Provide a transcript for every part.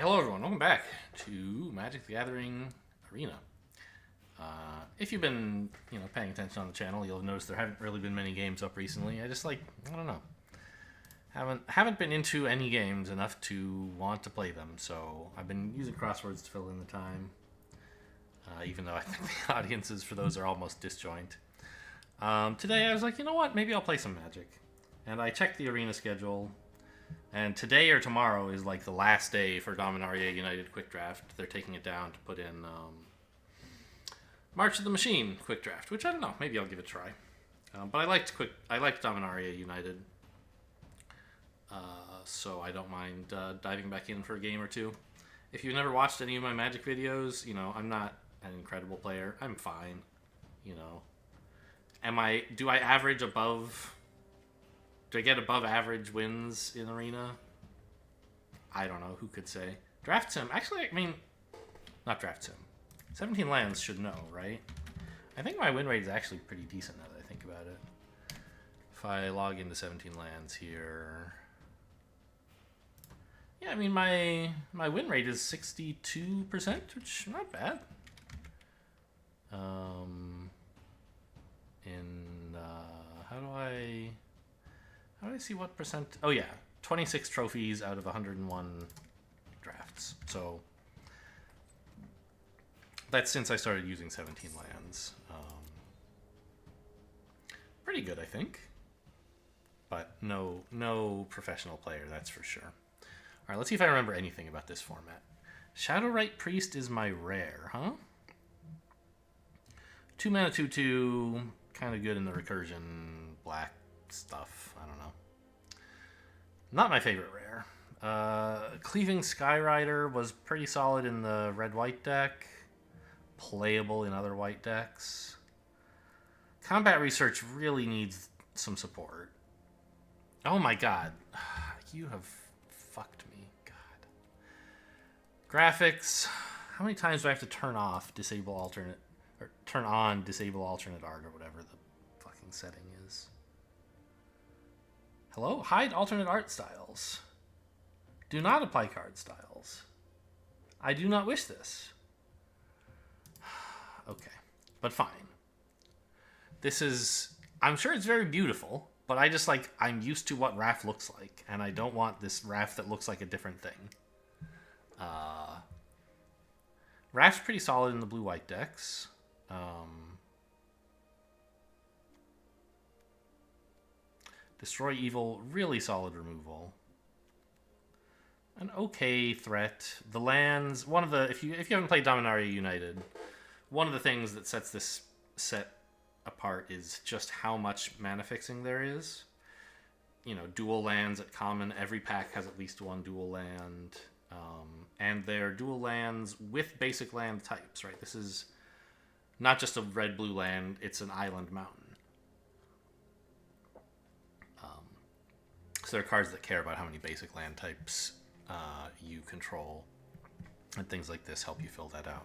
Hello everyone, welcome back to Magic the Gathering Arena. If you've been, paying attention on the channel, you'll have noticed there haven't really been many games up recently. I don't know, haven't been into any games enough to want to play them. So I've been using crosswords to fill in the time, even though I think the audiences for those are almost disjoint. Today I was like, you know what, maybe I'll play some Magic, and I checked the arena schedule. And today or tomorrow is like the last day for Dominaria United Quick Draft. They're taking it down to put in March of the Machine Quick Draft, which I don't know. Maybe I'll give it a try. But I liked Dominaria United, so I don't mind diving back in for a game or two. If you've never watched any of my Magic videos, I'm not an incredible player. I'm fine. Do I average above? Do I get above average wins in Arena? I don't know. Who could say? Draft Sim. Actually, not Draft Sim. 17 lands should know, right? I think my win rate is actually pretty decent now that I think about it. If I log into 17 lands here. Yeah, my win rate is 62%, which not bad. How do I see what percent? Oh yeah, 26 trophies out of 101 drafts. So that's since I started using 17 lands. Pretty good, I think. But no professional player, that's for sure. All right, let's see if I remember anything about this format. Shadowrite Priest is my rare, huh? 2 mana, 2/2, kind of good in the recursion black stuff. I don't know. Not my favorite rare. Cleaving Skyrider was pretty solid in the red-white deck. Playable in other white decks. Combat Research really needs some support. Oh my god. You have fucked me. God. Graphics. How many times do I have to turn off disable alternate, or turn on disable alternate art, or whatever the fucking setting is? Hello? Hide alternate art styles. Do not apply card styles. I do not wish this. Okay. But fine. This is... I'm sure it's very beautiful, but I'm used to what Wrath looks like, and I don't want this Wrath that looks like a different thing. Wrath's pretty solid in the blue-white decks. Destroy Evil, really solid removal. An okay threat. The lands, if you haven't played Dominaria United, one of the things that sets this set apart is just how much mana fixing there is. Dual lands at common. Every pack has at least one dual land. And they're dual lands with basic land types, right? This is not just a red-blue land, it's an island mountain. So there are cards that care about how many basic land types you control, and things like this help you fill that out.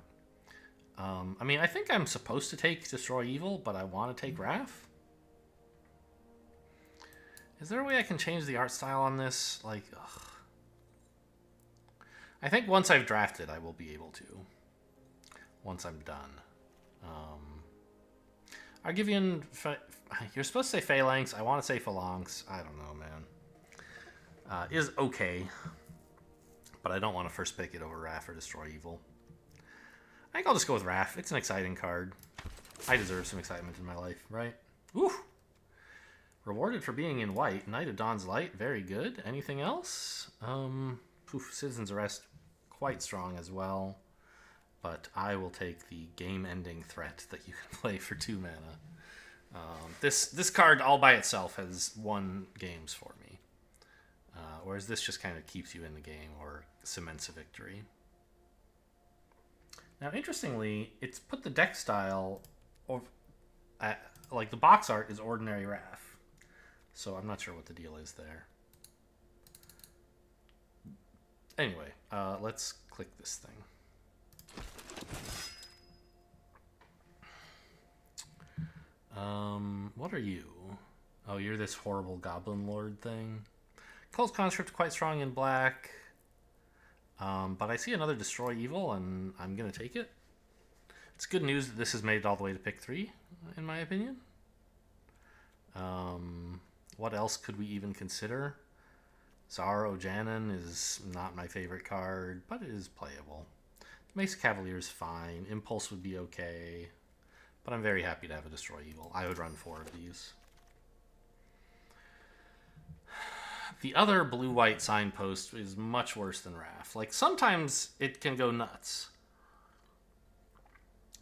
I think I'm supposed to take Destroy Evil, but I want to take Wrath. Is there a way I can change the art style on this? Ugh. I think once I've drafted, I will be able to. Once I'm done. Argivian... You're supposed to say Phalanx. I want to say Phalanx. I don't know, man. Is okay. But I don't want to first pick it over Wrath or Destroy Evil. I think I'll just go with Wrath. It's an exciting card. I deserve some excitement in my life, right? Woo! Rewarded for being in white. Knight of Dawn's Light. Very good. Anything else? Citizen's Arrest. Quite strong as well. But I will take the game-ending threat that you can play for 2 mana. This card all by itself has won games for me. Whereas this just kind of keeps you in the game or cements a victory. Now, interestingly, it's put the deck style of... the box art is ordinary Wrath. So I'm not sure what the deal is there. Anyway, let's click this thing. What are you? Oh, you're this horrible Goblin Lord thing. Cult Conscript quite strong in black. But I see another Destroy Evil, and I'm going to take it. It's good news that this has made it all the way to pick 3, in my opinion. What else could we even consider? Zaro Janin is not my favorite card, but it is playable. Mesa Cavalier is fine. Impulse would be okay. But I'm very happy to have a Destroy Evil. I would run 4 of these. The other blue-white signpost is much worse than Raph. Like, sometimes it can go nuts.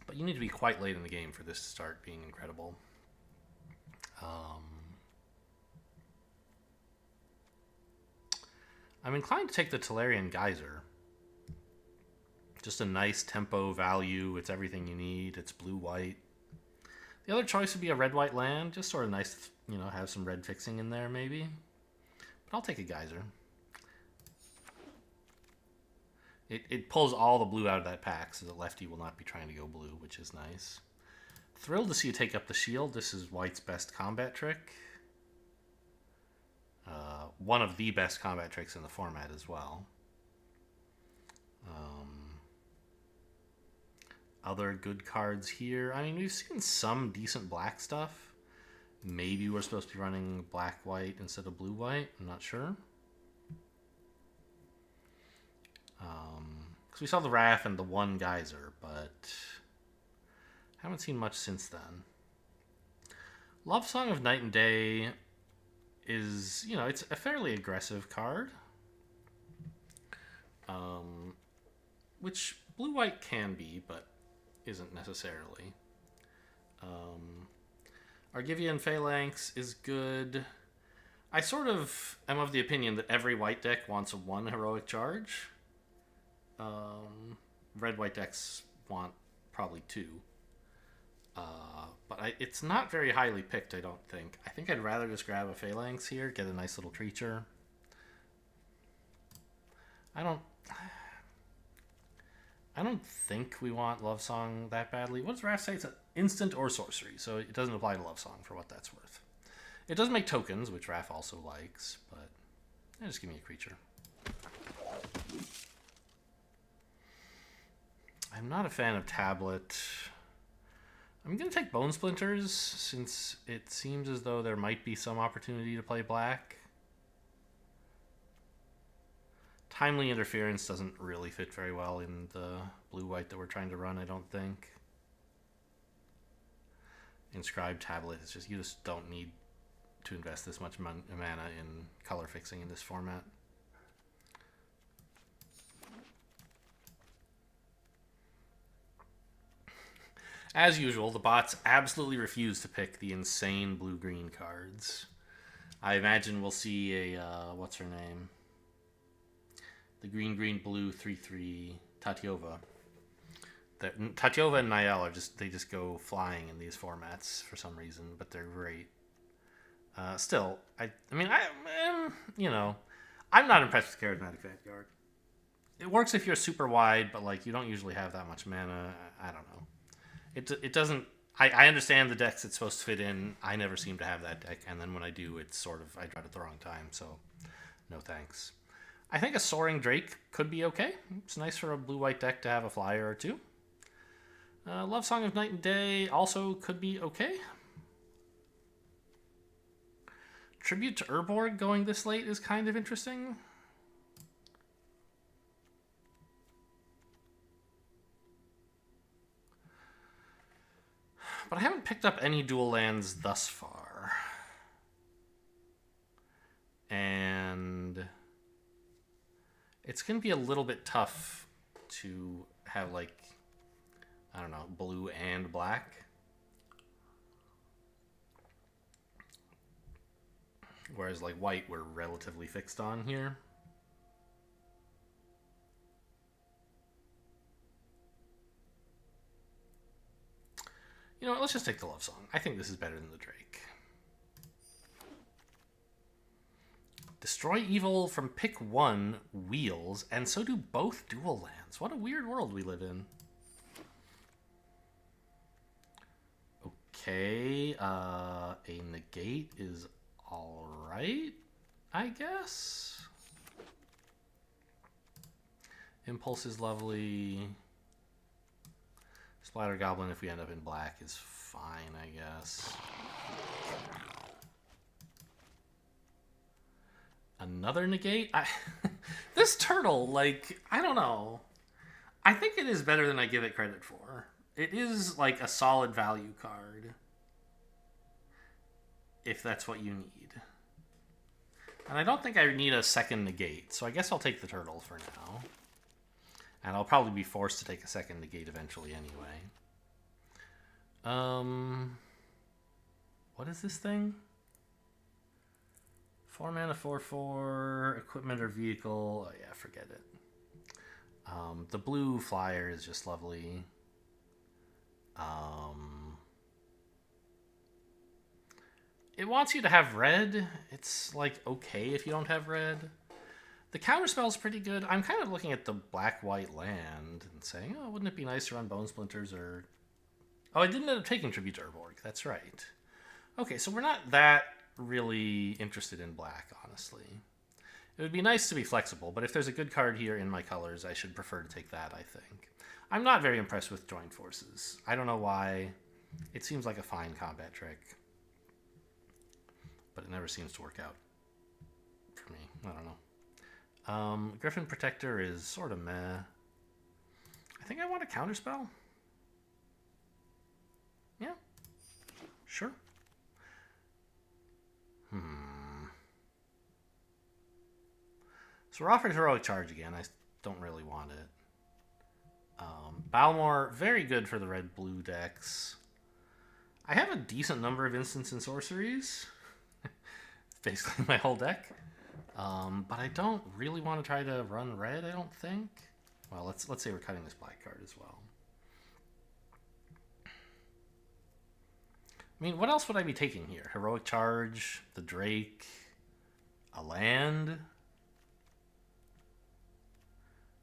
But you need to be quite late in the game for this to start being incredible. I'm inclined to take the Tolarian Geyser. Just a nice tempo value. It's everything you need. It's blue-white. The other choice would be a red-white land. Just sort of nice to, you know, have some red fixing in there, maybe. But I'll take a Geyser. It pulls all the blue out of that pack, so the lefty will not be trying to go blue, which is nice. Thrilled to see you take up the shield. This is white's best combat trick. One of the best combat tricks in the format as well. Other good cards here. I mean, we've seen some decent black stuff. Maybe we're supposed to be running black-white instead of blue-white. I'm not sure. Because we saw the Raph and the one Geyser, but haven't seen much since then. Love Song of Night and Day is, you know, it's a fairly aggressive card. Which blue-white can be, but isn't necessarily. Argivian Phalanx is good. I sort of am of the opinion that every white deck wants a 1 heroic charge. Red-white decks want probably 2. But it's not very highly picked, I don't think. I think I'd rather just grab a Phalanx here, get a nice little creature. I don't think we want Love Song that badly. What does Raph say? It's an instant or sorcery, so it doesn't apply to Love Song for what that's worth. It does make tokens, which Raph also likes, but just give me a creature. I'm not a fan of Tablet. I'm going to take Bone Splinters, since it seems as though there might be some opportunity to play black. Timely Interference doesn't really fit very well in the blue-white that we're trying to run, I don't think. Inscribed Tablet, it's just, you just don't need to invest this much mana in color fixing in this format. As usual, the bots absolutely refuse to pick the insane blue-green cards. I imagine we'll see a, what's her name? The green-green-blue 3/3 Tatyova. Tatyova and Niall are they just go flying in these formats for some reason, but they're great. Still, I mean, you know, I'm not impressed with Charismatic Vanguard. It works if you're super wide, but like you don't usually have that much mana. I don't know. It doesn't. I understand the decks it's supposed to fit in. I never seem to have that deck, and then when I do, it's sort of I draw it at the wrong time. So, no thanks. I think a Soaring Drake could be okay. It's nice for a blue-white deck to have a flyer or 2. Love Song of Night and Day also could be okay. Tribute to Urborg going this late is kind of interesting. But I haven't picked up any dual lands thus far. And it's going to be a little bit tough to have, like, I don't know, blue and black. Whereas, like, white we're relatively fixed on here. You know what, let's just take the Love Song. I think this is better than the Drake. Destroy Evil from pick 1 wheels, and so do both dual lands. What a weird world we live in. Okay, a negate is alright, I guess. Impulse is lovely. Splatter Goblin, if we end up in black, is fine, I guess. Another negate? This turtle, like, I don't know. I think it is better than I give it credit for. It is, like, a solid value card. If that's what you need. And I don't think I need a second negate, so I guess I'll take the turtle for now. And I'll probably be forced to take a second negate eventually anyway. What is this thing? 4 mana, 4/4, equipment or vehicle. Oh yeah, forget it. The blue flyer is just lovely. It wants you to have red. It's like okay if you don't have red. The counterspell is pretty good. I'm kind of looking at the black-white land and saying, oh, wouldn't it be nice to run Bone Splinters or... Oh, I didn't end up taking Tribute to Urborg. That's right. Okay, so we're not that really interested in black, honestly. It would be nice to be flexible, but if there's a good card here in my colors, I should prefer to take that, I think. I'm not very impressed with Joined Forces. I don't know why. It seems like a fine combat trick. But it never seems to work out for me. I don't know. Griffin Protector is sort of meh. I think I want a counterspell. Yeah. Sure. So we're offered Heroic Charge again. I don't really want it. Balmor, very good for the red-blue decks. I have a decent number of instants and sorceries. It's basically my whole deck. But I don't really want to try to run red, I don't think. Well, let's say we're cutting this black card as well. I mean, what else would I be taking here? Heroic Charge, the Drake, a land?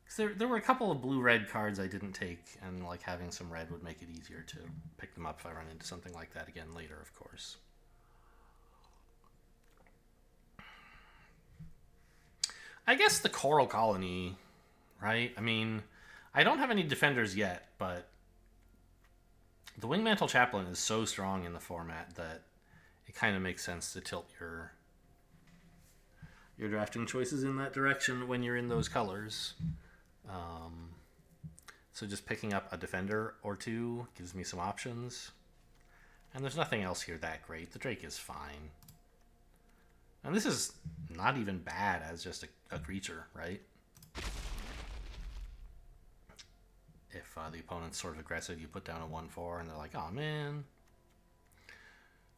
Because there were a couple of blue-red cards I didn't take, and like having some red would make it easier to pick them up if I run into something like that again later, of course. I guess the Coral Colony, right? I mean, I don't have any defenders yet, but the Wingmantle Chaplain is so strong in the format that it kind of makes sense to tilt your drafting choices in that direction when you're in those colors. So just picking up a defender or two gives me some options. And there's nothing else here that great. The Drake is fine. And this is not even bad as just a creature, right? If the opponent's sort of aggressive, you put down a 1/4 and they're like, oh man.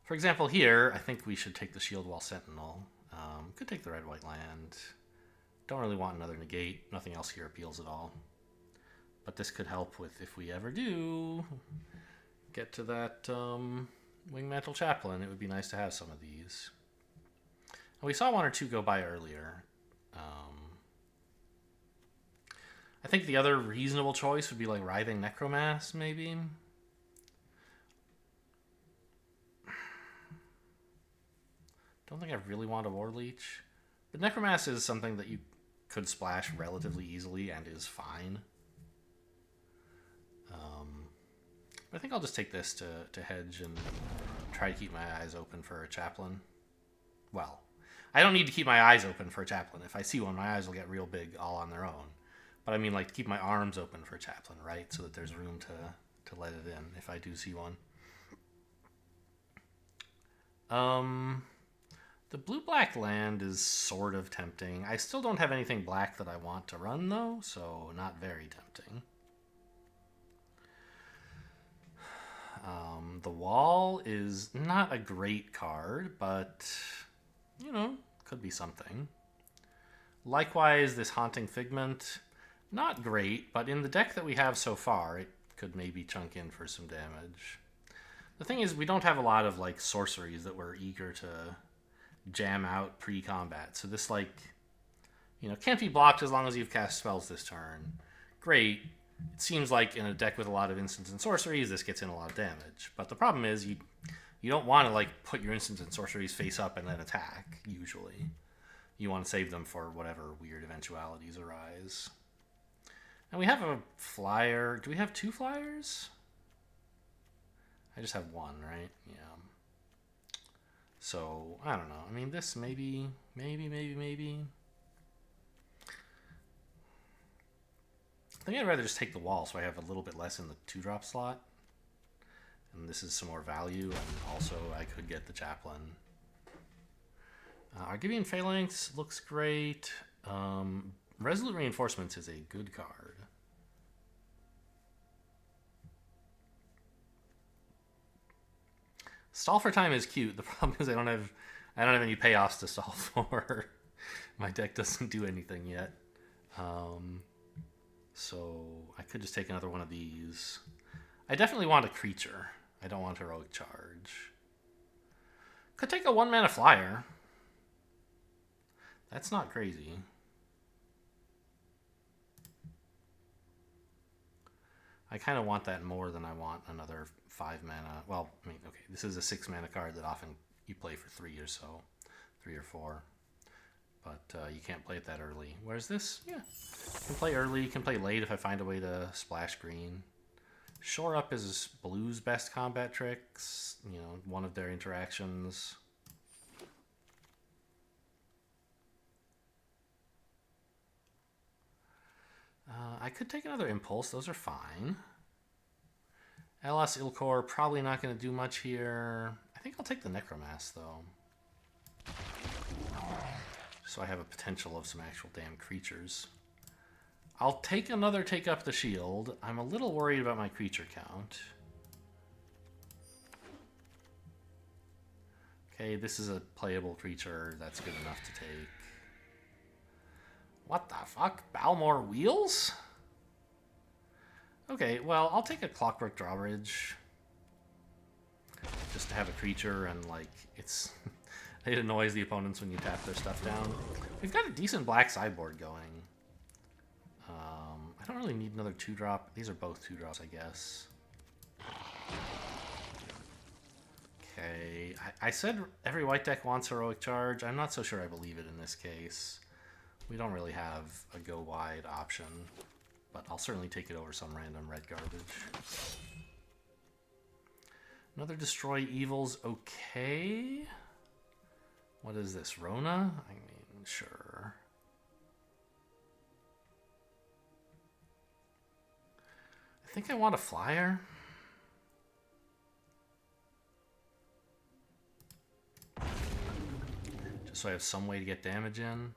For example, here, I think we should take the Shield Wall Sentinel. Could take the red-white land. Don't really want another negate. Nothing else here appeals at all. But this could help with if we ever do get to that Wingmantle Chaplain. It would be nice to have some of these. And we saw one or two go by earlier. I think the other reasonable choice would be like Writhing Necromass, maybe. Don't think I really want a War Leech. But Necromass is something that you could splash relatively easily and is fine. I think I'll just take this to hedge and try to keep my eyes open for a Chaplain. Well, I don't need to keep my eyes open for a Chaplain. If I see one, my eyes will get real big all on their own. But I mean, like, to keep my arms open for a Chaplain, right? So that there's room to let it in if I do see one. The blue-black land is sort of tempting. I still don't have anything black that I want to run, though, so not very tempting. The Wall is not a great card, but, you know, could be something. Likewise, this Haunting Figment, not great, but in the deck that we have so far, it could maybe chunk in for some damage. The thing is, we don't have a lot of, like, sorceries that we're eager to jam out pre-combat. So this, like, you know, can't be blocked as long as you've cast spells this turn. Great. It seems like in a deck with a lot of instants and sorceries, this gets in a lot of damage. But the problem is you don't want to, like, put your instants and sorceries face up and then attack, usually. You want to save them for whatever weird eventualities arise. And we have a flyer. Do we have 2 flyers? I just have 1, right? Yeah. So, I don't know. I mean, this maybe. I think I'd rather just take the wall so I have a little bit less in the 2-drop slot. And this is some more value, and also I could get the chaplain. Argivian Phalanx looks great. Resolute Reinforcements is a good card. Stall for time is cute. The problem is I don't have any payoffs to stall for. My deck doesn't do anything yet. So I could just take another one of these. I definitely want a creature. I don't want Heroic Charge. Could take a 1-mana flyer. That's not crazy. I kind of want that more than I want another 5-mana. Well, I mean, okay, this is a 6-mana card that often you play for 3 or so. 3 or 4. But you can't play it that early. Whereas this, yeah. You can play early, you can play late if I find a way to splash green. Shore Up is Blue's best combat tricks. You know, one of their interactions. I could take another Impulse. Those are fine. LS Ilkor, probably not going to do much here. I think I'll take the Necromass, though. So I have a potential of some actual damn creatures. I'll take another Take Up the Shield. I'm a little worried about my creature count. Okay, this is a playable creature. That's good enough to take. What the fuck? Balmor Wheels? Okay, well, I'll take a Clockwork Drawbridge. Just to have a creature and, like, it's... it annoys the opponents when you tap their stuff down. We've got a decent black sideboard going. I don't really need another 2-drop. These are both 2-drops, I guess. Okay, I said every white deck wants Heroic Charge. I'm not so sure I believe it in this case. We don't really have a go wide option, but I'll certainly take it over some random red garbage. Another Destroy Evil's okay. What is this, Rona? I mean, sure. I think I want a flyer. Just so I have some way to get damage in.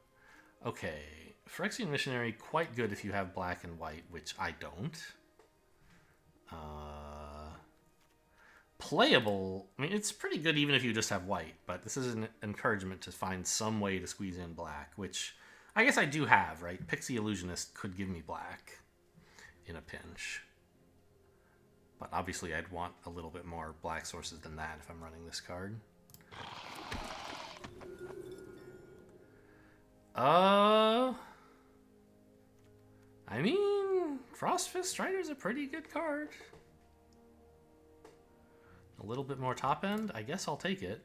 Okay, Phyrexian Missionary, quite good if you have black and white, which I don't. Playable, I mean, it's pretty good even if you just have white, but this is an encouragement to find some way to squeeze in black, which I guess I do have, right? Pixie Illusionist could give me black in a pinch. But obviously I'd want a little bit more black sources than that if I'm running this card. I mean, Frostfist Strider's a pretty good card. A little bit more top end, I guess I'll take it.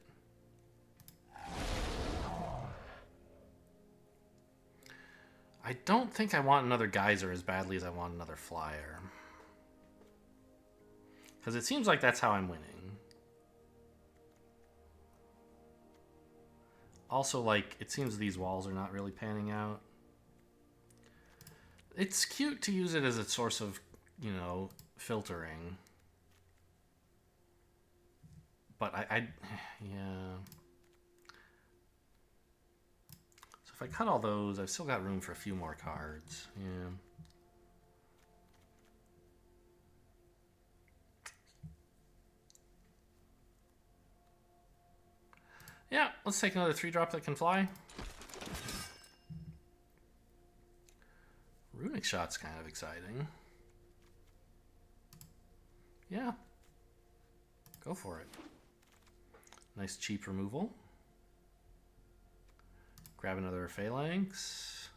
I don't think I want another Geyser as badly as I want another Flyer. Because it seems like that's how I'm winning. Also, like, it seems these walls are not really panning out. It's cute to use it as a source of, you know, filtering. But yeah. So if I cut all those, I've still got room for a few more cards. Yeah. Yeah, let's take another 3-drop that can fly. Runic Shot's kind of exciting. Yeah. Go for it. Nice cheap removal. Grab another Phalanx.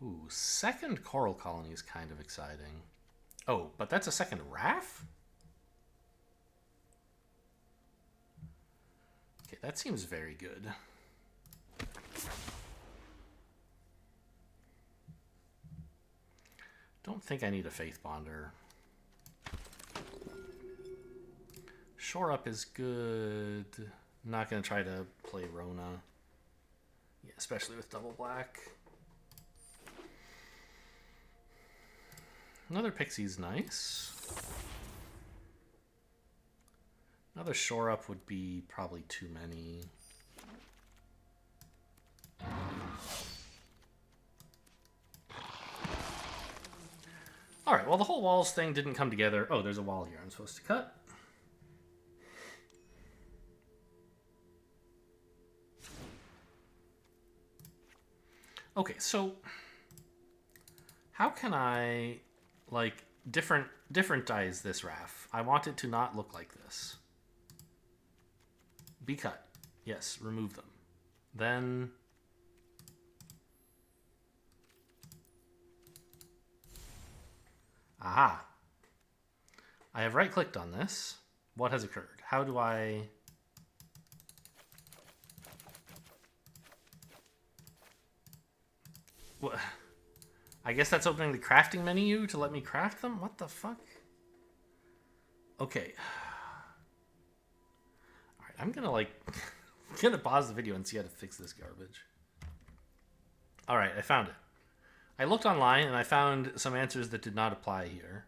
Ooh, second Coral Colony is kind of exciting. Oh, but that's a second Wrath? Okay, that seems very good. Don't think I need a Faith Bonder. Shore Up is good. I'm not going to try to play Rona. Yeah, especially with double black. Another Pixie's nice. Another Shore Up would be probably too many. Alright, well the whole walls thing didn't come together. Oh, there's a wall here I'm supposed to cut. Okay, so how can I, like, differentize this RAF? I want it to not look like this. Be cut. Yes, remove them. Then aha. I have right-clicked on this. What has occurred? How do I... What? I guess that's opening the crafting menu to let me craft them? What the fuck? Okay. Alright, I'm gonna, like... gonna pause the video and see how to fix this garbage. Alright, I found it. I looked online and I found some answers that did not apply here.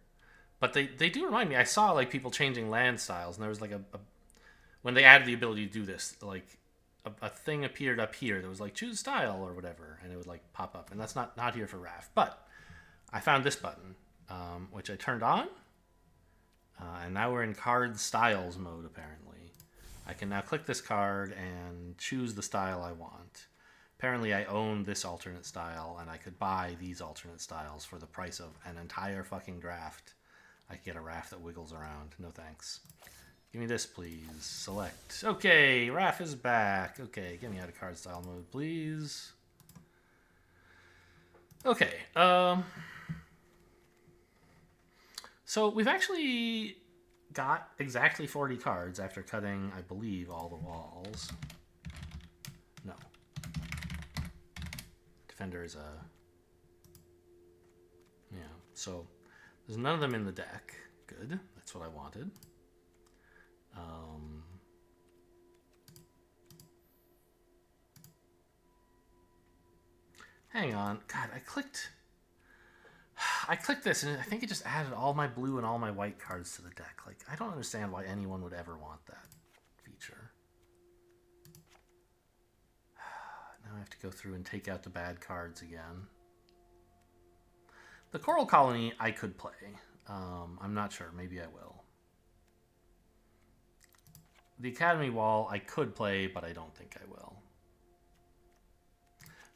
But they do remind me. I saw, like, people changing land styles, and there was, like, when they added the ability to do this, like... A thing appeared up here that was like choose style or whatever, and it would like pop up, and that's not here for RAF. But I found this button, which I turned on, and now we're in card styles mode. Apparently, I can now click this card and choose the style I want. Apparently, I own this alternate style, and I could buy these alternate styles for the price of an entire fucking draft. I could get a RAF that wiggles around. No thanks. Give me this, please. Select. Okay, RAF is back. Okay, get me out of card style mode, please. Okay, so we've actually got exactly 40 cards after cutting, I believe, all the walls. No. Defender is a... Yeah, so there's none of them in the deck. Good, that's what I wanted. Hang on. God, I clicked this, and I think it just added all my blue and all my white cards to the deck. Like, I don't understand why anyone would ever want that feature. Now I have to go through and take out the bad cards again. The Coral Colony I could play. I'm not sure. Maybe I will. The Academy Wall I could play, but I don't think I will.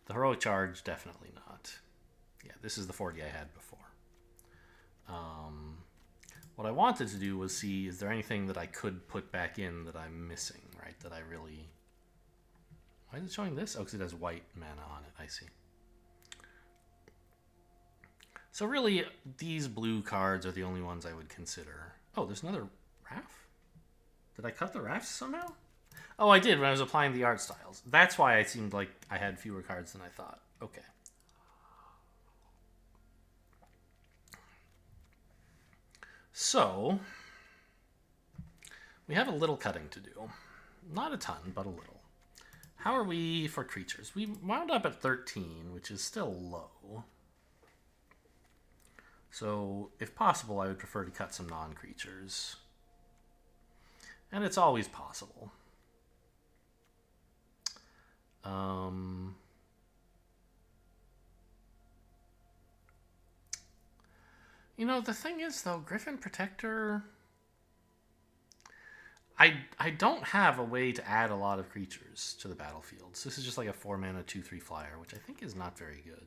The Heroic Charge, definitely not. Yeah, this is the 40 I had before. What I wanted to do was see, is there anything that I could put back in that I'm missing, right? That I really... Why is it showing this? Oh, because it has white mana on it. I see. So really, these blue cards are the only ones I would consider. Oh, there's another RAF? Did I cut the RAFs somehow? Oh, I did when I was applying the art styles. That's why it seemed like I had fewer cards than I thought. Okay. So, we have a little cutting to do. Not a ton, but a little. How are we for creatures? We wound up at 13, which is still low. So, if possible, I would prefer to cut some non-creatures. And it's always possible. You know, the thing is, though, Griffin Protector... I don't have a way to add a lot of creatures to the battlefield. So this is just like a 4-mana 2/3 flyer, which I think is not very good.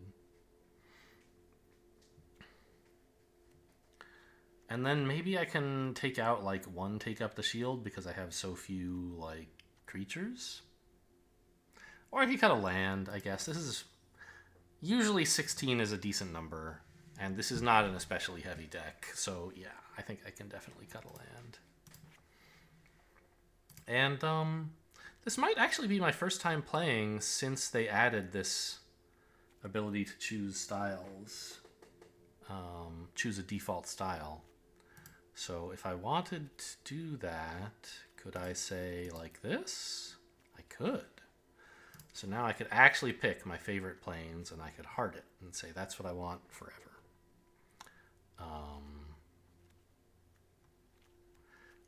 And then maybe I can take out, like, one Take Up the Shield because I have so few, like, creatures. Or I could cut a land, I guess. This is... Usually 16 is a decent number, and this is not an especially heavy deck. So, yeah, I think I can definitely cut a land. And, this might actually be my first time playing since they added this ability to choose styles. choose a default style. So if I wanted to do that, could I say like this? I could. So now I could actually pick my favorite planes and I could heart it and say that's what I want forever.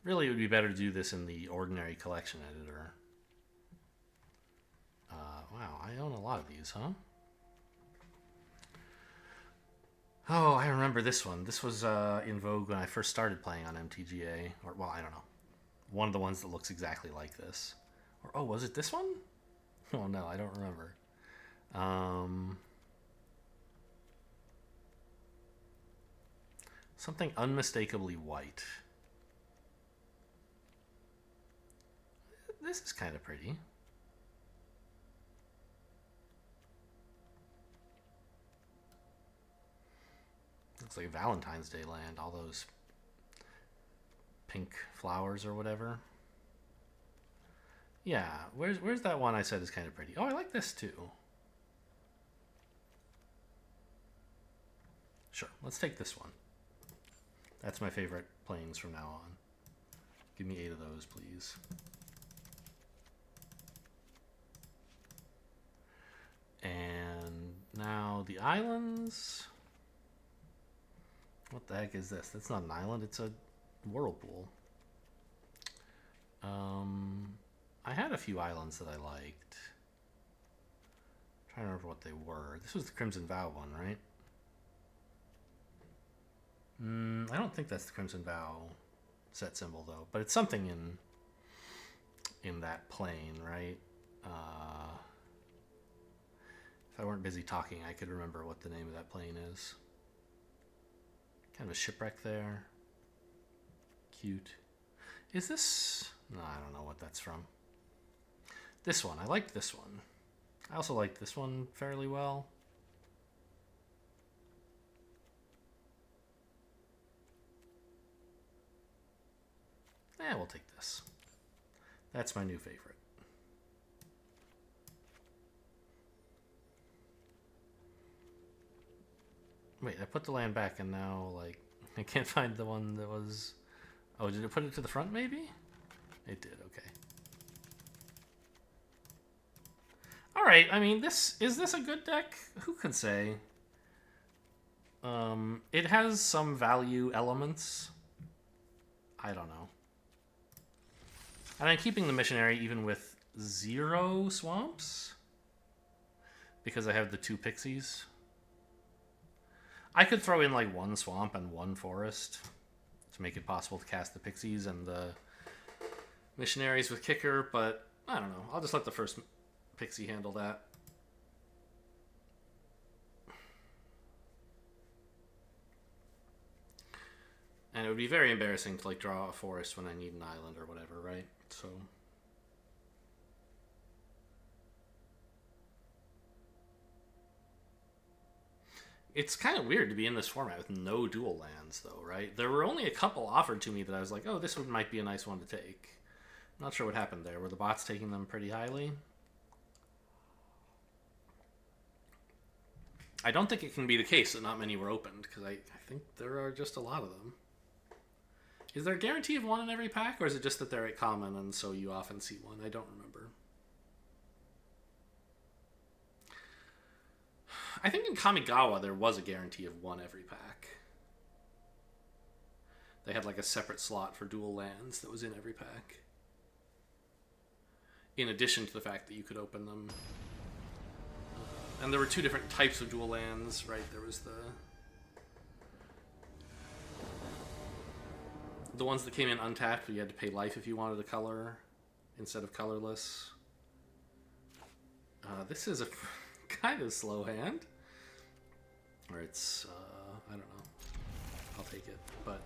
Really, it would be better to do this in the ordinary collection editor. Wow, I own a lot of these, huh? Oh, I remember this one. This was in vogue when I first started playing on MTGA. Or, well, I don't know. One of the ones that looks exactly like this. Or, oh, was it this one? Oh, no, I don't remember. Something unmistakably white. This is kind of pretty. Looks like a Valentine's Day land. All those pink flowers or whatever. Yeah, where's that one I said is kind of pretty? Oh, I like this too. Sure, let's take this one. That's my favorite planes from now on. Give me 8 of those, please. And now the islands. What the heck is this? That's not an island, it's a whirlpool. I had a few islands that I liked. I'm trying to remember what they were. This was the Crimson Vow one, right? I don't think that's the Crimson Vow set symbol though, but it's something in that plane, right? If I weren't busy talking, I could remember what the name of that plane is. Kind of a shipwreck there. Cute. Is this... No, I don't know what that's from. This one. I liked this one. I also liked this one fairly well. Yeah, we'll take this. That's my new favorite. Wait, I put the land back and now, like, I can't find the one that was... Oh, did it put it to the front, maybe? It did, okay. Alright, I mean, is this a good deck? Who can say? It has some value elements. I don't know. And I'm keeping the missionary even with 0 swamps. Because I have the 2 pixies. I could throw in like 1 swamp and 1 forest to make it possible to cast the pixies and the missionaries with kicker, but I don't know. I'll just let the first pixie handle that. And it would be very embarrassing to like draw a forest when I need an island or whatever, right? So it's kind of weird to be in this format with no dual lands, though, right? There were only a couple offered to me that I was like, oh, this one might be a nice one to take. I'm not sure what happened there. Were the bots taking them pretty highly? I don't think it can be the case that not many were opened, because I think there are just a lot of them. Is there a guarantee of 1 in every pack, or is it just that they're at common and so you often see 1? I don't remember. I think in Kamigawa there was a guarantee of 1 every pack. They had like a separate slot for dual lands that was in every pack. In addition to the fact that you could open them. And there were 2 different types of dual lands, right? There was the ones that came in untapped, but you had to pay life if you wanted a color instead of colorless. This is a kind of slow hand. Or it's, I don't know. I'll take it, but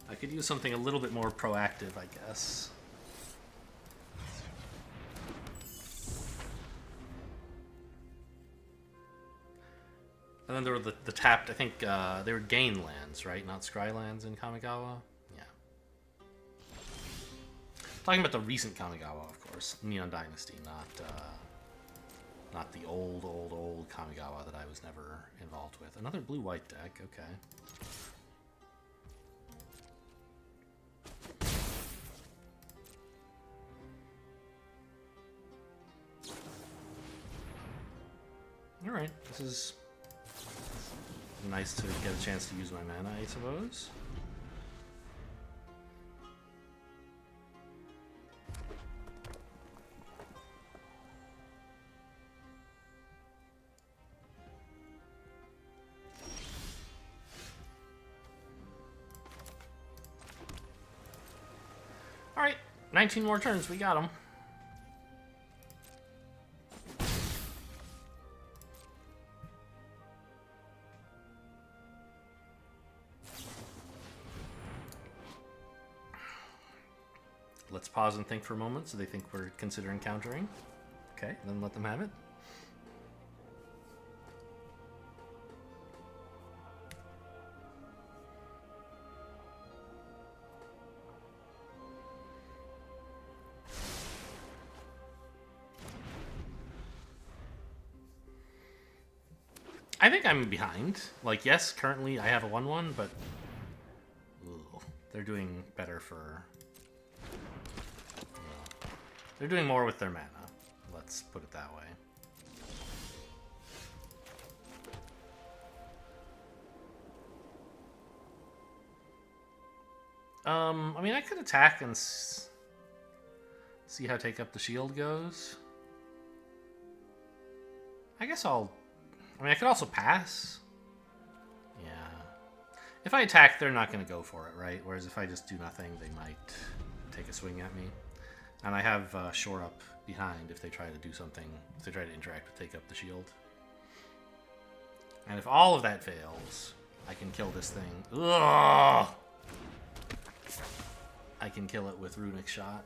I could use something a little bit more proactive, I guess. And then there were the tapped, I think they were gain lands, right? Not scry lands in Kamigawa? Yeah. Talking about the recent Kamigawa, of course. Neon Dynasty, not Not the old Kamigawa that I was never involved with. Another blue-white deck, okay. Alright, this is nice to get a chance to use my mana, I suppose. Alright, 19 more turns, we got them. Let's pause and think for a moment so they think we're considering countering. Okay, then let them have it. I think I'm behind. Like, yes, currently I have a 1-1, but they're doing better for... They're doing more with their mana. Let's put it that way. I mean, I could attack and see how Take Up the Shield goes. I guess I'll... I mean, I could also pass. Yeah. If I attack, they're not going to go for it, right? Whereas if I just do nothing, they might take a swing at me. And I have Shore Up behind if they try to do something, if they try to interact with Take Up the Shield. And if all of that fails, I can kill this thing. Ugh! I can kill it with Runic Shot.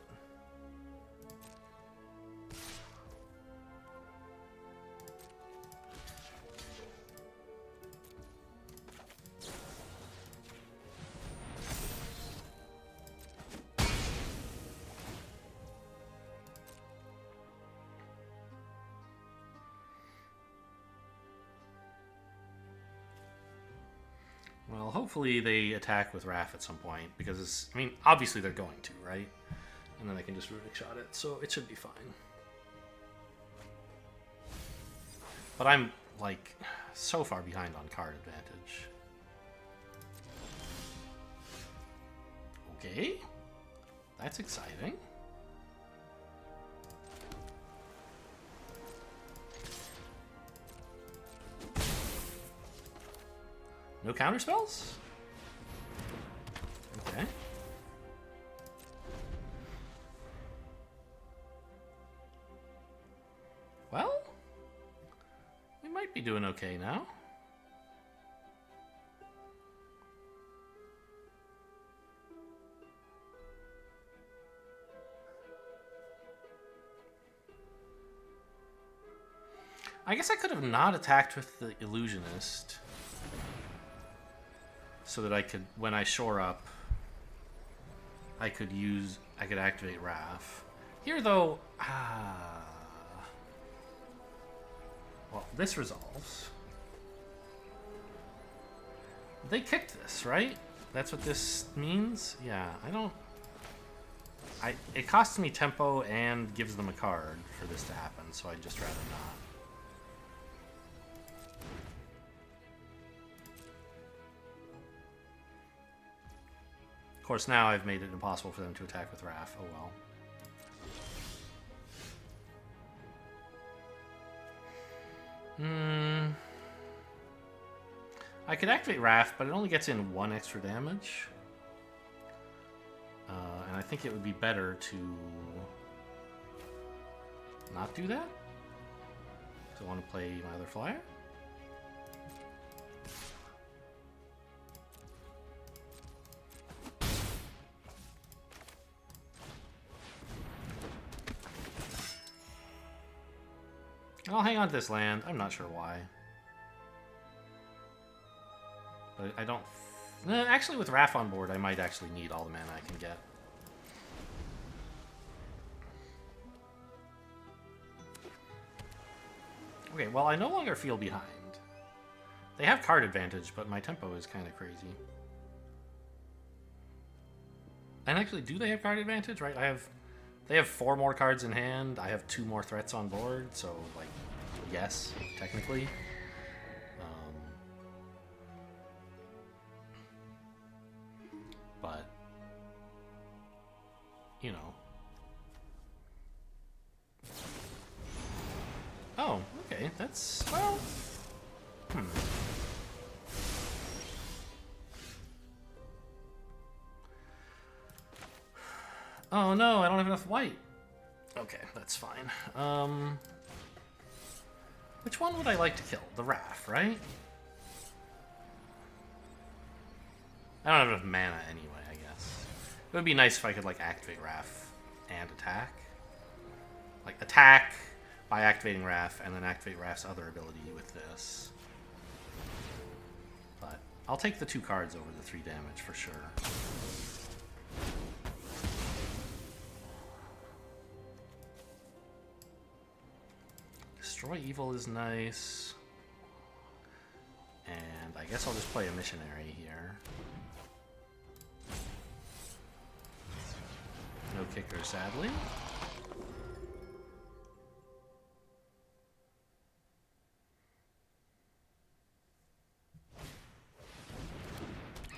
Well, hopefully they attack with Wrath at some point, because it's, I mean, obviously they're going to, right? And then I can just Runic Shot it, so it should be fine. But I'm, like, so far behind on card advantage. Okay. That's exciting. No counter spells? Okay. Well, we might be doing okay now. I guess I could have not attacked with the Illusionist. So that I could, when I Shore Up, I could activate Wrath. Here though, well, this resolves. They kicked this, right? That's what this means? Yeah, it costs me tempo and gives them a card for this to happen, so I'd just rather not. Of course, now I've made it impossible for them to attack with Wrath. Oh well. I could activate Wrath, but it only gets in 1 extra damage. And I think it would be better to not do that. So I want to play my other flyer. I'll hang on to this land. I'm not sure why. But I don't... Actually, with Wrath on board, I might actually need all the mana I can get. Okay, well, I no longer feel behind. They have card advantage, but my tempo is kind of crazy. And actually, do they have card advantage? Right, they have 4 more cards in hand. I have 2 more threats on board, so, like, yes, technically. But, you know. Oh, okay, that's, well, Oh no, I don't have enough white. Okay, that's fine. Which one would I like to kill? The Raph, right? I don't have enough mana anyway, I guess. It would be nice if I could, like, activate Raph and attack. Like, attack by activating Raph, and then activate Raph's other ability with this. But I'll take the 2 cards over the 3 damage for sure. Destroy Evil is nice. And I guess I'll just play a Missionary here. No kicker, sadly.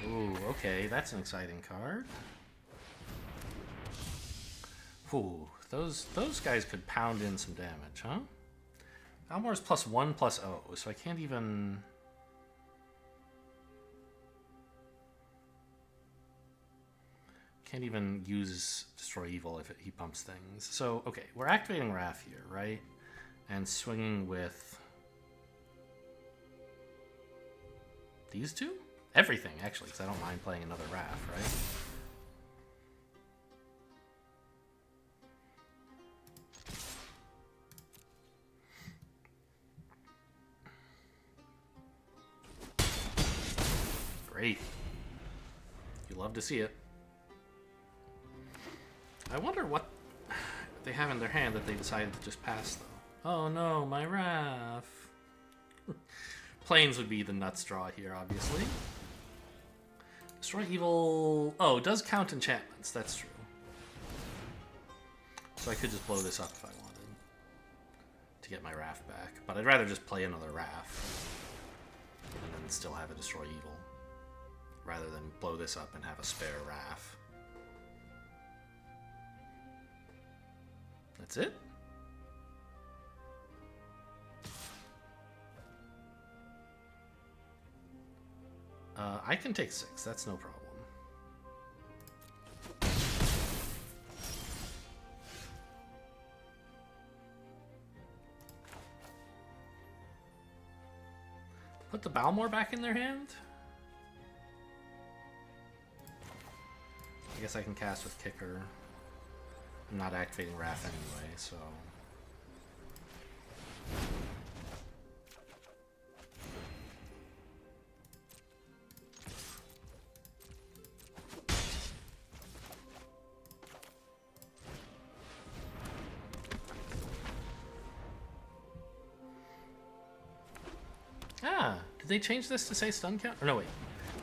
Ooh, okay, that's an exciting card. Ooh, those guys could pound in some damage, huh? Almor's +1/+0, so I can't even... Can't even use Destroy Evil if he pumps things. So, okay, we're activating Raph here, right? And swinging with... these 2? Everything, actually, because I don't mind playing another Raph, right? Great. You love to see it. I wonder what they have in their hand that they decided to just pass, though. Oh no, my Raph. Plains would be the nut straw here, obviously. Destroy Evil... Oh, it does count enchantments, that's true. So I could just blow this up if I wanted to get my Raph back. But I'd rather just play another Raph and then still have a Destroy Evil, rather than blow this up and have a spare Raph. That's it? I can take 6, that's no problem. Put the Balmor back in their hand? I guess I can cast with Kicker. I'm not activating Raph anyway, so... Ah, did they change this to say stun count? Or no, wait.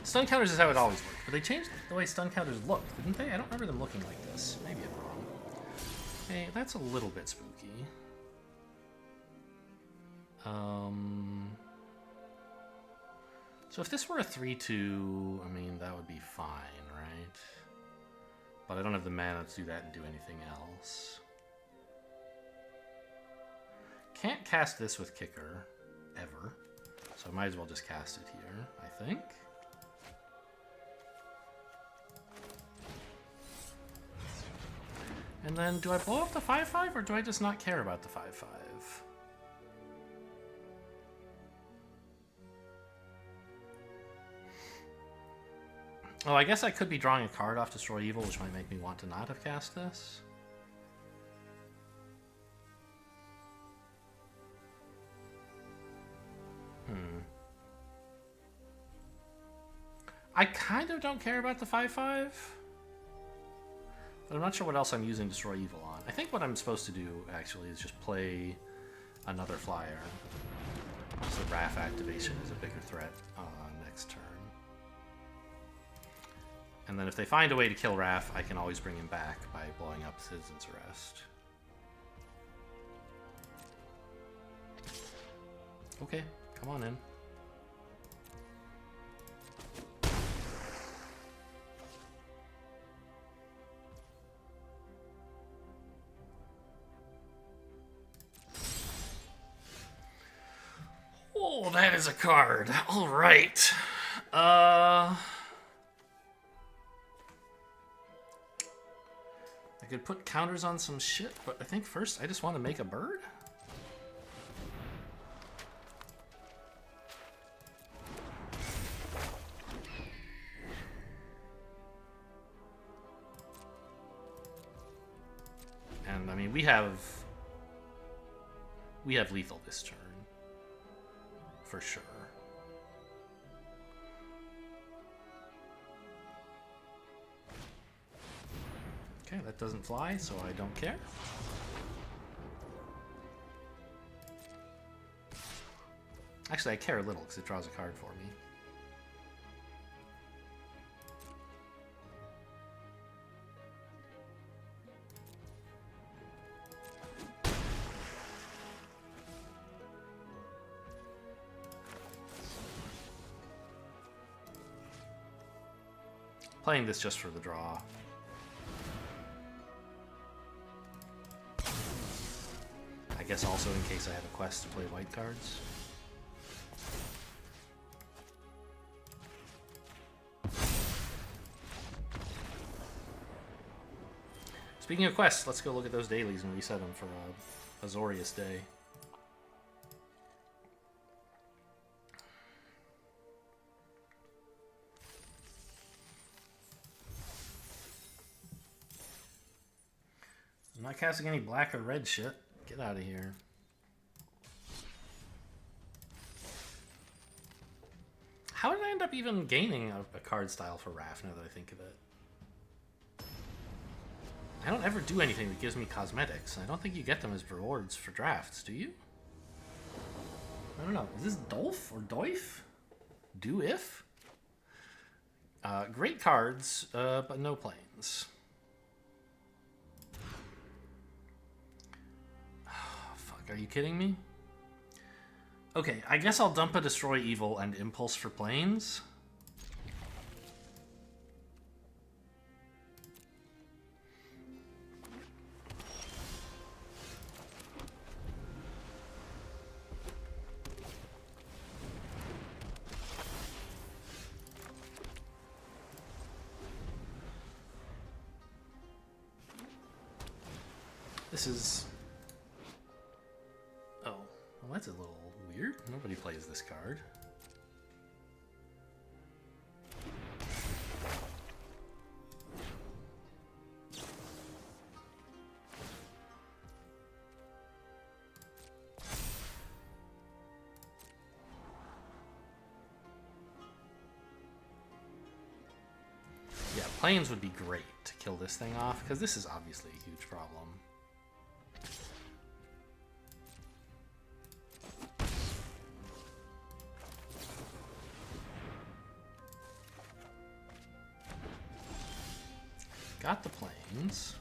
Stun counters is how it always worked, but they changed the way stun counters look, didn't they? I don't remember them looking like this. Maybe I'm wrong. Hey, that's a little bit spooky. So if this were a 3/2, I mean, that would be fine, right? But I don't have the mana to do that and do anything else. Can't cast this with Kicker, ever. So I might as well just cast it here, I think. And then, do I blow up the 5/5, or do I just not care about the 5/5? Oh, I guess I could be drawing a card off Destroy Evil, which might make me want to not have cast this. I kind of don't care about the 5/5. But I'm not sure what else I'm using Destroy Evil on. I think what I'm supposed to do, actually, is just play another flyer. So Wrath activation is a bigger threat next turn. And then if they find a way to kill Wrath, I can always bring him back by blowing up Citizen's Arrest. Okay, come on in. Oh, that is a card. All right. I could put counters on some shit, but I think first I just want to make a bird. And I mean, we have lethal this turn. For sure. Okay, that doesn't fly, so I don't care. Actually, I care a little because it draws a card for me. Playing this just for the draw. I guess also in case I have a quest to play white cards. Speaking of quests, let's go look at those dailies and reset them for Azorius Day. I'm not casting any black or red shit. Get out of here. How did I end up even gaining a card style for Wrath now that I think of it? I don't ever do anything that gives me cosmetics. I don't think you get them as rewards for drafts, do you? I don't know. Is this Dolph or Doif? Do-if? Great cards, but no planes. Are you kidding me? Okay, I guess I'll dump a Destroy Evil and Impulse for planes. This is... Well, that's a little weird. Nobody plays this card. Yeah, planes would be great to kill this thing off, because this is obviously a huge problem. Got the planes.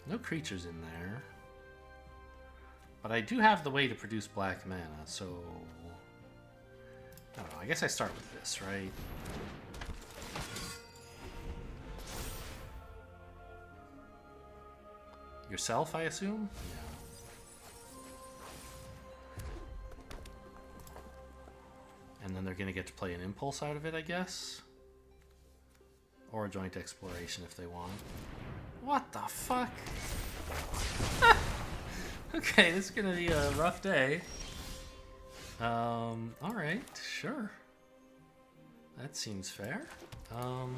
No creatures in there. But I do have the way to produce black mana, so... I don't know, I guess I start with this, right? Yourself, I assume? Yeah. And then they're going to get to play an Impulse out of it, I guess? Or a Joint Exploration if they want. What the fuck? Okay, this is going to be a rough day. Alright, sure. That seems fair. Well,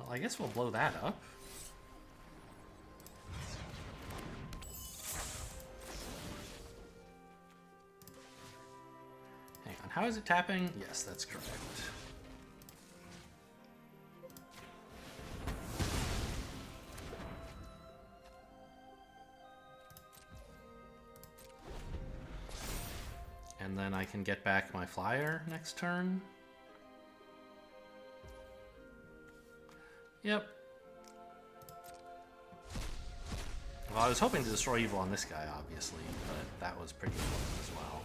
I guess we'll blow that up. How is it tapping? Yes, that's correct. then I can get back my flyer next turn. Yep. Well, I was hoping to destroy evil on this guy, obviously, but that was pretty important as well.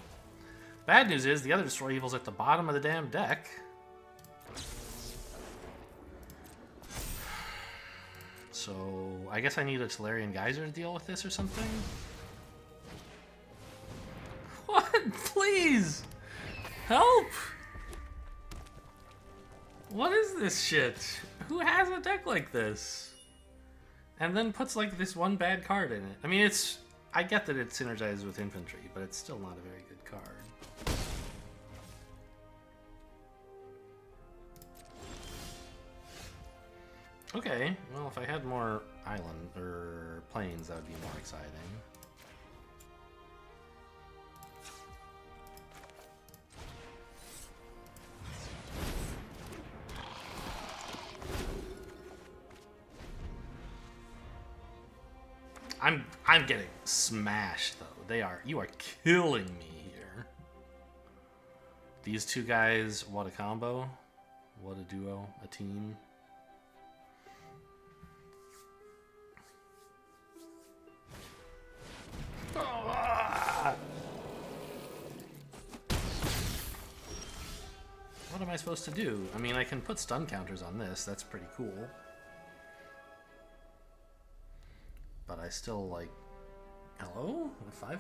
Bad news is the other destroy evil's at the bottom of the damn deck. So I guess I need a Tolarian Geyser to deal with this or something. What? Please! Help! What is this shit? Who has a deck like this? And then puts like this one bad card in it. I mean, I get that it synergizes with infantry, but it's still not a very good card. Okay, well, if I had more island or plains, that would be more exciting. I'm getting smashed though. You are killing me here. These two guys, what a combo. What a duo, a team. What am I supposed to do? I mean, I can put stun counters on this. That's pretty cool. But I still, like... Hello? A 5/5?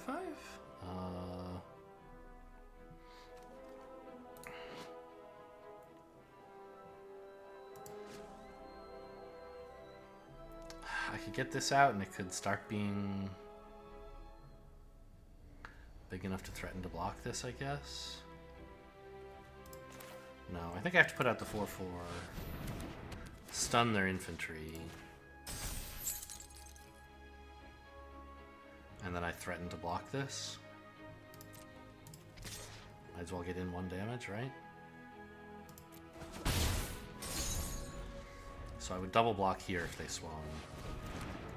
I could get this out and it could start being... big enough to threaten to block this, I guess. No, I think I have to put out the 4/4. Stun their infantry. And then I threaten to block this. Might as well get in 1 damage, right? So I would double block here if they swung.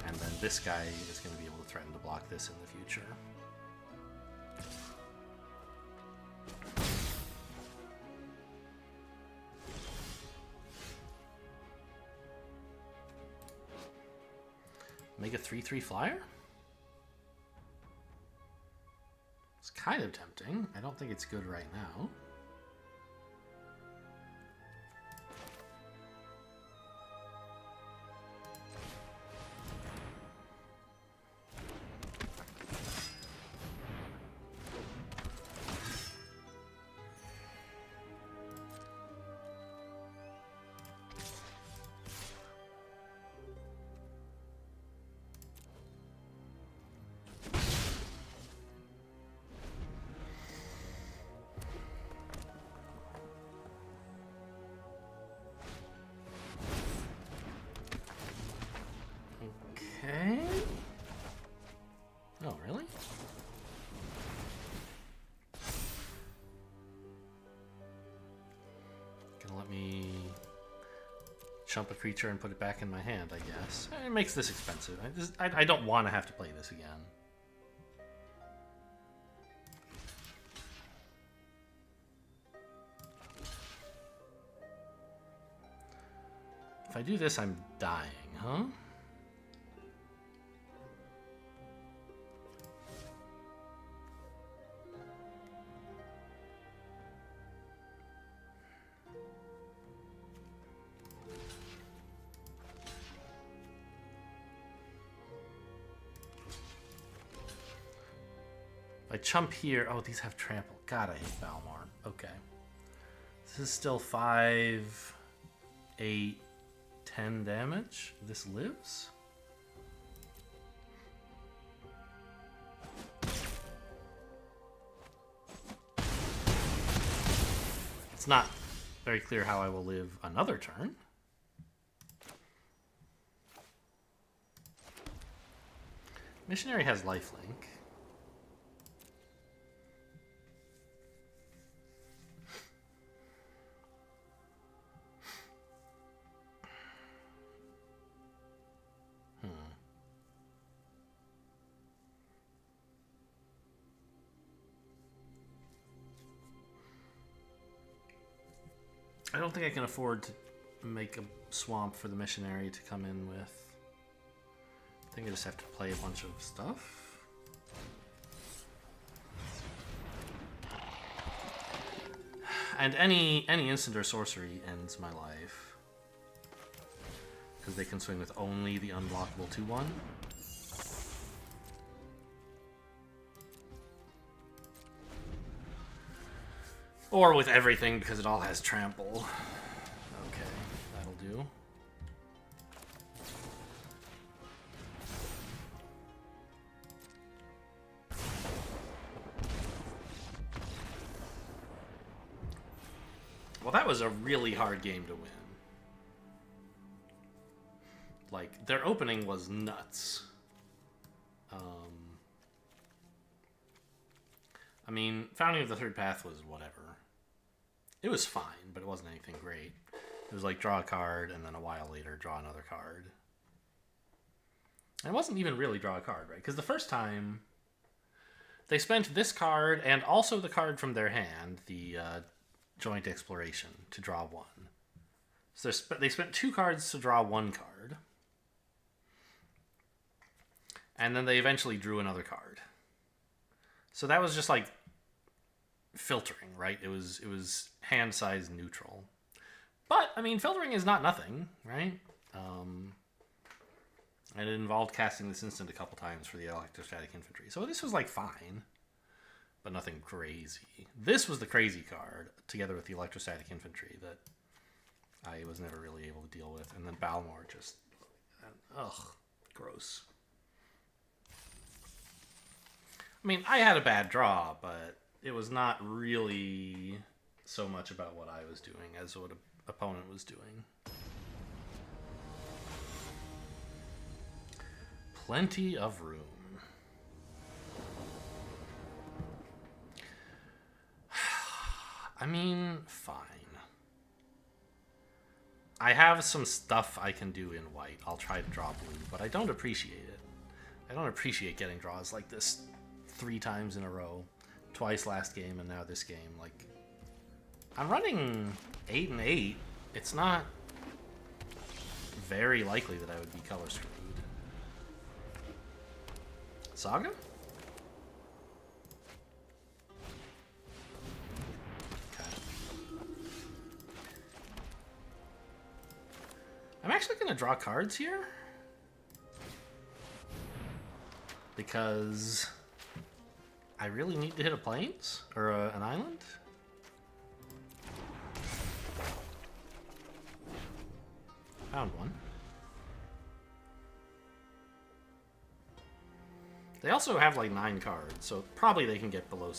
And then this guy is going to be able to threaten to block this in the future. Make a 3/3 flyer? It's kind of tempting. I don't think it's good right now. Okay. Oh, really? Gonna let me chump a creature and put it back in my hand, I guess. It makes this expensive. I don't want to have to play this again. If I do this, I'm dying, huh? If I chump here, oh, these have trample. God, I hate Balmorn. Okay. This is still 5, 8, 10 damage. This lives? It's not very clear how I will live another turn. Missionary has lifelink. don't think I can afford to make a swamp for the missionary to come in with. I think I just have to play a bunch of stuff. And any instant or sorcery ends my life. Because they can swing with only the unblockable 2/1. Or with everything because it all has trample. Okay, that'll do. Well, that was a really hard game to win. Like, their opening was nuts. I mean, Founding of the Third Path was whatever. It was fine, but it wasn't anything great. It was like draw a card, and then a while later, draw another card. And it wasn't even really draw a card, right? Because the first time, they spent this card, and also the card from their hand, the Joint Exploration, to draw one. So they spent 2 cards to draw 1 card. And then they eventually drew another card. So that was just like filtering, right? It was hand size neutral. But I mean, filtering is not nothing, right? And it involved casting this instant a couple times for the electrostatic infantry. So this was like fine, but nothing crazy. This was the crazy card together with the electrostatic infantry that I was never really able to deal with. And then Balmor just, ugh, gross. I mean, I had a bad draw, but it was not really so much about what I was doing as what an opponent was doing. Plenty of room. I mean, fine. I have some stuff I can do in white. I'll try to draw blue, but I don't appreciate it. I don't appreciate getting draws like this 3 times in a row. Twice last game and now this game. Like, I'm running 8 and 8. It's not very likely that I would be color screwed. Saga? Okay. I'm actually going to draw cards here. Because I really need to hit a plains or an island. Found one. They also have like 9 cards, so probably they can get below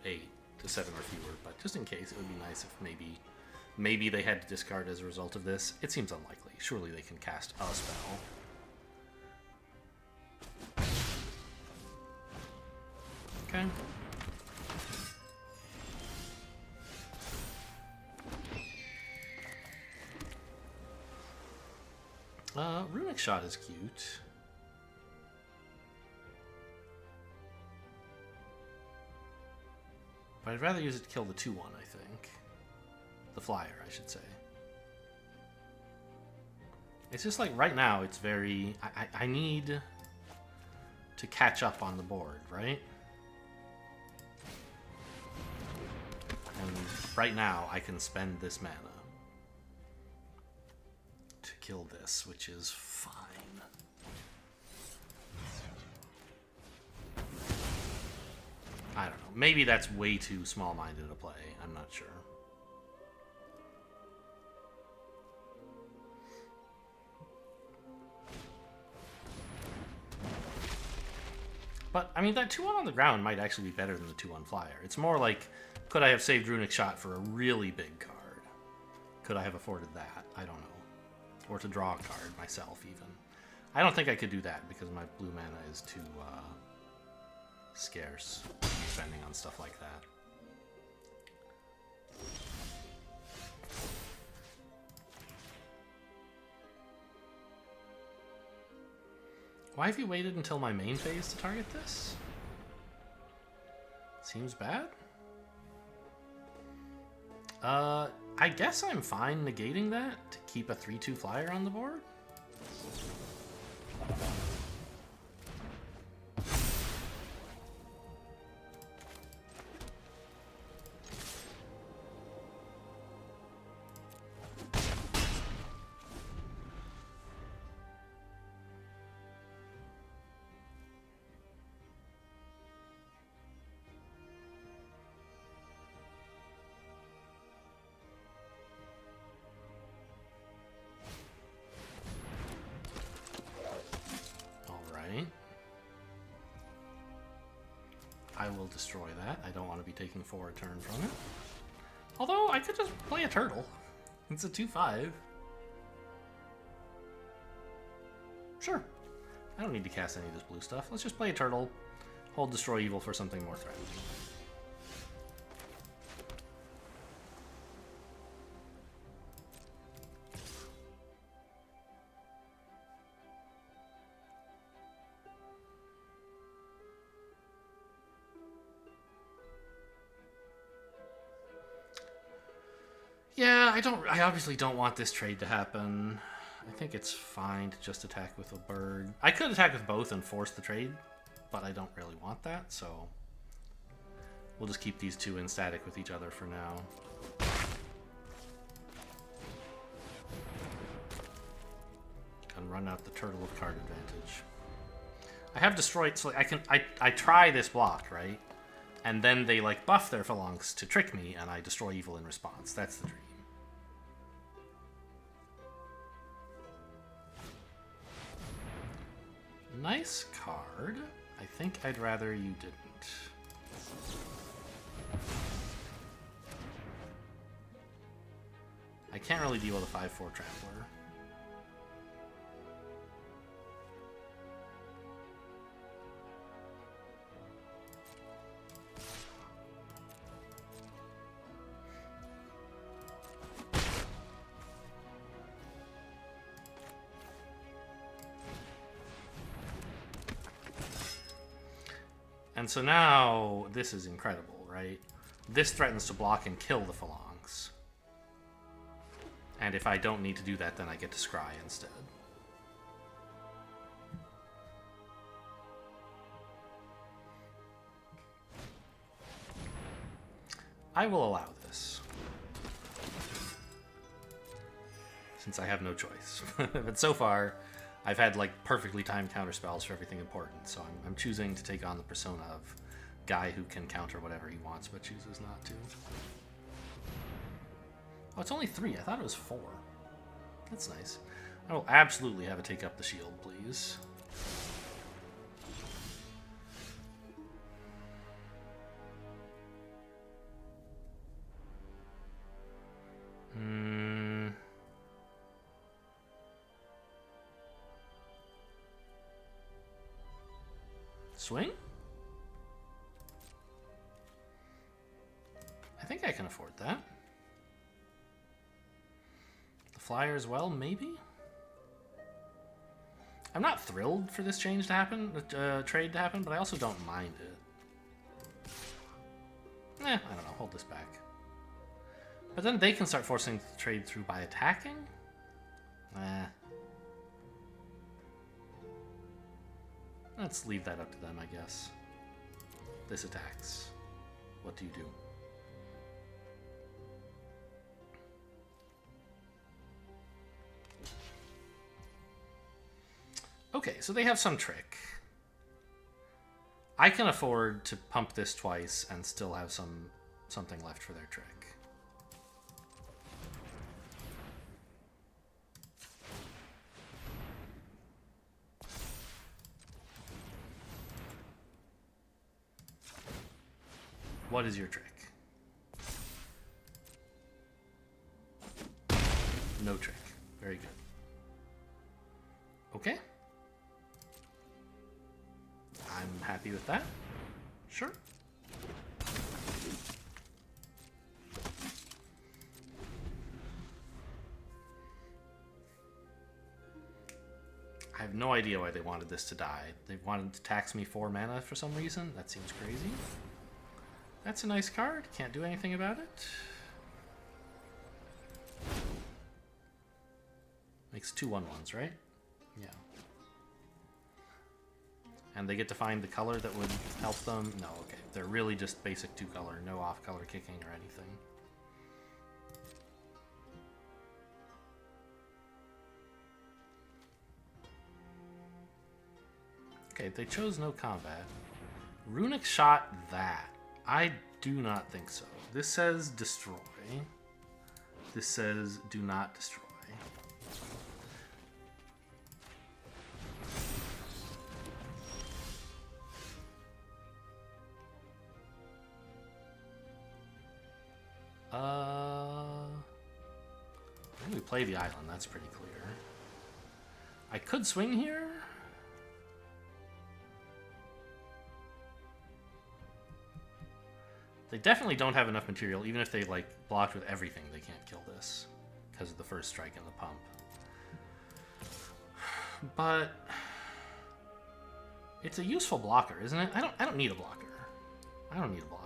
8 to 7 or fewer. But just in case, it would be nice if maybe they had to discard as a result of this. It seems unlikely. Surely they can cast a spell. Okay. Runic Shot is cute. But I'd rather use it to kill the 2/1, I think. The flyer, I should say. It's just like right now, it's very... I need to catch up on the board, right? And right now, I can spend this mana to kill this, which is fine. I don't know. Maybe that's way too small-minded a play. I'm not sure. But, I mean, that 2/1 on the ground might actually be better than the 2/1 flyer. It's more like, could I have saved Runic Shot for a really big card? Could I have afforded that? I don't know. Or to draw a card myself, even. I don't think I could do that because my blue mana is too scarce to be spending on stuff like that. Why have you waited until my main phase to target this? Seems bad. I guess I'm fine negating that to keep a 3/2 flyer on the board. I will destroy that. I don't want to be taking 4 a turn from it. Although, I could just play a turtle. It's a 2/5. Sure. I don't need to cast any of this blue stuff. Let's just play a turtle, hold Destroy Evil for something more threatening. Yeah, I obviously don't want this trade to happen. I think it's fine to just attack with a bird. I could attack with both and force the trade, but I don't really want that, so we'll just keep these two in static with each other for now. And run out the turtle of card advantage. I have destroyed, so I try this block, right? And then they like buff their phalanx to trick me, and I destroy evil in response. That's the dream. Nice card. I think I'd rather you didn't. I can't really deal with a 5/4 Trampler. And so now, this is incredible, right? This threatens to block and kill the phalanx. And if I don't need to do that, then I get to scry instead. I will allow this. Since I have no choice. But so far, I've had like perfectly timed counter spells for everything important, so I'm choosing to take on the persona of guy who can counter whatever he wants but chooses not to. Oh, it's only 3. I thought it was 4. That's nice. I will absolutely have it take up the shield, please. Swing? I think I can afford that. The flyer as well, maybe? I'm not thrilled for this change to happen, trade to happen, but I also don't mind it. I don't know, hold this back. But then they can start forcing the trade through by attacking? Let's leave that up to them, I guess. This attacks. What do you do? Okay, so they have some trick. I can afford to pump this twice and still have something left for their trick. What is your trick? No trick. Very good. Okay. I'm happy with that. Sure. I have no idea why they wanted this to die. They wanted to tax me 4 mana for some reason. That seems crazy. That's a nice card. Can't do anything about it. Makes 2 1/1s, right? Yeah. And they get to find the color that would help them? No, okay. They're really just basic 2-color, no off-color kicking or anything. Okay, they chose no combat. Runic shot that. I do not think so. This says destroy. This says do not destroy. I think we play the island, that's pretty clear. I could swing here. They definitely don't have enough material. Even if they like blocked with everything, they can't kill this because of the first strike and the pump. But it's a useful blocker, isn't it? I don't need a blocker. I don't need a blocker.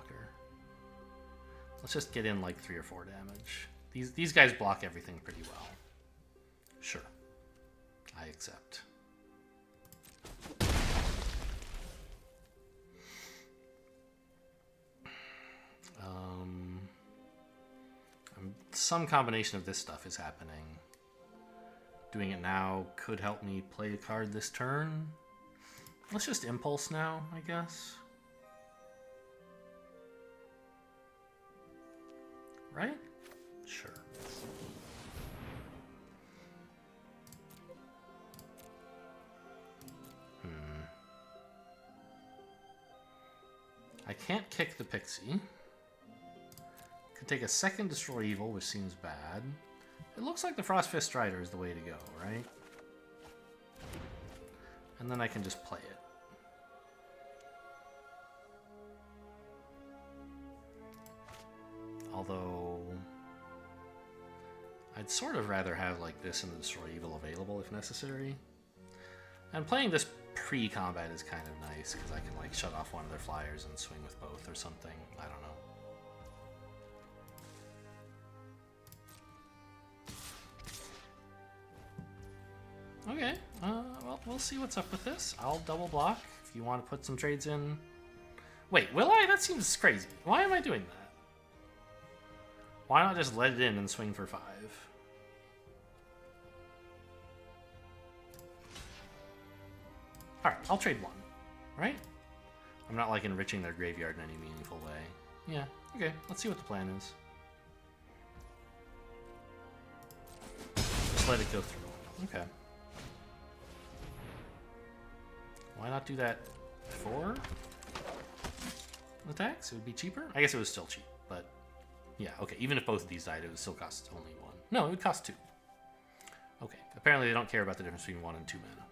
Let's just get in like 3 or 4 damage. These guys block everything pretty well. Sure. I accept. Some combination of this stuff is happening. Doing it now could help me play a card this turn. Let's just impulse now, I guess. Right? Sure. I can't kick the pixie. Could take a second Destroy Evil, which seems bad. It looks like the Frostfist Strider is the way to go, right? And then I can just play it. Although I'd sort of rather have like this and the Destroy Evil available if necessary. And playing this pre-combat is kind of nice because I can like shut off one of their flyers and swing with both or something. I don't know. Okay, well, we'll see what's up with this. I'll double block if you want to put some trades in. Wait, will I? That seems crazy. Why am I doing that? Why not just let it in and swing for 5? Alright, I'll trade 1, right? I'm not like enriching their graveyard in any meaningful way. Yeah, okay, let's see what the plan is. Just let it go through. Okay. Why not do that for attacks? It would be cheaper? I guess it was still cheap, but yeah, okay. Even if both of these died, it would still cost only 1. No, it would cost 2. Okay, apparently they don't care about the difference between 1 and 2 mana.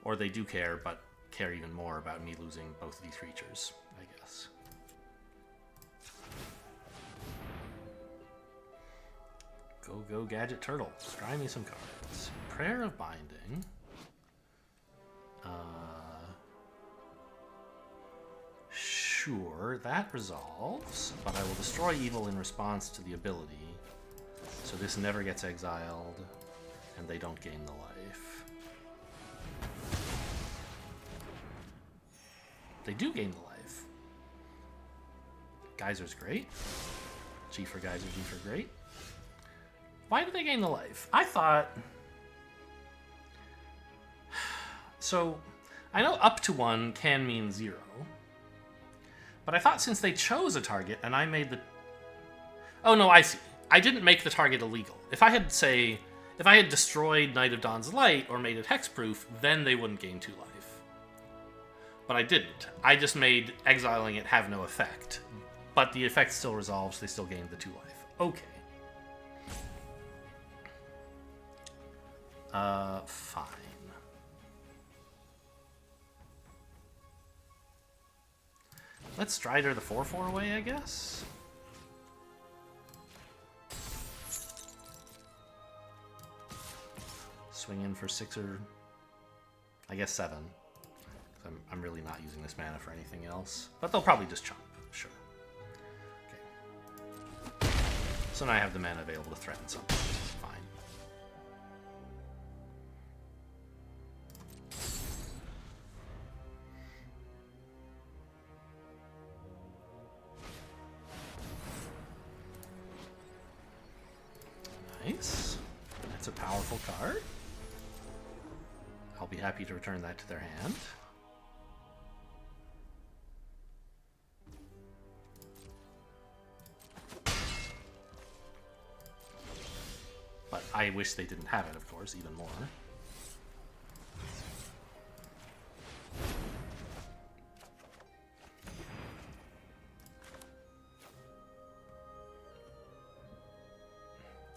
Or they do care, but care even more about me losing both of these creatures, I guess. Go Gadget Turtle. Scry me some cards. Prayer of Binding. Sure, that resolves, but I will destroy evil in response to the ability. So this never gets exiled, and they don't gain the life. They do gain the life. Geyser's great. G for Geyser, G for great. Why do they gain the life? I thought... So, I know up to 1 can mean 0. But I thought since they chose a target and I made the... Oh, no, I see. I didn't make the target illegal. If I had, say... If I had destroyed Knight of Dawn's Light or made it hexproof, then they wouldn't gain 2 life. But I didn't. I just made exiling it have no effect. But the effect still resolves, they still gained the 2 life. Okay. Fine. Let's Strider the 4/4 away, I guess. Swing in for 6 or... I guess 7. I'm really not using this mana for anything else. But they'll probably just chump, sure. Okay. So now I have the mana available to threaten something. Fine. Nice. That's a powerful card. I'll be happy to return that to their hand. But I wish they didn't have it, of course, even more.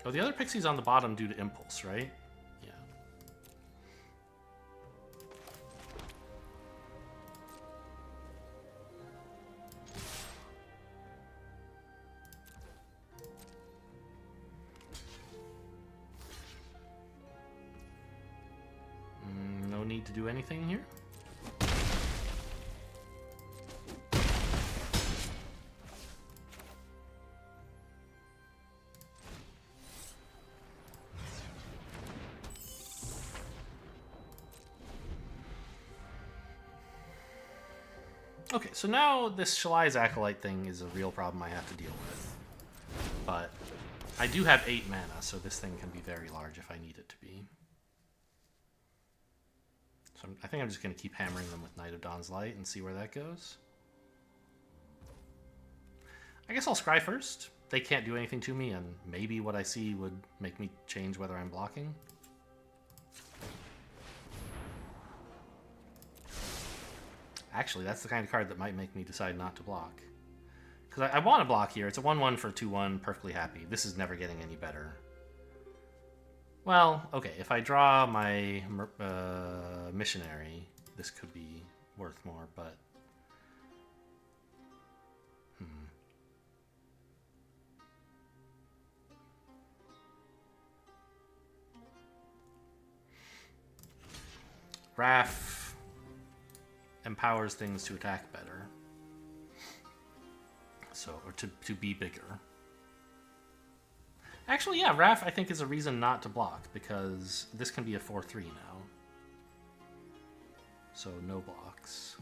Oh, the other pixie's on the bottom due to impulse, right? Yeah. No need to do anything here. Okay, so now this Shalai's Acolyte thing is a real problem I have to deal with. But I do have 8 mana, so this thing can be very large if I need it to be. So I think I'm just going to keep hammering them with Knight of Dawn's Light and see where that goes. I guess I'll scry first. They can't do anything to me, and maybe what I see would make me change whether I'm blocking. Actually, that's the kind of card that might make me decide not to block. Because I want to block here. It's a 1-1 for 2-1, perfectly happy. This is never getting any better. Well, okay, if I draw my missionary, this could be worth more, but... Wrath empowers things to attack better. So, or to be bigger. Actually, yeah, Wrath I think is a reason not to block, because this can be a 4-3 now. So, no blocks.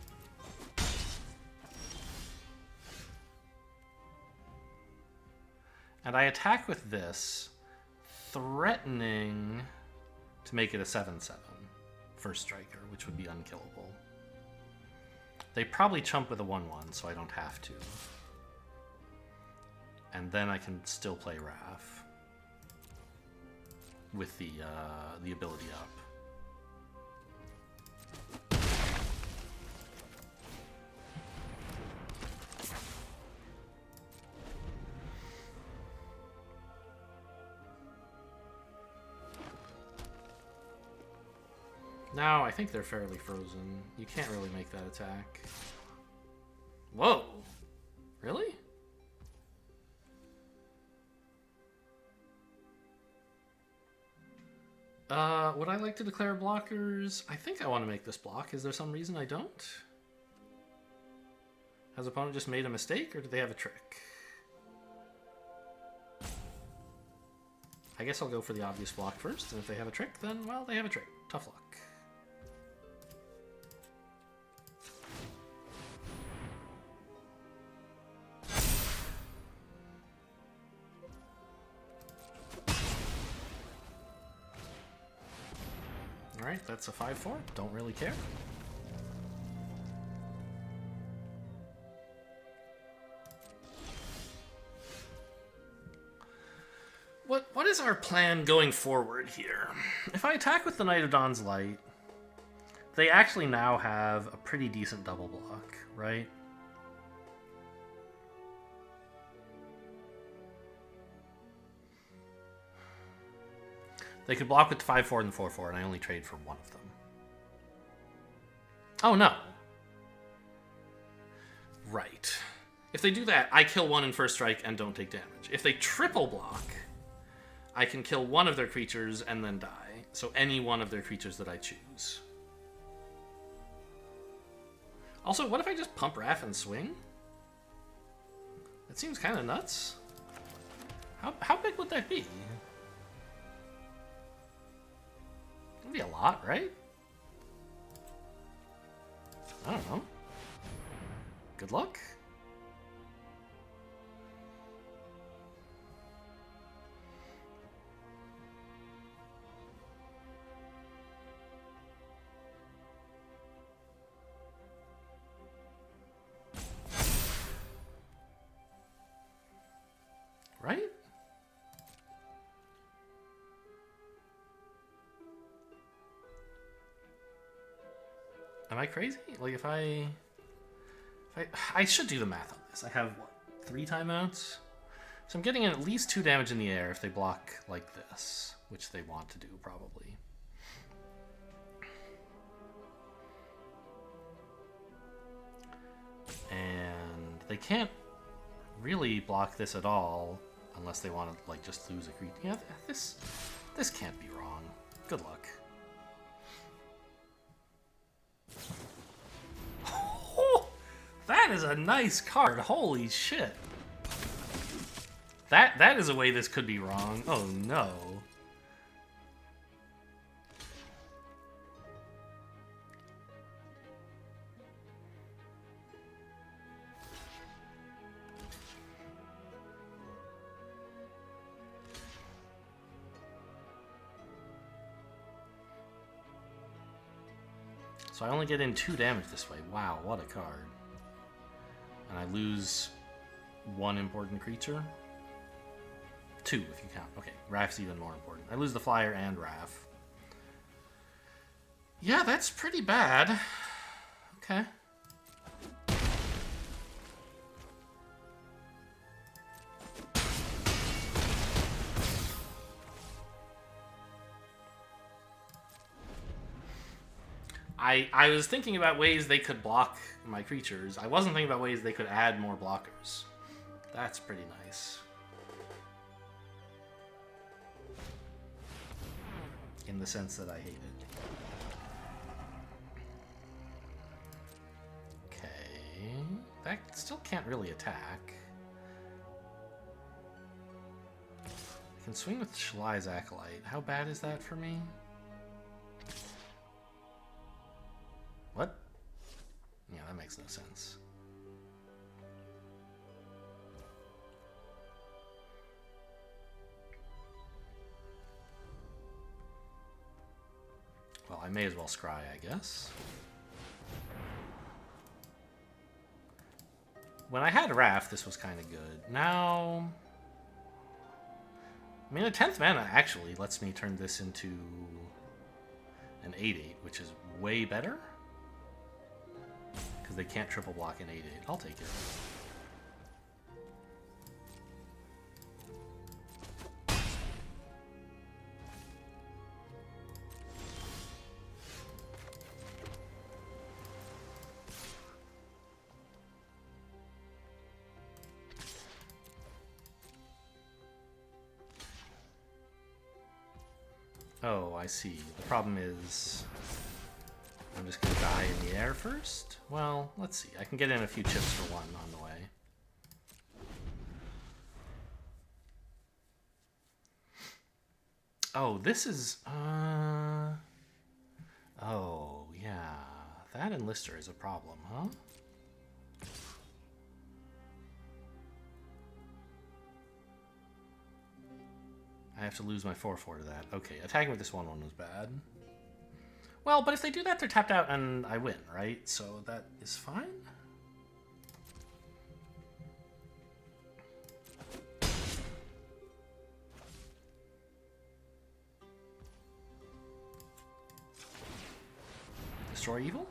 And I attack with this, threatening to make it a 7-7 first striker, which would be unkillable. They probably chump with a 1-1, so I don't have to. And then I can still play Wrath with the ability up. Now, I think they're fairly frozen. You can't really make that attack. Whoa! Really? Would I like to declare blockers? I think I want to make this block. Is there some reason I don't? Has opponent just made a mistake, or do they have a trick? I guess I'll go for the obvious block first, and if they have a trick, then, well, they have a trick. Tough luck. Alright, that's a 5-4. Don't really care. What is our plan going forward here? If I attack with the Knight of Dawn's Light, they actually now have a pretty decent double block, right? They could block with the 5-4 and the 4-4, and I only trade for one of them. Oh, no. Right. If they do that, I kill one in first strike and don't take damage. If they triple block, I can kill one of their creatures and then die. So any one of their creatures that I choose. Also, what if I just pump Wrath and swing? That seems kind of nuts. How big would that be? It'd be a lot, right? I don't know. Good luck. Right? Am I crazy? Like if I should do the math on this. I have what, 3 timeouts? So I'm getting at least 2 damage in the air if they block like this, which they want to do probably. And they can't really block this at all unless they want to like just lose a creature. Yeah, this can't be wrong. Good luck. Oh, that is a nice card. Holy shit. That is a way this could be wrong. Oh no. So I only get in 2 damage this way. Wow, what a card. And I lose 1 important creature. 2 if you count. Okay, Raph's even more important. I lose the flyer and Raph. Yeah, that's pretty bad. Okay. I was thinking about ways they could block my creatures. I wasn't thinking about ways they could add more blockers. That's pretty nice. In the sense that I hate it. Okay. That still can't really attack. I can swing with Shalai's Acolyte. How bad is that for me? What? Yeah, that makes no sense. Well, I may as well scry, I guess. When I had Raph, this was kind of good. Now... I mean, a 10th mana actually lets me turn this into an 8/8, which is way better. Because they can't triple block an 8/8. I'll take it. Oh, I see. The problem is... I'm just going to die in the air first? Well, let's see. I can get in a few chips for 1 on the way. Oh, this is... Oh, yeah. That and Lister is a problem, huh? I have to lose my 4/4 to that. Okay, attacking with this 1/1 was bad. Well, but if they do that, they're tapped out and I win, right? So that is fine. Destroy evil?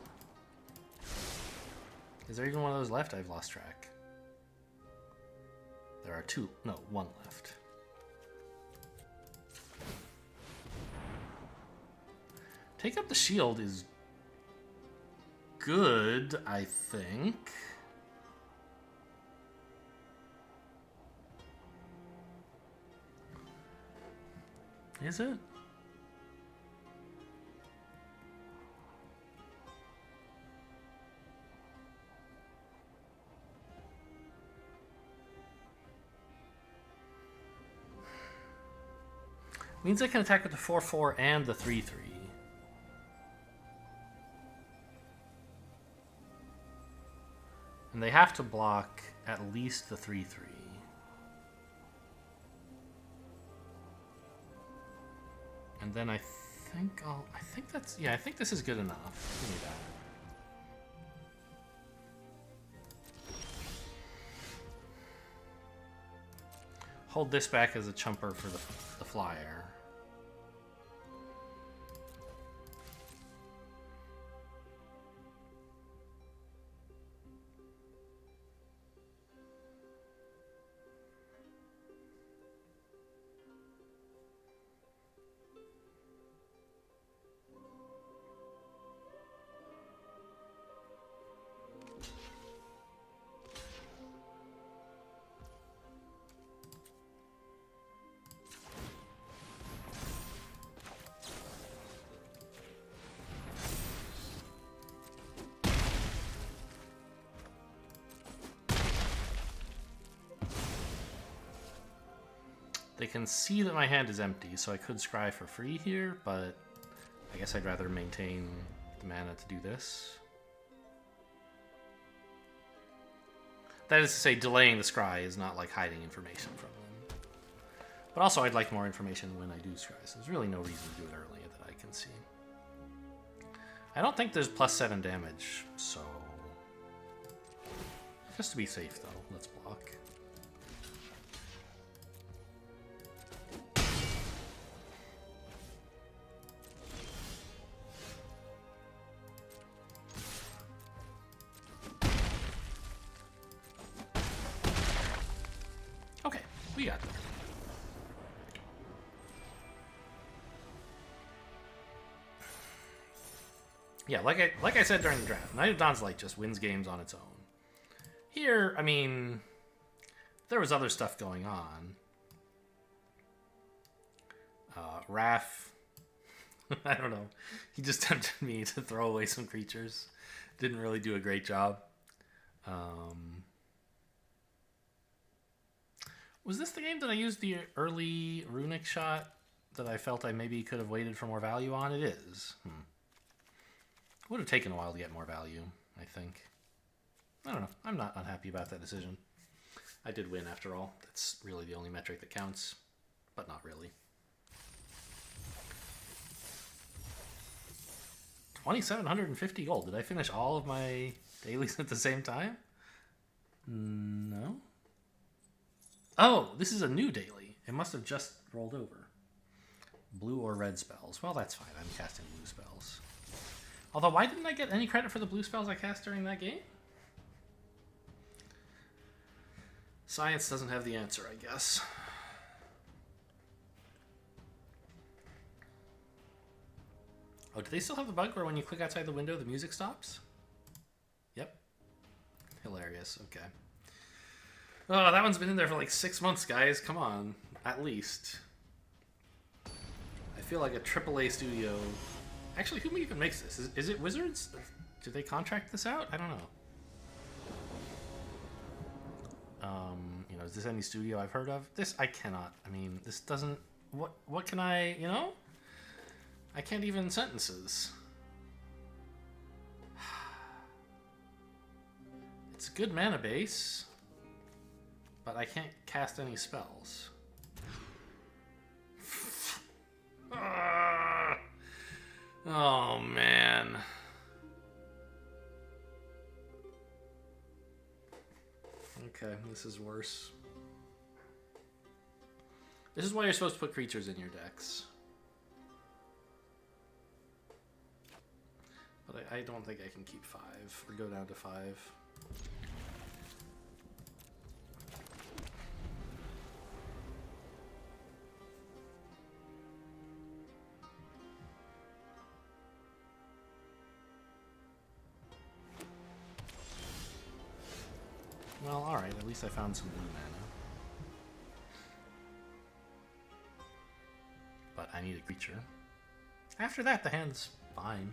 Is there even one of those left? I've lost track. There are 2. No, 1 left. Take up the shield is good, I think. Is it? Means I can attack with the 4/4 and the 3/3. And they have to block at least the 3/3. And then I think I think this is good enough. Give me that. Hold this back as a chumper for the flyer. They can see that my hand is empty, so I could scry for free here, but I guess I'd rather maintain the mana to do this. That is to say, delaying the scry is not like hiding information from them. But also, I'd like more information when I do scry, so there's really no reason to do it early that I can see. I don't think there's +7 damage, so... Just to be safe, though, let's block. We got there. Yeah, like I said during the draft, Knight of Dawn's Light just wins games on its own. Here, I mean, there was other stuff going on. Raph, I don't know. He just tempted me to throw away some creatures. Didn't really do a great job. Was this the game that I used the early runic shot that I felt I maybe could have waited for more value on? It is. Would have taken a while to get more value, I think. I don't know. I'm not unhappy about that decision. I did win after all. That's really the only metric that counts, but not really. 2,750 gold. Did I finish all of my dailies at the same time? No. Oh, this is a new daily. It must have just rolled over. Blue or red spells. Well, that's fine. I'm casting blue spells. Although, why didn't I get any credit for the blue spells I cast during that game? Science doesn't have the answer, I guess. Oh, do they still have the bug where when you click outside the window, the music stops? Yep. Hilarious. Okay. Oh, that one's been in there for like 6 months, guys. Come on. At least. I feel like a AAA studio... Actually, who even makes this? Is it Wizards? Do they contract this out? I don't know. You know, is this any studio I've heard of? This, I cannot. I mean, this doesn't... What can I, you know? I can't even sentences. It's a good mana base. But I can't cast any spells. Oh, man. Okay, this is worse. This is why you're supposed to put creatures in your decks. But I don't think I can keep 5 or go down to 5. Well, alright, at least I found some blue mana. But I need a creature. After that, the hand's fine.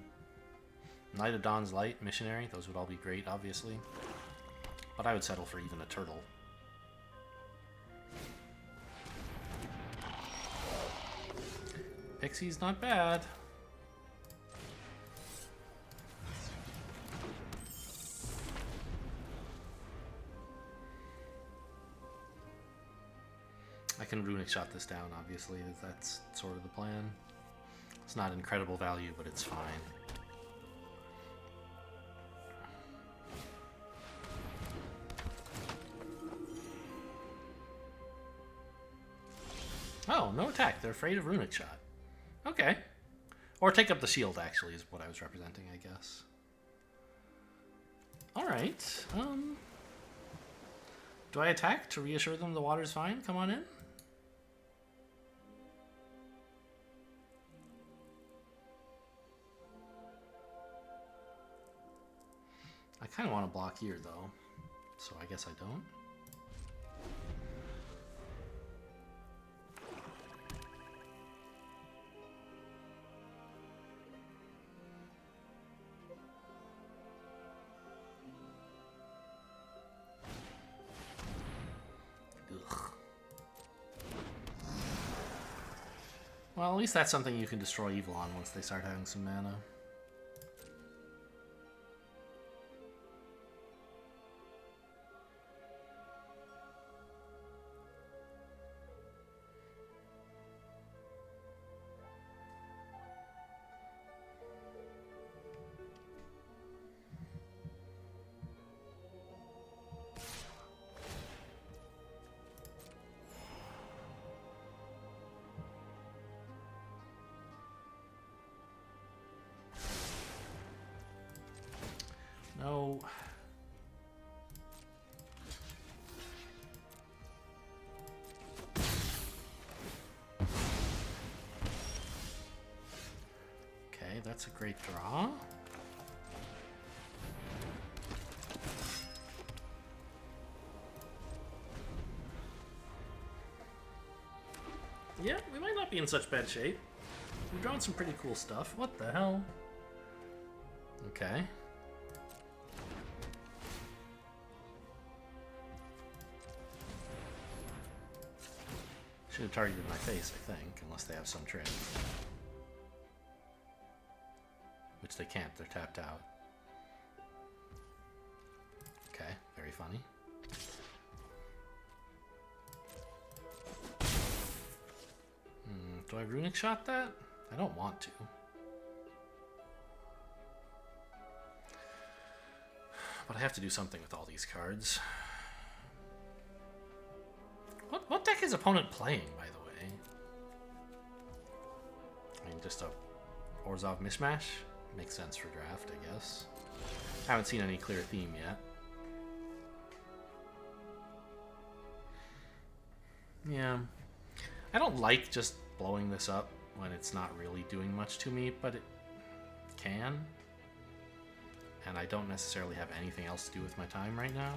Knight of Dawn's Light, Missionary, those would all be great, obviously. But I would settle for even a turtle. Pixie's not bad. I can runic shot this down, obviously. That's sort of the plan. It's not incredible value, but it's fine. Oh, no attack. They're afraid of runic shot. Okay. Or take up the shield, actually, is what I was representing, I guess. Alright. Do I attack to reassure them the water's fine? Come on in. I kind of want to block here, though. So I guess I don't. Well, at least that's something you can destroy evil on once they start having some mana. No. Okay, that's a great draw. Yeah, we might not be in such bad shape. We've drawn some pretty cool stuff. What the hell? Okay. Should have targeted my face, I think, unless they have some trick. Which they can't, they're tapped out. Okay, very funny. Do I runic shot that? I don't want to. But I have to do something with all these cards. What deck is opponent playing, by the way? I mean, just a Orzhov mishmash? Makes sense for draft, I guess. Haven't seen any clear theme yet. Yeah. I don't like just blowing this up when it's not really doing much to me, but it can. And I don't necessarily have anything else to do with my time right now.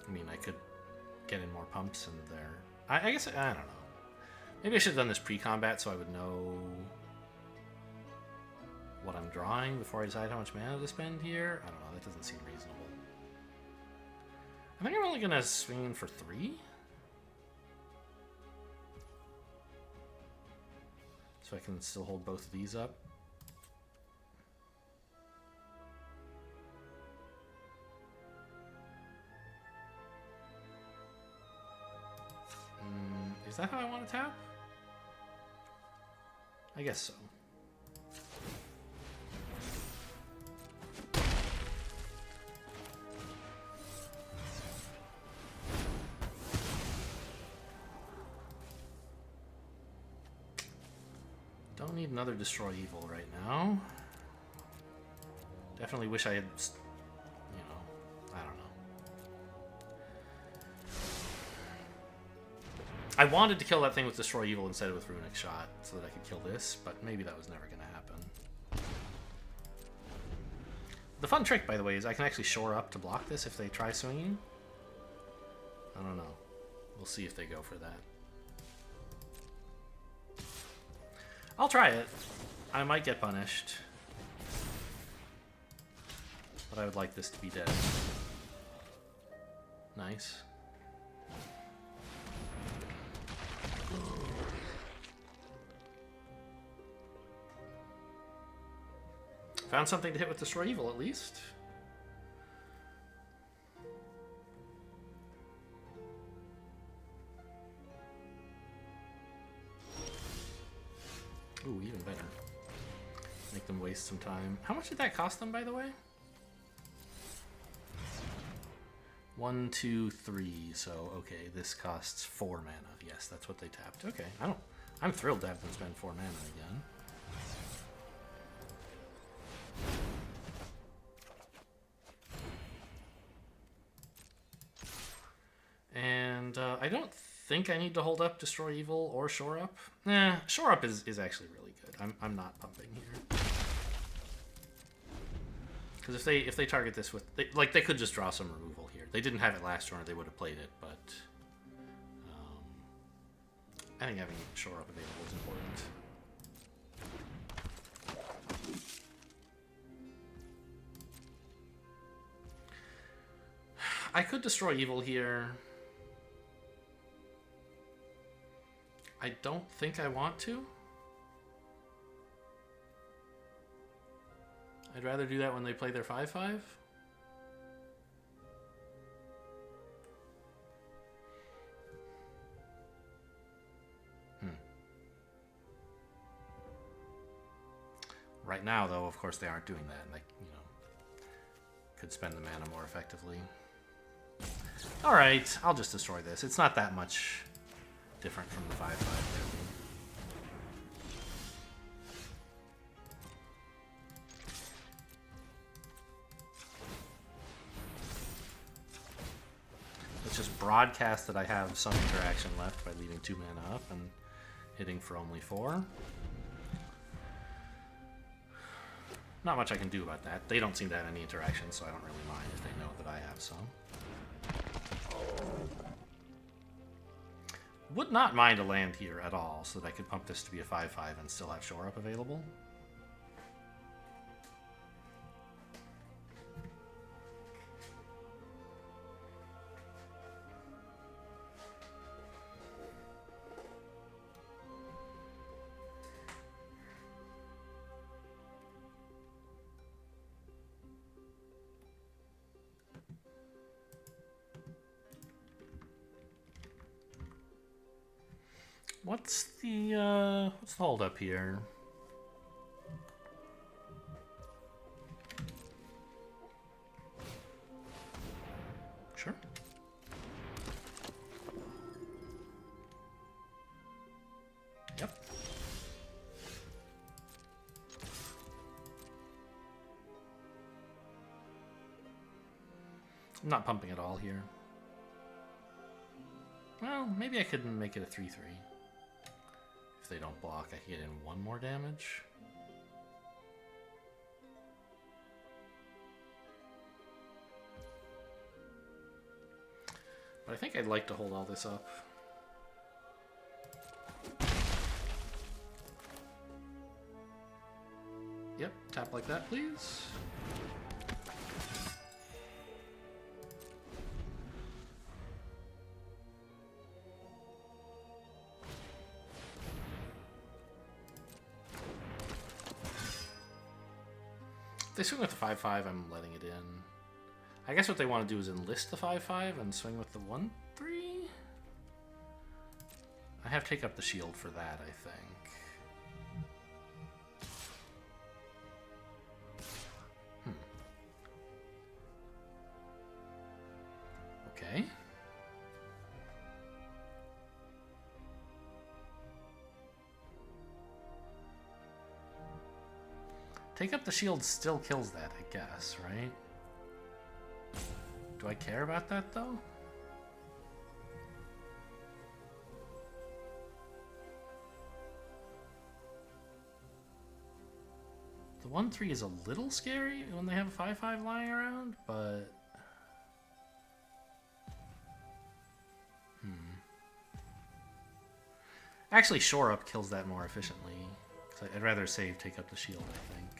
I mean, I could get in more pumps and there. I guess, I don't know. Maybe I should have done this pre-combat so I would know what I'm drawing before I decide how much mana to spend here. I don't know, that doesn't seem reasonable. I think I'm only going to swing in for 3. So I can still hold both of these up. Is that how I want to tap? I guess so. Don't need another Destroy Evil right now. Definitely wish I had, you know, I don't know. I wanted to kill that thing with Destroy Evil instead of with Runic Shot so that I could kill this, but maybe that was never going to happen. The fun trick, by the way, is I can actually shore up to block this if they try swinging. I don't know. We'll see if they go for that. I'll try it. I might get punished. But I would like this to be dead. Nice. Found something to hit with Destroy Evil, at least. Ooh, even better. Make them waste some time. How much did that cost them, by the way? 1, 2, 3. So, okay, this costs 4 mana. Yes, that's what they tapped. Okay, I'm thrilled to have them spend 4 mana again. And I don't think I need to hold up Destroy Evil or Shore Up. Nah, Shore Up is actually really good. I'm not pumping here. Because if they target this with... they could just draw some removal here. They didn't have it last turn or they would have played it, but... I think having Shore Up available is important. I could Destroy Evil here. I don't think I want to. I'd rather do that when they play their 5/5. Right now, though, of course, they aren't doing that. And they, could spend the mana more effectively. All right, I'll just destroy this. It's not that much different from the 5/5. Let's just broadcast that I have some interaction left by leaving 2 mana up and hitting for only 4. Not much I can do about that. They don't seem to have any interaction, so I don't really mind if they know that I have some. Would not mind a land here at all, so that I could pump this to be a 5/5 and still have Shore Up available. What's the hold up here? Sure. Yep. I'm not pumping at all here. Well, maybe I could make it a 3/3. If they don't block, I can get in 1 more damage. But I think I'd like to hold all this up. Yep, tap like that, please. If they swing with the 5/5, I'm letting it in. I guess what they want to do is enlist the 5/5 and swing with the 1/3. I have Take Up the Shield for that, I think. Okay. Take Up the Shield still kills that, I guess, right? Do I care about that, though? The 1/3 is a little scary when they have a 5/5 lying around, but... Actually, Shore Up kills that more efficiently. I'd rather save Take Up the Shield, I think.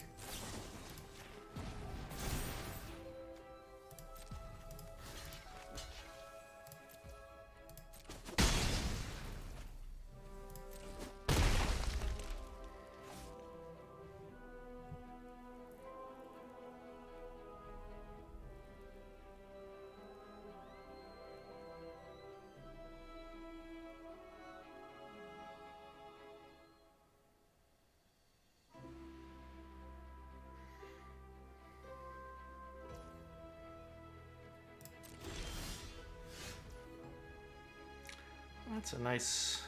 It's a nice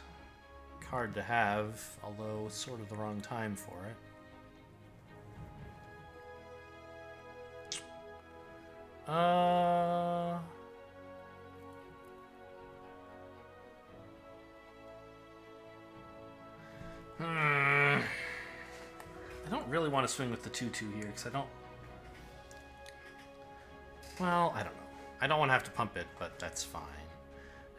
card to have, although it's sort of the wrong time for it. I don't really want to swing with the 2/2 here, because I don't... Well, I don't know. I don't want to have to pump it, but that's fine.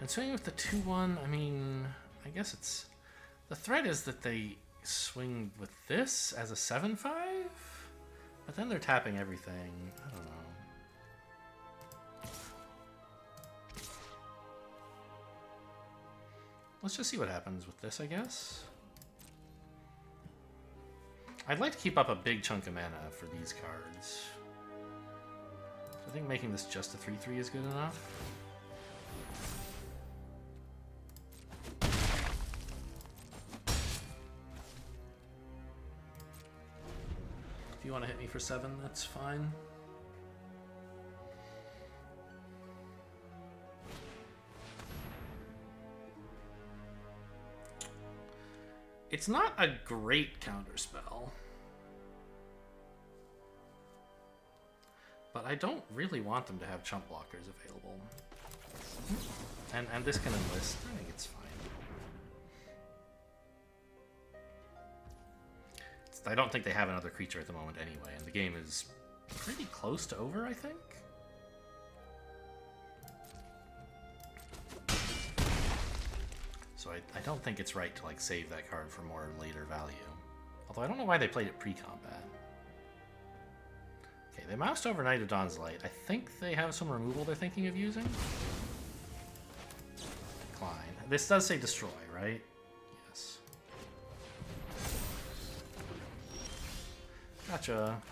And swinging with the 2/1, I mean, I guess it's... The threat is that they swing with this as a 7/5? But then they're tapping everything. I don't know. Let's just see what happens with this, I guess. I'd like to keep up a big chunk of mana for these cards. So I think making this just a 3/3 is good enough. If you want to hit me for 7, that's fine. It's not a great counterspell. But I don't really want them to have chump blockers available. And this can enlist. I think it's fine. I don't think they have another creature at the moment anyway, and the game is pretty close to over, I think. So I don't think it's right to like save that card for more later value. Although I don't know why they played it pre-combat. Okay, they moused over Knight of Dawn's Light. I think they have some removal they're thinking of using. Decline. This does say destroy, right? Yes. Gotcha.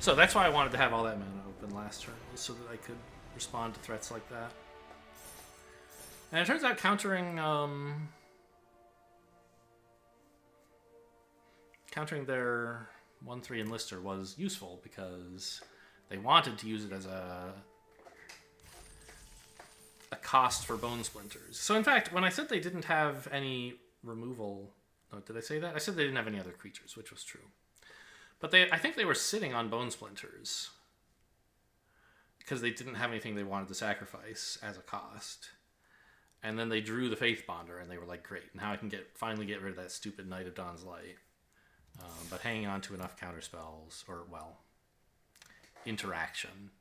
So that's why I wanted to have all that mana open last turn, so that I could respond to threats like that. And it turns out countering their 1/3 enlister was useful because they wanted to use it as a cost for bone splinters. So in fact, when I said they didn't have any removal, no, did I say that? I said they didn't have any other creatures, which was true. But I think they were sitting on bone splinters because they didn't have anything they wanted to sacrifice as a cost. And then they drew the Faith Bonder, and they were like, great, now I can finally get rid of that stupid Knight of Dawn's Light. But hanging on to enough counterspells, or, well, interaction,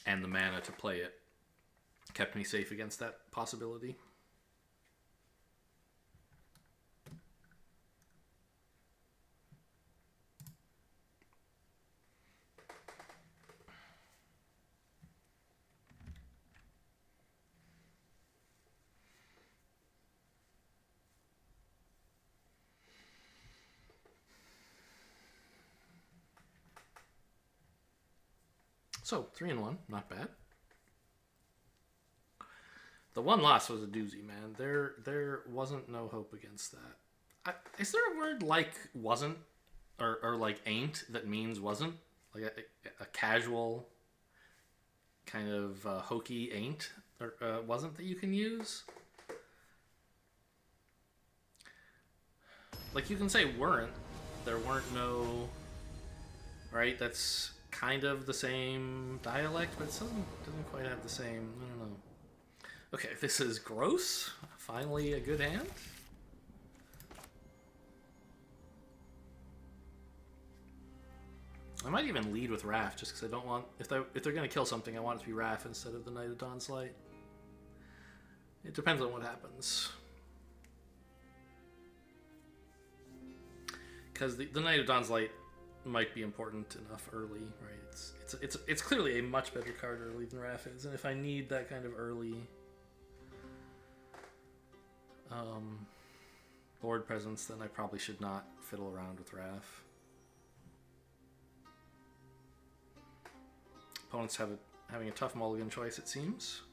and the mana to play it kept me safe against that possibility. So, 3-1, not bad. The one loss was a doozy, man. There wasn't no hope against that. Is there a word like wasn't, or like ain't, that means wasn't? Like a casual kind of hokey ain't, or wasn't, that you can use? Like you can say weren't. There weren't no... Right? That's kind of the same dialect, but it doesn't quite have the same... I don't know. Okay, this is gross. Finally a good hand. I might even lead with Wrath, just because I don't want... If they're going to kill something, I want it to be Wrath instead of the Knight of Dawn's Light. It depends on what happens. Because the Knight of Dawn's Light might be important enough early, right? It's clearly a much better card early than Wrath is, and if I need that kind of early board presence, then I probably should not fiddle around with Wrath. Opponents having a tough mulligan choice, it seems.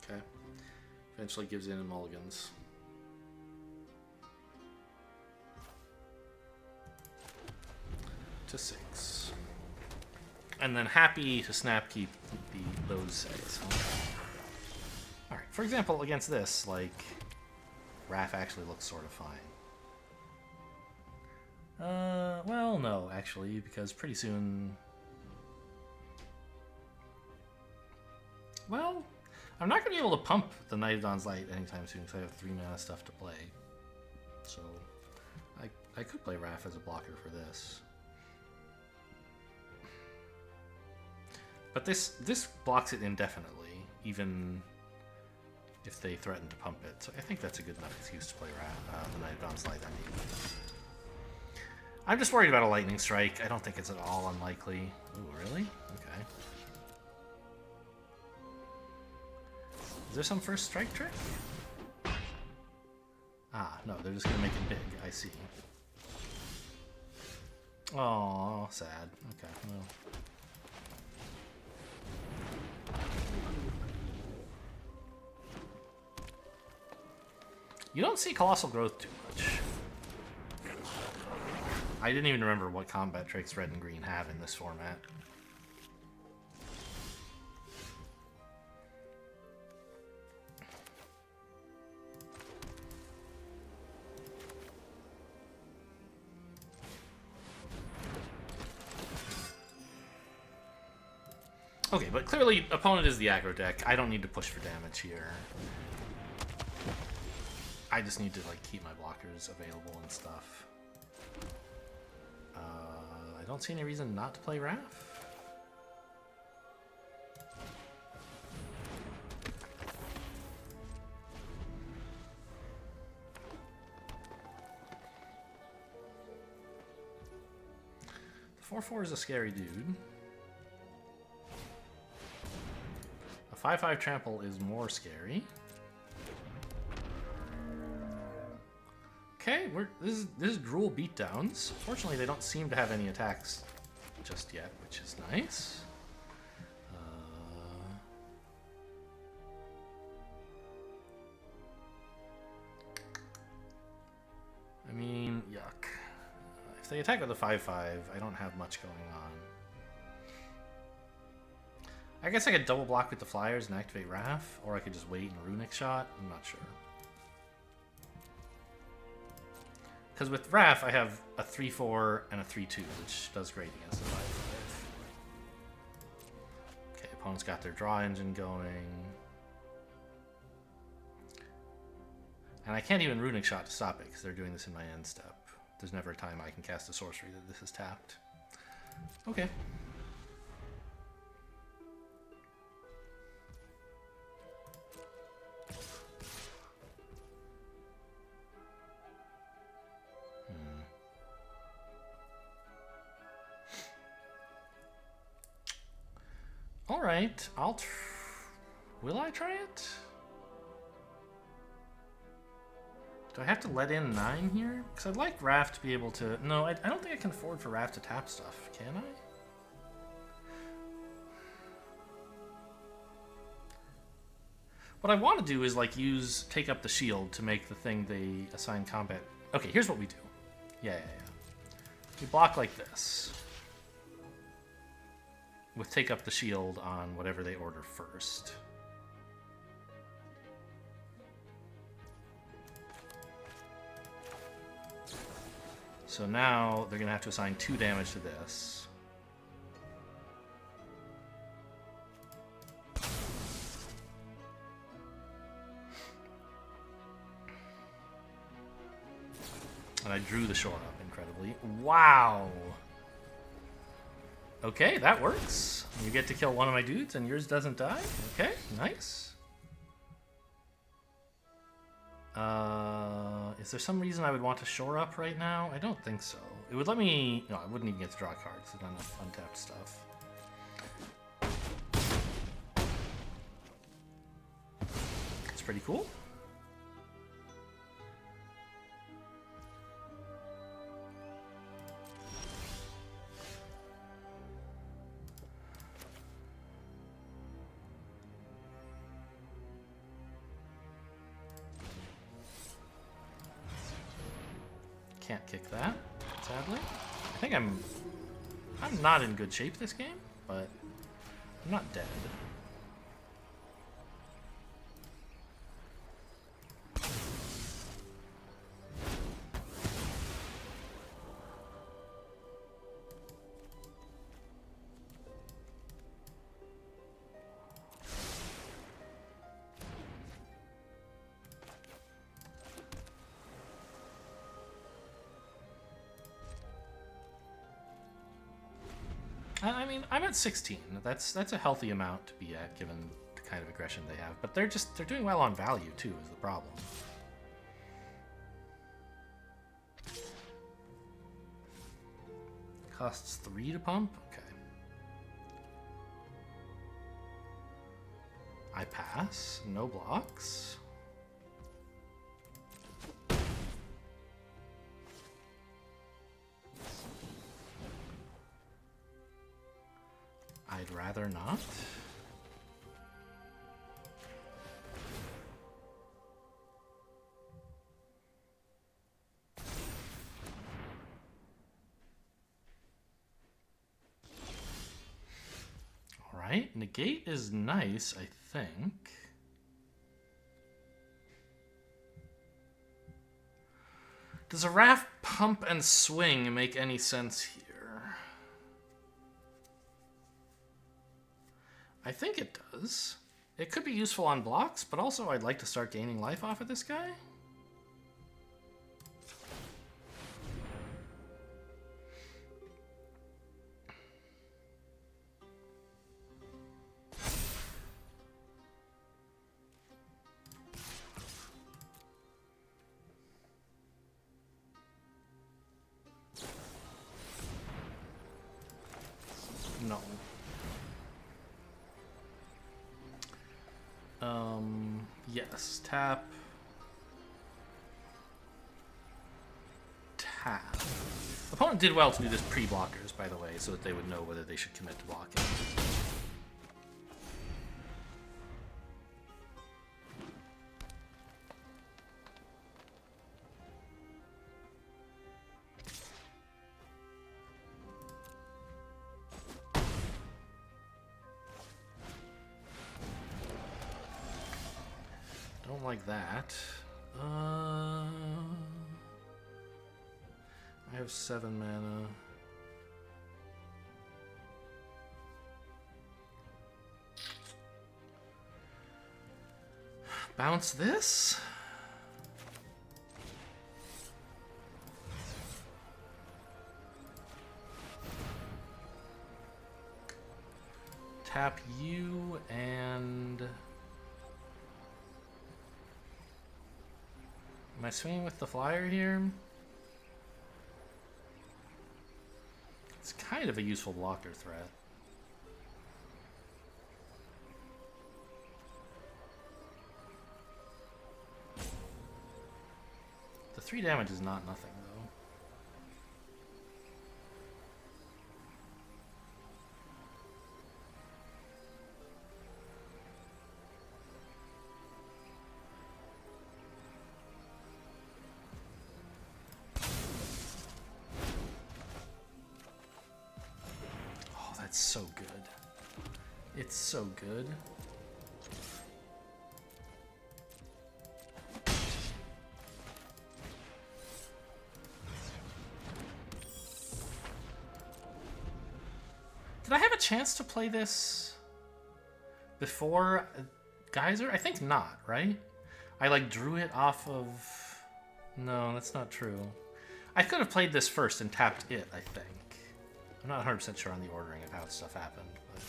Okay. Eventually gives in and mulligans. To 6. And then happy to snap keep those 6. Alright, for example, against this, like, Raph actually looks sort of fine. Well, no, actually, because pretty soon... Well, I'm not going to be able to pump the Nightodon's Light anytime soon because I have 3 mana stuff to play. So, I could play Raph as a blocker for this. But this blocks it indefinitely, even if they threaten to pump it. So I think that's a good enough excuse to play the Nightodon's Light, I mean. I'm just worried about a Lightning Strike. I don't think it's at all unlikely. Ooh, really? Okay. Is there some first strike trick? Ah, no, they're just gonna make it big. I see. Oh, sad. Okay, well. You don't see Colossal Growth too much. I didn't even remember what combat tricks red and green have in this format. Okay, but clearly opponent is the aggro deck. I don't need to push for damage here. I just need to like keep my blockers available and stuff. I don't see any reason not to play Raph. The 4/4 is a scary dude. A 5/5 trample is more scary. Okay, this is Drool beatdowns. Fortunately, they don't seem to have any attacks just yet, which is nice. I mean, yuck. If they attack with a 5/5, I don't have much going on. I guess I could double block with the flyers and activate Raph, or I could just wait and Runic Shot. I'm not sure. Because with Raph, I have a 3/4 and a 3/2, which does great against the 5/5. Okay, opponent's got their draw engine going. And I can't even Runic Shot to stop it, because they're doing this in my end step. There's never a time I can cast a sorcery that this is tapped. Okay. All right, will I try it? Do I have to let in 9 here? Because I'd like Raph to be able to... No, I don't think I can afford for Raph to tap stuff, can I? What I want to do is like take up the shield to make the thing they assign combat. Okay, here's what we do. Yeah. We block like this. With take up the shield on whatever they order first. So now they're going to have to assign 2 damage to this. And I drew the shore up incredibly. Wow! Okay, that works. You get to kill one of my dudes and yours doesn't die. Okay, nice. Is there some reason I would want to shore up right now? I don't think so. It would let me... No, I wouldn't even get to draw cards. There's not enough untapped stuff. It's pretty cool. can't kick that, sadly. I think I'm not in good shape this game, but I'm not dead. I mean, I'm at 16. That's a healthy amount to be at, given the kind of aggression they have. But they're doing well on value too, is the problem. Costs 3 to pump? Okay. I pass. No blocks. I'd rather not. All right, negate is nice, I think. Does a raft pump and swing make any sense here? I think it does. It could be useful on blocks, but also I'd like to start gaining life off of this guy. No. Yes, tap. Tap. Opponent did well to do this pre-blockers, by the way, so that they would know whether they should commit to blocking. Don't like that. I have 7 mana. Bounce this? Tap you and... Am I swinging with the flyer here? It's kind of a useful blocker threat. The 3 damage is not nothing, though. It's so good. It's so good. Did I have a chance to play this before Geyser? I think not, right? I like drew it off of... No, that's not true. I could have played this first and tapped it, I think. I'm not 100% sure on the ordering of how stuff happened, but...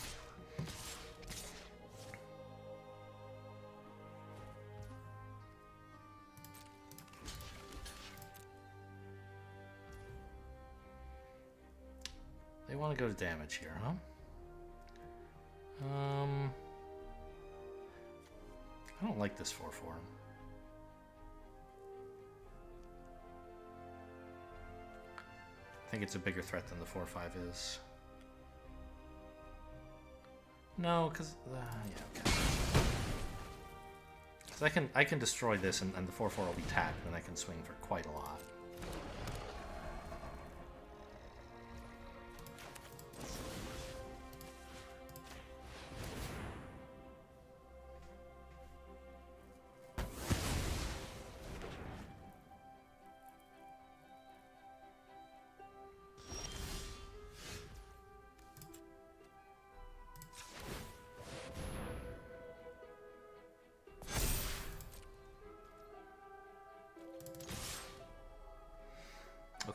They want to go to damage here, huh? I don't like this 4/4. I think it's a bigger threat than the 4/5 is. No, because yeah, okay. Because I can destroy this, and the 4/4 will be tapped, and I can swing for quite a lot.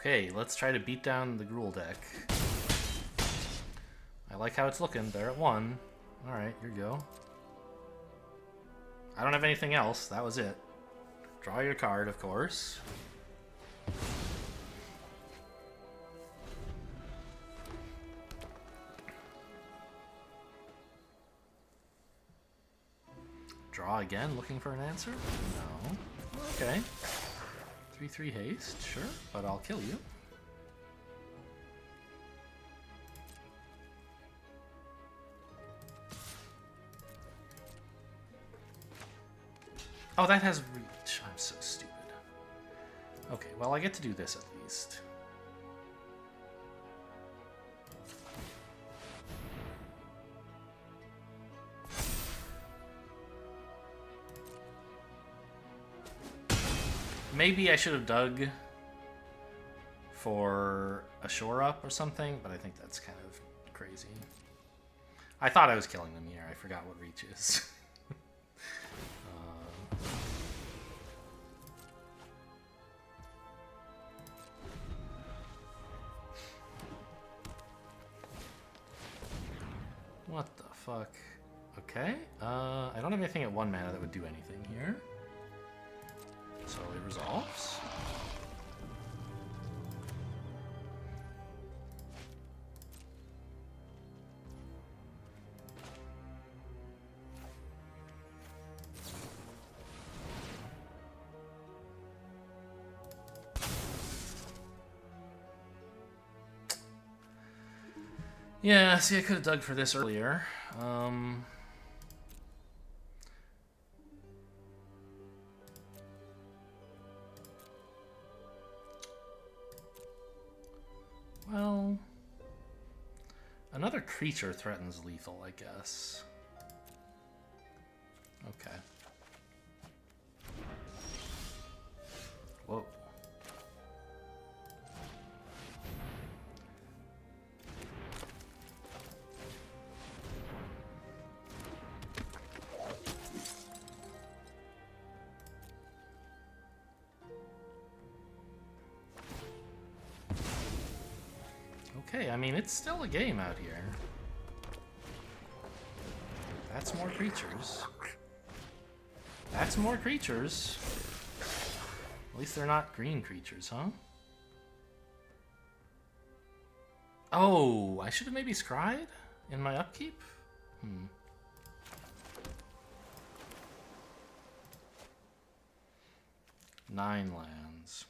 Okay, let's try to beat down the Gruul deck. I like how it's looking. They're at 1. Alright, here you go. I don't have anything else. That was it. Draw your card, of course. Draw again, looking for an answer? No. Okay. 3/3 haste, sure, but I'll kill you. Oh, that has reach. I'm so stupid. Okay, well, I get to do this at least. Maybe I should have dug for a shore up or something, but I think that's kind of crazy. I thought I was killing them here. I forgot what reach is. What the fuck? Okay. I don't have anything at 1 mana that would do anything here. So it resolves. Yeah, see, I could have dug for this earlier. Well, another creature threatens lethal, I guess. Okay. Whoa. Okay, I mean, it's still a game out here. That's more creatures. That's more creatures. At least they're not green creatures, huh? Oh, I should have maybe scryed in my upkeep? 9 lands.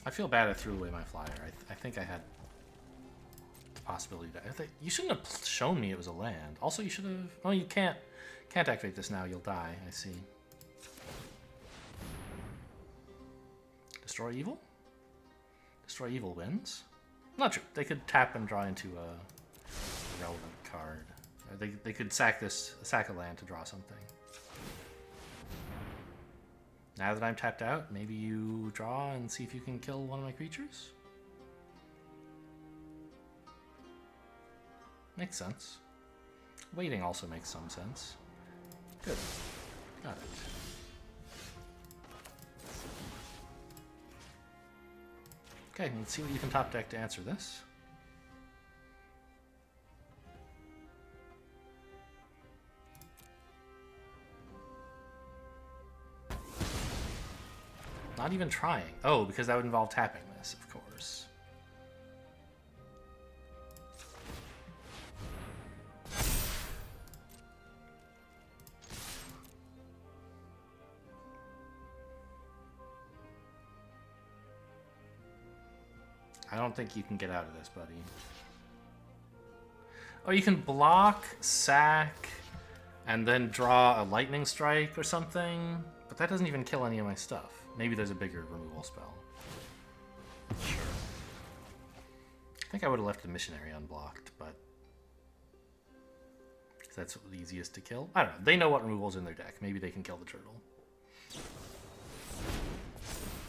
I feel bad I threw away my flyer. I think I had the possibility to... you shouldn't have shown me it was a land. Also, you should have... Oh, you can't activate this now. You'll die. I see. Destroy evil? Destroy evil wins? Not true. They could tap and draw into a relevant card. They could sack a land to draw something. Now that I'm tapped out, maybe you draw and see if you can kill one of my creatures? Makes sense. Waiting also makes some sense. Good. Got it. Okay, let's see what you can top deck to answer this. Not even trying. Oh, because that would involve tapping this, of course. I don't think you can get out of this, buddy. Oh, you can block, sack, and then draw a lightning strike or something, but that doesn't even kill any of my stuff. Maybe there's a bigger removal spell. Sure. I think I would have left the missionary unblocked, but That's the easiest to kill. I don't know. They know what removal's in their deck. Maybe they can kill the turtle.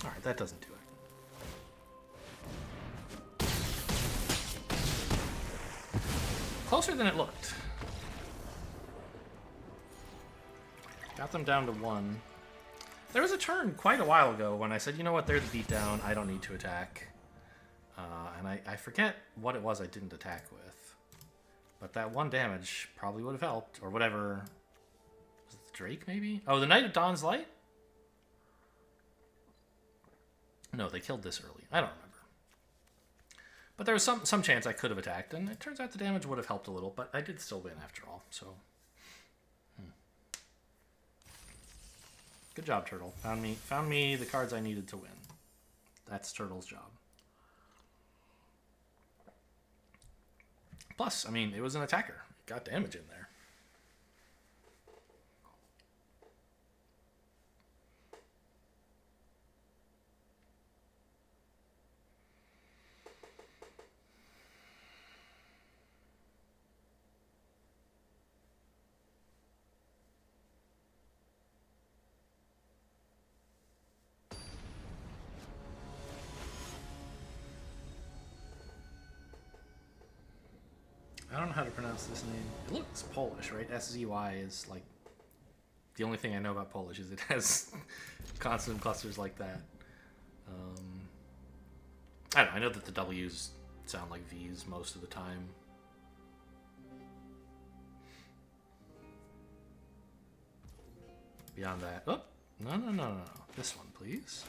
Alright, that doesn't do it. Closer than it looked. Got them down to 1. There was a turn quite a while ago when I said, you know what, they're the beatdown. I don't need to attack. And I forget what it was I didn't attack with. But that 1 damage probably would have helped. Or whatever. Was it the Drake, maybe? Oh, the Knight of Dawn's Light? No, they killed this early. I don't remember. But there was some chance I could have attacked, and it turns out the damage would have helped a little, but I did still win after all, so... Good job, Turtle. Found me the cards I needed to win. That's Turtle's job. Plus, I mean, it was an attacker. It got damage in there. I don't know how to pronounce this name. It looks Polish, right? SZY is like... The only thing I know about Polish is it has consonant clusters like that. I don't know. I know that the W's sound like V's most of the time. Beyond that... Oh! No. This one, please.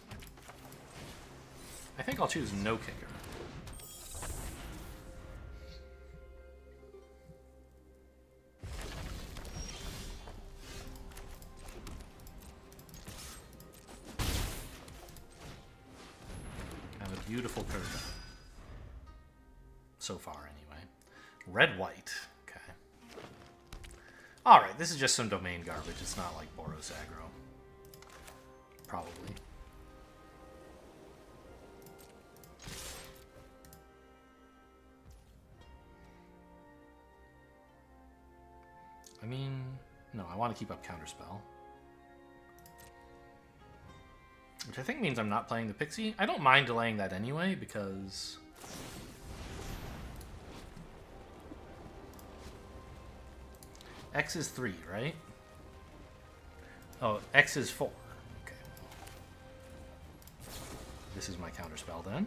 I think I'll choose no kicker. Beautiful curve. So far, anyway. Red-white. Okay. Alright, this is just some domain garbage. It's not like Boros aggro. Probably. I mean... No, I want to keep up Counterspell. Which I think means I'm not playing the Pixie. I don't mind delaying that anyway, because... X is 3, right? Oh, X is 4. Okay. This is my counterspell then.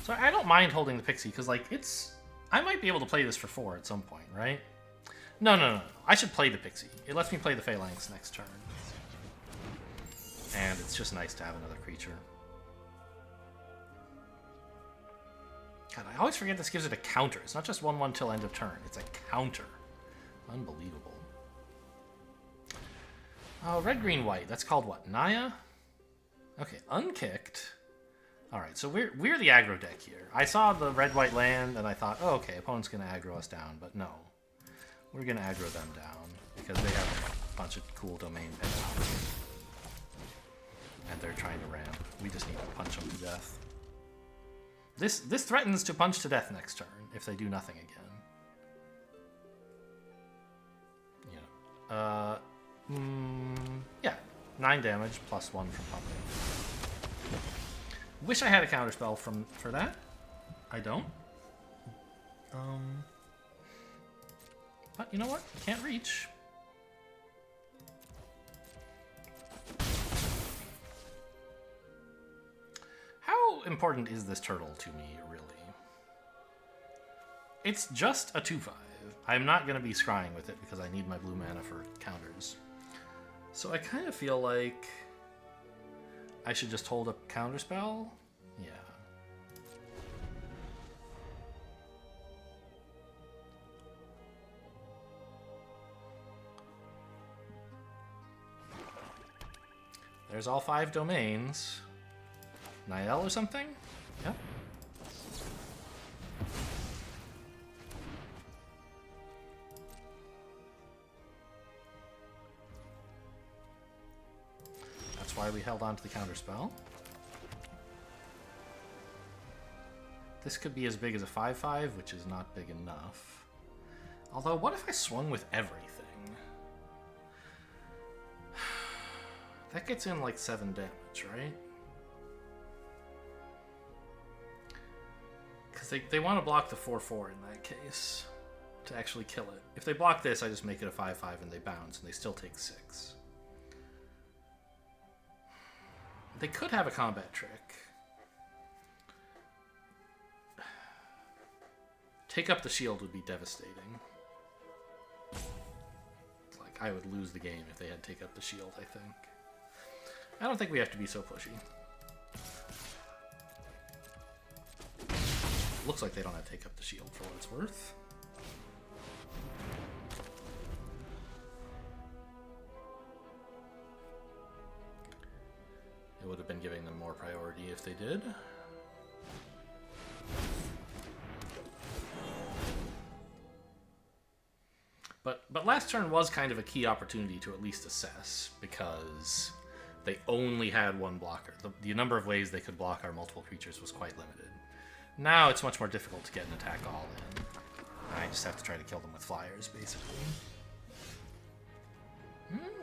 So I don't mind holding the Pixie, because, like, it's... I might be able to play this for 4 at some point, right? No. I should play the Pixie. It lets me play the Phalanx next turn. And it's just nice to have another creature. God, I always forget this gives it a counter. It's not just 1/1 till end of turn. It's a counter. Unbelievable. Oh, red, green, white. That's called what? Naya? Okay, unkicked. Alright, so we're the aggro deck here. I saw the red-white land, and I thought, oh, okay, opponent's going to aggro us down. But no. We're going to aggro them down, because they have a bunch of cool domain penalties. And they're trying to ramp. We just need to punch them to death. This threatens to punch to death next turn, if they do nothing again. Yeah. 9 damage, plus 1 from pumping. Wish I had a counterspell for that. I don't. But you know what? Can't reach. How important is this turtle to me, really? It's just a 2/5. I'm not going to be scrying with it because I need my blue mana for counters. So I kind of feel like I should just hold a counterspell. Yeah. There's all 5 domains. Niall or something? Yep. That's why we held on to the counterspell. This could be as big as a 5/5, which is not big enough. Although, what if I swung with everything? That gets in like 7 damage, right? Because they want to block the 4/4 in that case to actually kill it. If they block this, I just make it a 5/5 and they bounce, and they still take 6. They could have a combat trick. Take up the shield would be devastating. It's like, I would lose the game if they had take up the shield, I think. I don't think we have to be so pushy. Looks like they don't have to take up the shield for what it's worth. It would have been giving them more priority if they did. But last turn was kind of a key opportunity to at least assess, because they only had one blocker. The number of ways they could block our multiple creatures was quite limited. Now it's much more difficult to get an attack all in. I just have to try to kill them with flyers, basically.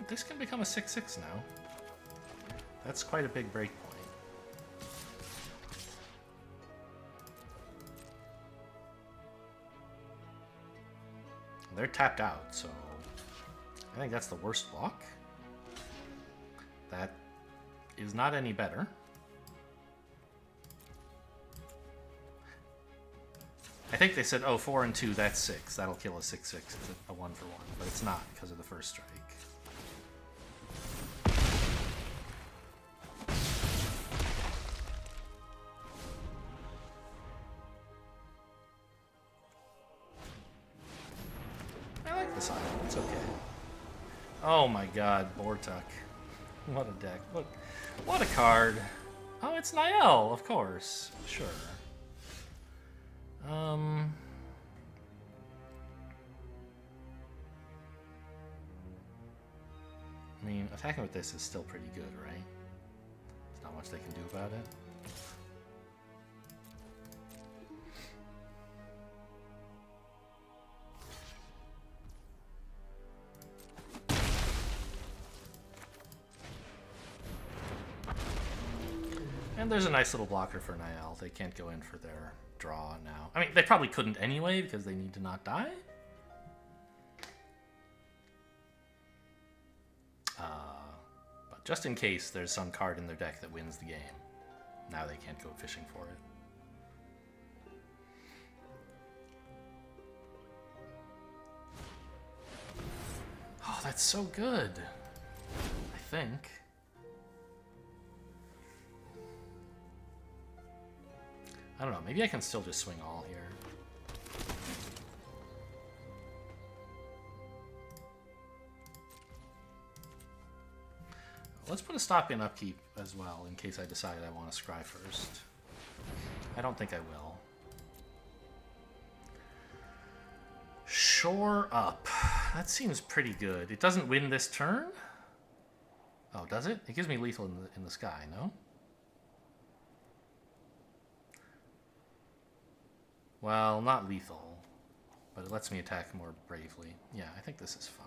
This can become a 6/6 now. That's quite a big break point. They're tapped out, so I think that's the worst block. That is not any better. I think they said, oh, 4 and 2, that's 6. That'll kill a 6/6. It's a 1-for-1, but it's not because of the first strike. I like this island. It's okay. Oh my god, Bortuk. What a deck. What a card. Oh, it's Niall, of course. Sure. I mean, attacking with this is still pretty good, right? There's not much they can do about it. And there's a nice little blocker for Niall. They can't go in for their draw now. I mean, they probably couldn't anyway because they need to not die. But just in case there's some card in their deck that wins the game, now they can't go fishing for it. Oh, that's so good. I think. I don't know, maybe I can still just swing all here. Let's put a stop in upkeep as well, in case I decide I want to scry first. I don't think I will. Shore up. That seems pretty good. It doesn't win this turn? Oh, does it? It gives me lethal in the sky, no? Well, not lethal, but it lets me attack more bravely. Yeah, I think this is fine.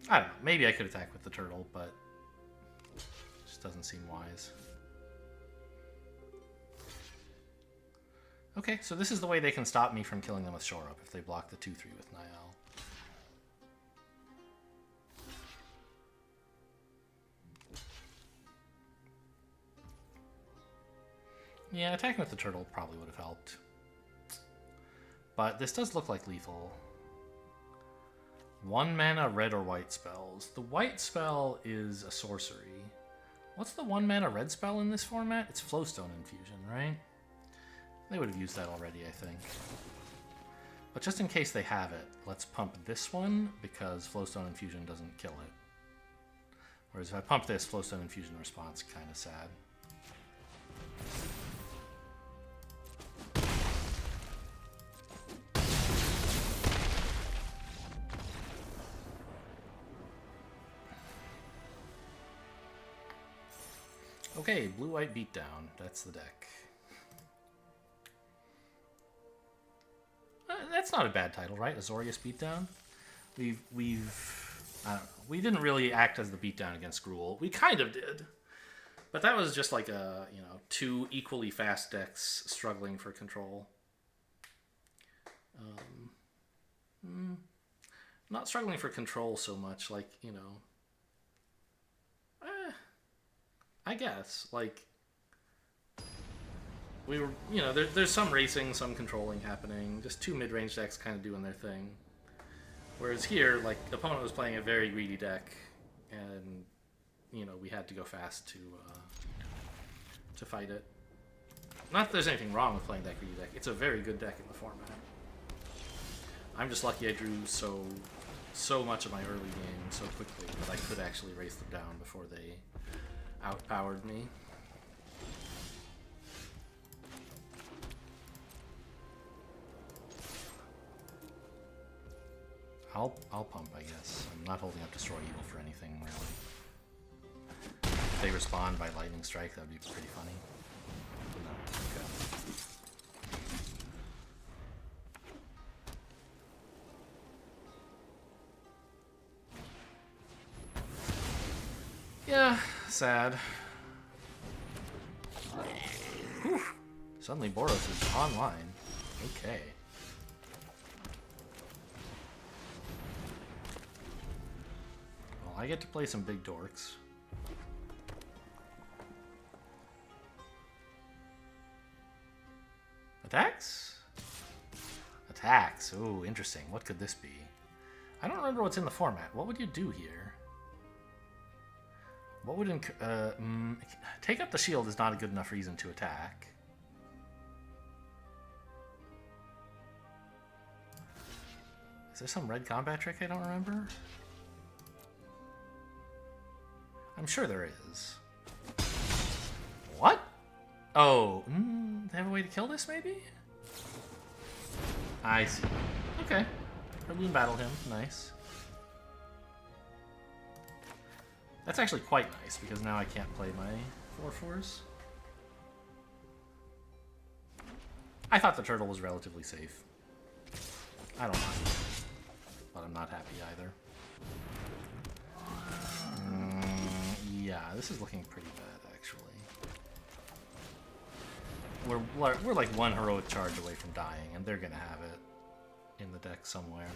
I don't know, maybe I could attack with the turtle, but it just doesn't seem wise. Okay, so this is the way they can stop me from killing them with Shore Up, if they block the 2/3 with Niall. Yeah, attacking with the turtle probably would have helped. But this does look like lethal. 1 mana red or white spells. The white spell is a sorcery. What's the 1 mana red spell in this format? It's Flowstone Infusion, right? They would have used that already, I think. But just in case they have it, let's pump this one, because Flowstone Infusion doesn't kill it. Whereas if I pump this, Flowstone Infusion response, kind of sad. Okay, blue-white beatdown. That's the deck. That's not a bad title, right? Azorius beatdown. I don't know. We didn't really act as the beatdown against Gruul. We kind of did, but that was just like a two equally fast decks struggling for control. Not struggling for control so much, like I guess like we were there's some racing, some controlling happening. Just two mid-range decks kind of doing their thing. Whereas here, like, the opponent was playing a very greedy deck, and, we had to go fast to fight it. Not that there's anything wrong with playing that greedy deck. It's a very good deck in the format. I'm just lucky I drew so much of my early game so quickly that I could actually race them down before they outpowered me. I'll pump, I guess. I'm not holding up Destroy Evil for anything, really. If they respond by Lightning Strike, that would be pretty funny. No, okay. Yeah, sad. Whew. Suddenly Boros is online. Okay. I get to play some big dorks. Attacks? Attacks. Ooh, interesting. What could this be? I don't remember what's in the format. What would you do here? What would take up the shield is not a good enough reason to attack. Is there some red combat trick I don't remember? I'm sure there is. What? Oh, they have a way to kill this, maybe? I see. Okay. Balloon battle him. Nice. That's actually quite nice, because now I can't play my 4/4s. I thought the turtle was relatively safe. I don't mind. But I'm not happy either. Yeah, this is looking pretty bad, actually. We're like one heroic charge away from dying, and they're gonna have it in the deck somewhere.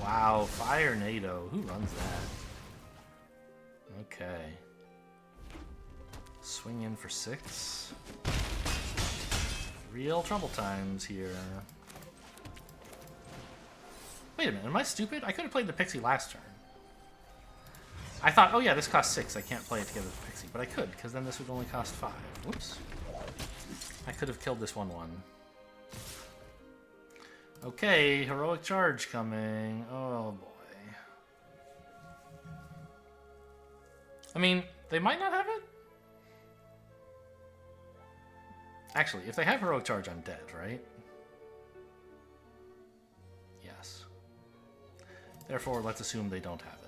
Wow, Fire NATO. Who runs that? Okay. Swing in for 6. Real trouble times here. Wait a minute, am I stupid? I could have played the Pixie last turn. I thought, oh yeah, this costs 6. I can't play it together with the Pixie, but I could, because then this would only cost 5. Whoops. I could have killed this 1/1. Okay, heroic charge coming. Oh boy. I mean, they might not have it. Actually, if they have heroic charge, I'm dead, right? Yes. Therefore, let's assume they don't have it.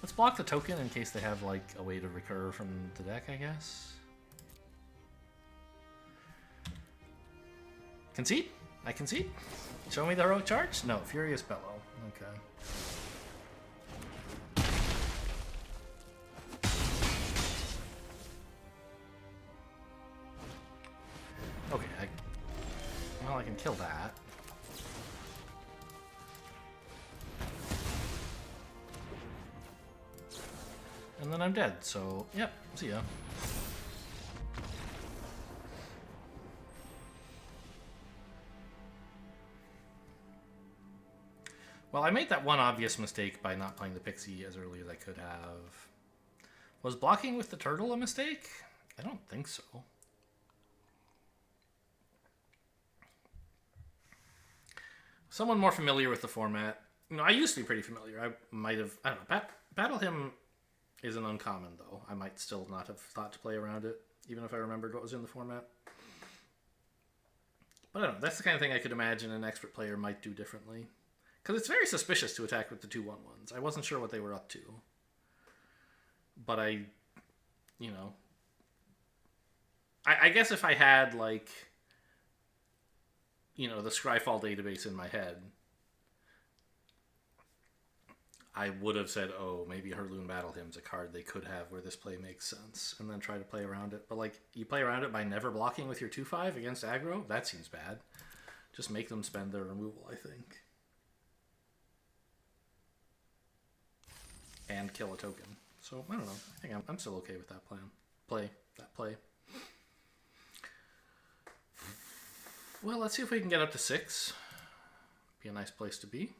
Let's block the token in case they have, like, a way to recur from the deck, I guess. Concede? I concede? Show me the heroic charge? No, Furious Bellow. Okay. Okay, well, I can kill that. And then I'm dead, so, yep, see ya. Well, I made that one obvious mistake by not playing the Pixie as early as I could have. Was blocking with the turtle a mistake? I don't think so. Someone more familiar with the format. I used to be pretty familiar. I might have, I don't know, Battle Hymn isn't uncommon, though. I might still not have thought to play around it, even if I remembered what was in the format. But I don't know. That's the kind of thing I could imagine an expert player might do differently. Because it's very suspicious to attack with the 2/1/1s. I wasn't sure what they were up to. But I guess if I had, like, the Scryfall database in my head, I would have said, oh, maybe Heirloom Battle Hymn's a card they could have where this play makes sense, and then try to play around it. But, like, you play around it by never blocking with your 2/5 against aggro? That seems bad. Just make them spend their removal, I think. And kill a token. So, I don't know. I think I'm still okay with that plan. Play. Well, let's see if we can get up to 6. Be a nice place to be.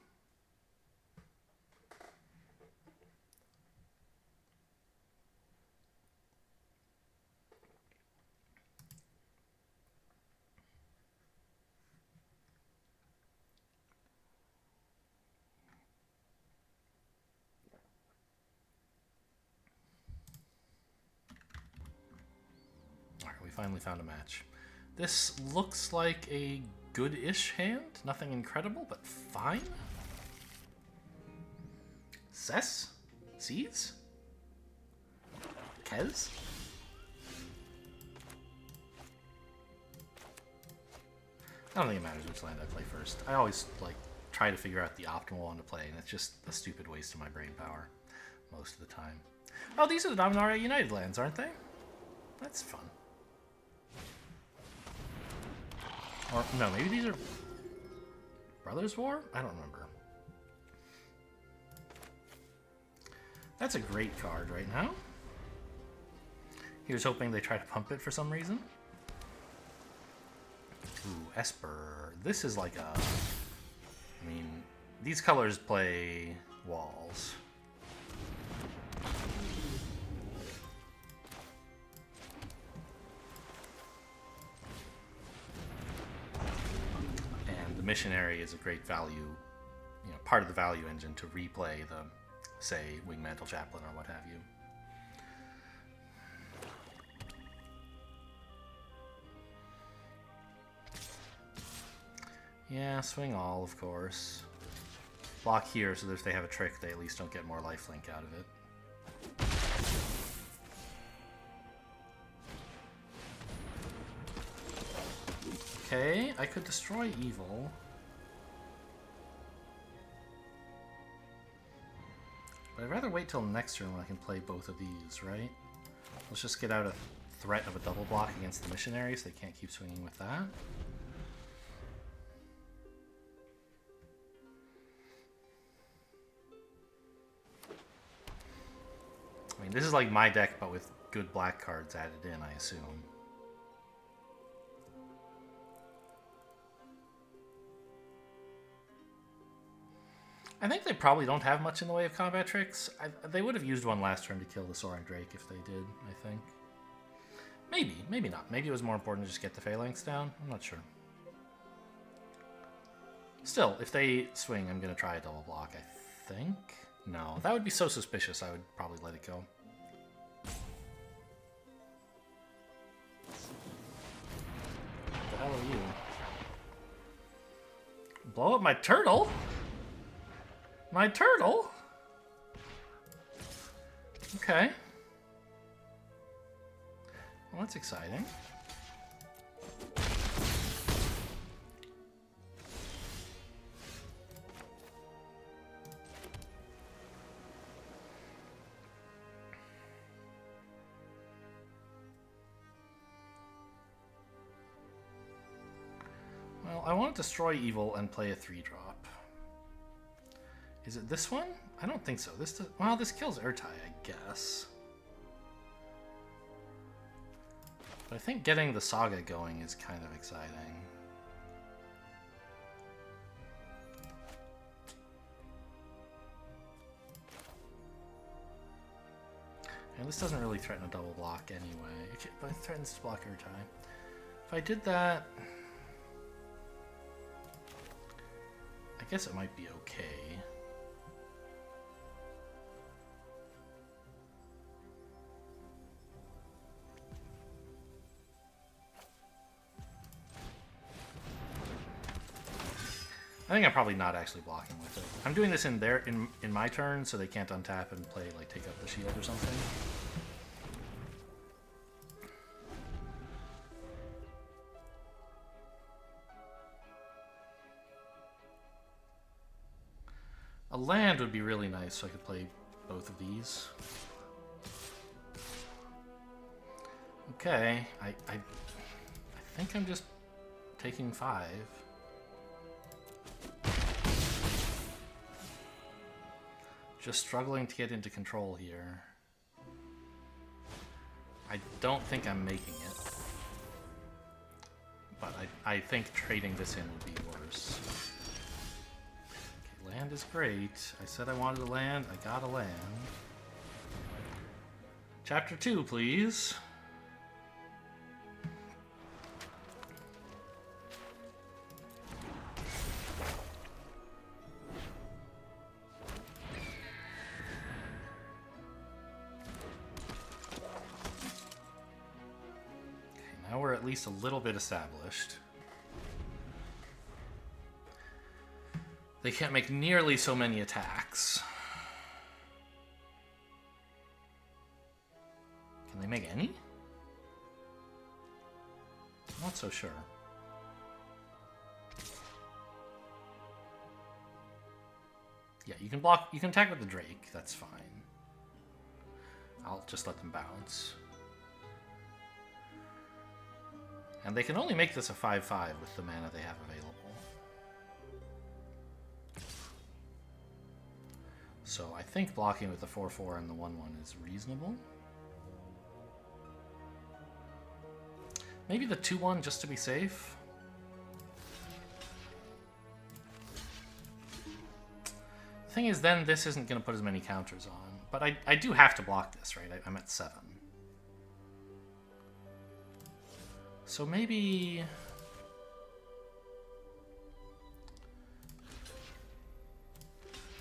Alright, we finally found a match. This looks like a good-ish hand. Nothing incredible, but fine. Cess? Seeds? Kez? I don't think it matters which land I play first. I always, like, try to figure out the optimal one to play, and it's just a stupid waste of my brain power most of the time. Oh, these are the Dominaria United lands, aren't they? That's fun. Or, no, maybe these are Brothers War? I don't remember. That's a great card right now. Here's hoping they try to pump it for some reason. Ooh, Esper. This is like a... I mean, these colors play walls. The missionary is a great value, part of the value engine to replay the, say, Wingmantle Chaplain or what have you. Yeah, swing all, of course. Block here so that if they have a trick, they at least don't get more lifelink out of it. Okay, I could destroy evil. But I'd rather wait till next turn when I can play both of these, right? Let's just get out a threat of a double block against the missionaries. They can't keep swinging with that. I mean, this is like my deck, but with good black cards added in, I assume. I think they probably don't have much in the way of combat tricks. They would have used one last turn to kill the Soaring Drake if they did, I think. Maybe, maybe not. Maybe it was more important to just get the Phalanx down. I'm not sure. Still, if they swing, I'm going to try a double block, I think. No, that would be so suspicious, I would probably let it go. What the hell are you? Blow up my turtle? My turtle? Okay. Well, that's exciting. Well, I want to destroy evil and play a 3-drop. Is it this one? I don't think so. This does, well, this kills Urtai, I guess. But I think getting the Saga going is kind of exciting. And this doesn't really threaten a double block anyway. But it threatens to block Urtai. If I did that... I guess it might be okay. I think I'm probably not actually blocking with it. I'm doing this in my turn, so they can't untap and play, like, take up the shield or something. A land would be really nice, so I could play both of these. Okay, I think I'm just taking 5. Just struggling to get into control here. I don't think I'm making it. But I think trading this in would be worse. Okay, land is great. I said I wanted a land. I got a land. Chapter 2, please. Now we're at least a little bit established. They can't make nearly so many attacks. Can they make any? I'm not so sure. Yeah, you can block, you can attack with the Drake, that's fine. I'll just let them bounce. And they can only make this a 5/5 with the mana they have available. So I think blocking with the 4/4 and the 1/1 is reasonable. Maybe the 2/1 just to be safe. The thing is, then this isn't going to put as many counters on. But I do have to block this, right? I'm at 7. So maybe...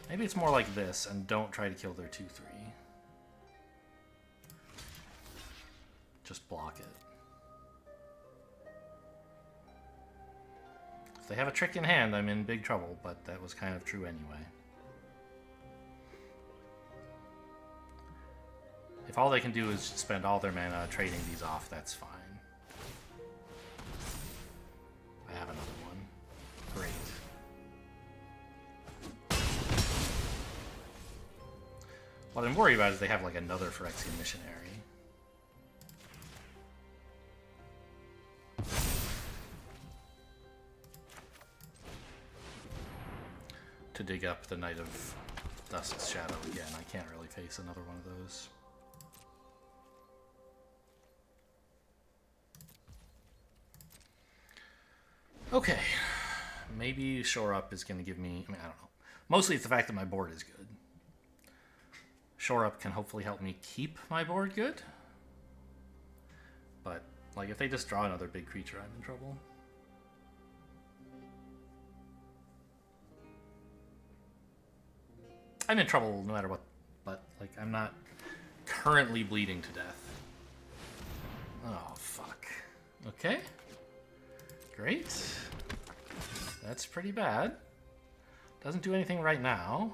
maybe it's more like this, and don't try to kill their 2/3. Just block it. If they have a trick in hand, I'm in big trouble, but that was kind of true anyway. If all they can do is spend all their mana trading these off, that's fine. I have another one. Great. What I'm worried about is they have like another Phyrexian Missionary. To dig up the Knight of Dusk's Shadow again. I can't really face another one of those. Okay, maybe Shore Up is going to give me, I mean, I don't know. Mostly it's the fact that my board is good. Shore Up can hopefully help me keep my board good. But, like, if they just draw another big creature, I'm in trouble. I'm in trouble no matter what, but, like, I'm not currently bleeding to death. Oh, fuck. Okay. Great. That's pretty bad. Doesn't do anything right now.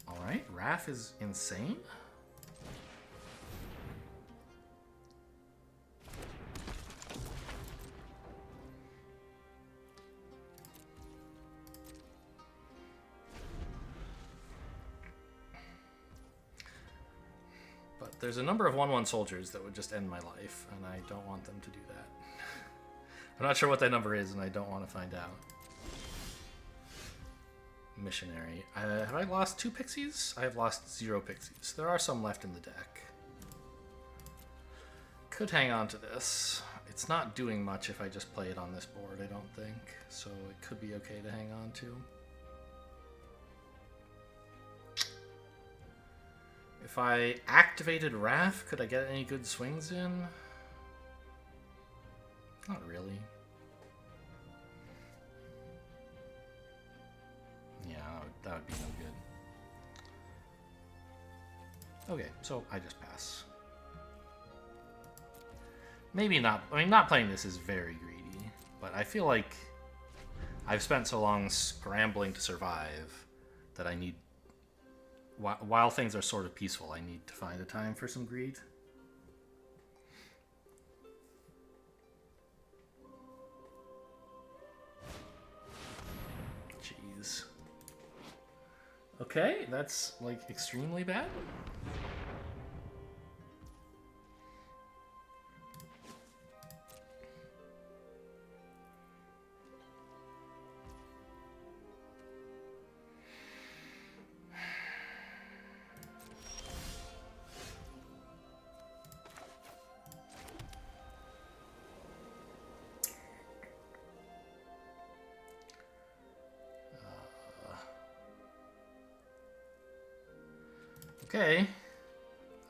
Alright, Wrath is insane. There's a number of 1/1 soldiers that would just end my life, and I don't want them to do that. I'm not sure what that number is, and I don't want to find out. Missionary. Have I lost 2 pixies? I have lost 0 pixies. There are some left in the deck. Could hang on to this. It's not doing much if I just play it on this board, I don't think. So it could be okay to hang on to. If I activated Wrath, could I get any good swings in? Not really. Yeah, that would be no good. Okay, so I just pass. Maybe not. I mean, not playing this is very greedy, but I feel like I've spent so long scrambling to survive that I need... While things are sort of peaceful, I need to find a time for some greed. Jeez. Okay, that's, like, extremely bad. Okay.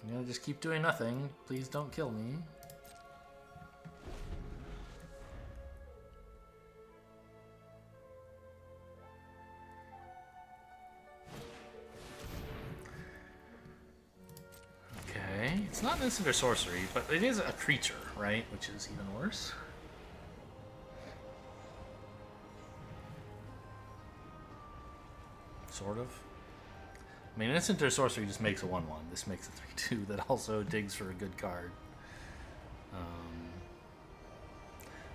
I'm gonna just keep doing nothing. Please don't kill me. Okay. It's not an instant or sorcery, but it is a creature, right? Which is even worse. Sort of. I mean, instant or sorcery just makes a 1/1. This makes a 3/2 that also digs for a good card.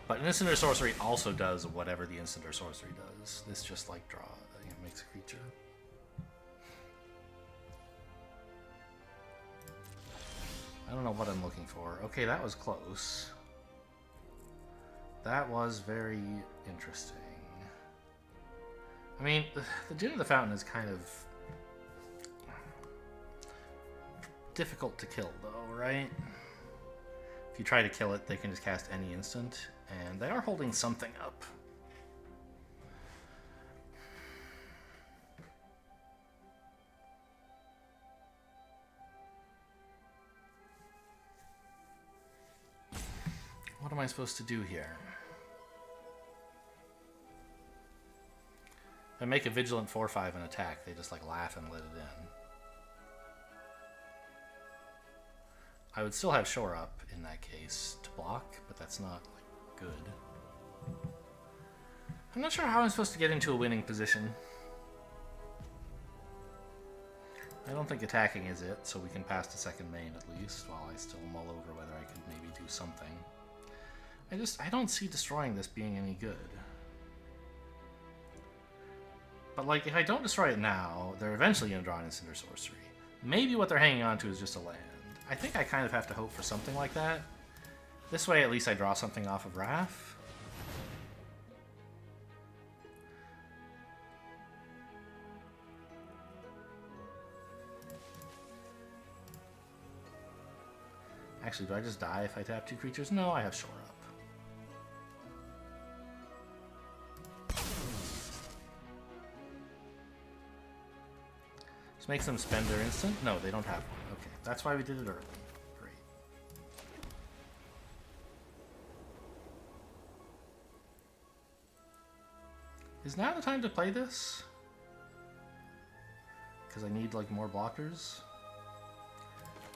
But an instant or sorcery also does whatever the instant or sorcery does. This just like makes a creature. I don't know what I'm looking for. Okay, that was close. That was very interesting. I mean, the Dune of the Fountain is kind of difficult to kill, though, right? If you try to kill it, they can just cast any instant, and they are holding something up. What am I supposed to do here? If I make a Vigilant 4/5 and attack, they just like laugh and let it in. I would still have Shore Up in that case to block, but that's not like good. I'm not sure how I'm supposed to get into a winning position. I don't think attacking is it, so we can pass to second main at least, while I still mull over whether I could maybe do something. I don't see destroying this being any good. But like, if I don't destroy it now, they're eventually going to draw an instant or sorcery. Maybe what they're hanging on to is just a land. I think I kind of have to hope for something like that. This way, at least I draw something off of Wrath. Actually, do I just die if I tap 2 creatures? No, I have Shore Up. Just makes them spend their instant? No, they don't have one. Okay, that's why we did it early. Great. Is now the time to play this? Because I need, like, more blockers?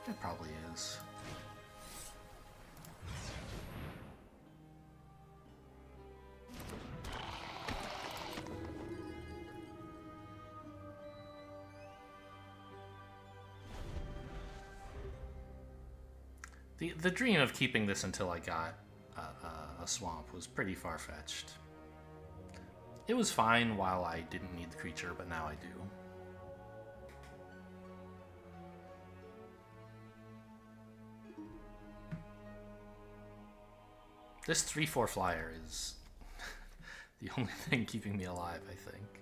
It probably is. The dream of keeping this until I got a swamp was pretty far-fetched. It was fine while I didn't need the creature, but now I do. This 3/4 flyer is the only thing keeping me alive, I think.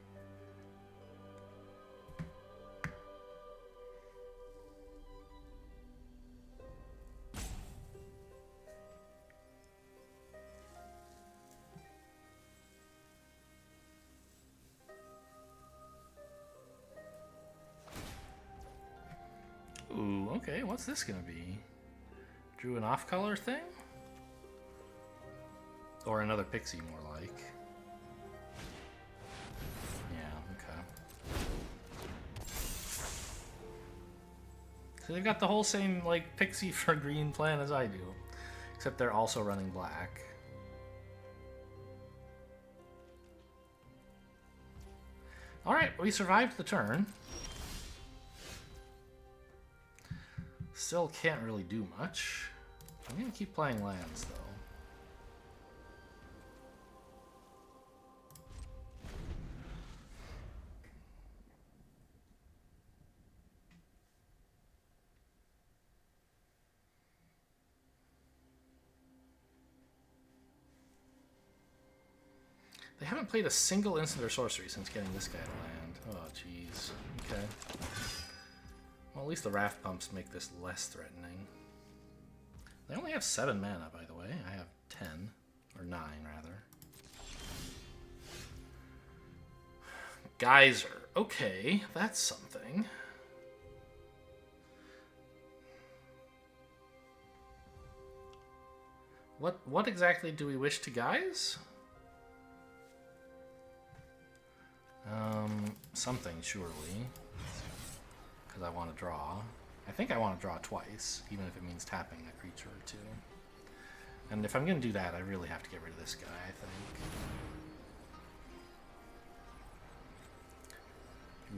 Ooh, okay, what's this gonna be? Drew an off-color thing? Or another pixie, more like. Yeah, okay. So they've got the whole same, like, pixie for green plan as I do. Except they're also running black. Alright, we survived the turn. Still can't really do much. I'm going to keep playing lands, though. They haven't played a single instant or sorcery since getting this guy to land. Oh, jeez. Okay. Well, at least the raft pumps make this less threatening. They only have 7 mana, by the way. I have 10. Or 9, rather. Geyser. Okay, that's something. What exactly do we wish to guise? Something, surely. Because I want to draw. I think I want to draw twice, even if it means tapping a creature or two. And if I'm going to do that, I really have to get rid of this guy, I think.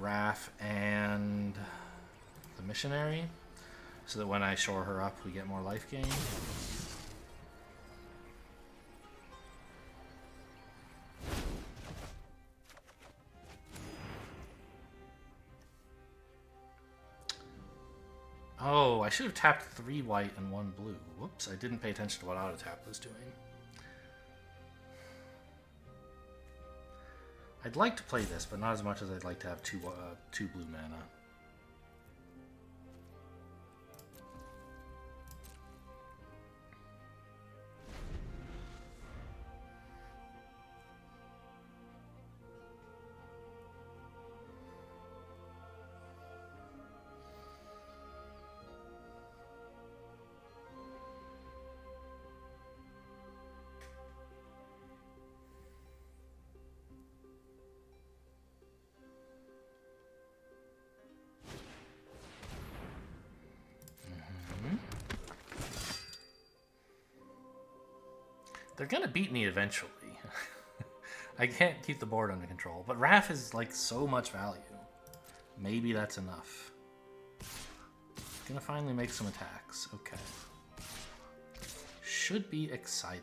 Raph and the missionary, so that when I shore her up, we get more life gain. Oh, I should have tapped 3 white and 1 blue. Whoops, I didn't pay attention to what auto tap was doing. I'd like to play this, but not as much as I'd like to have two blue mana. They're gonna beat me eventually. I can't keep the board under control, but Raph is like so much value. Maybe that's enough. Gonna finally make some attacks. Okay. Should be exciting.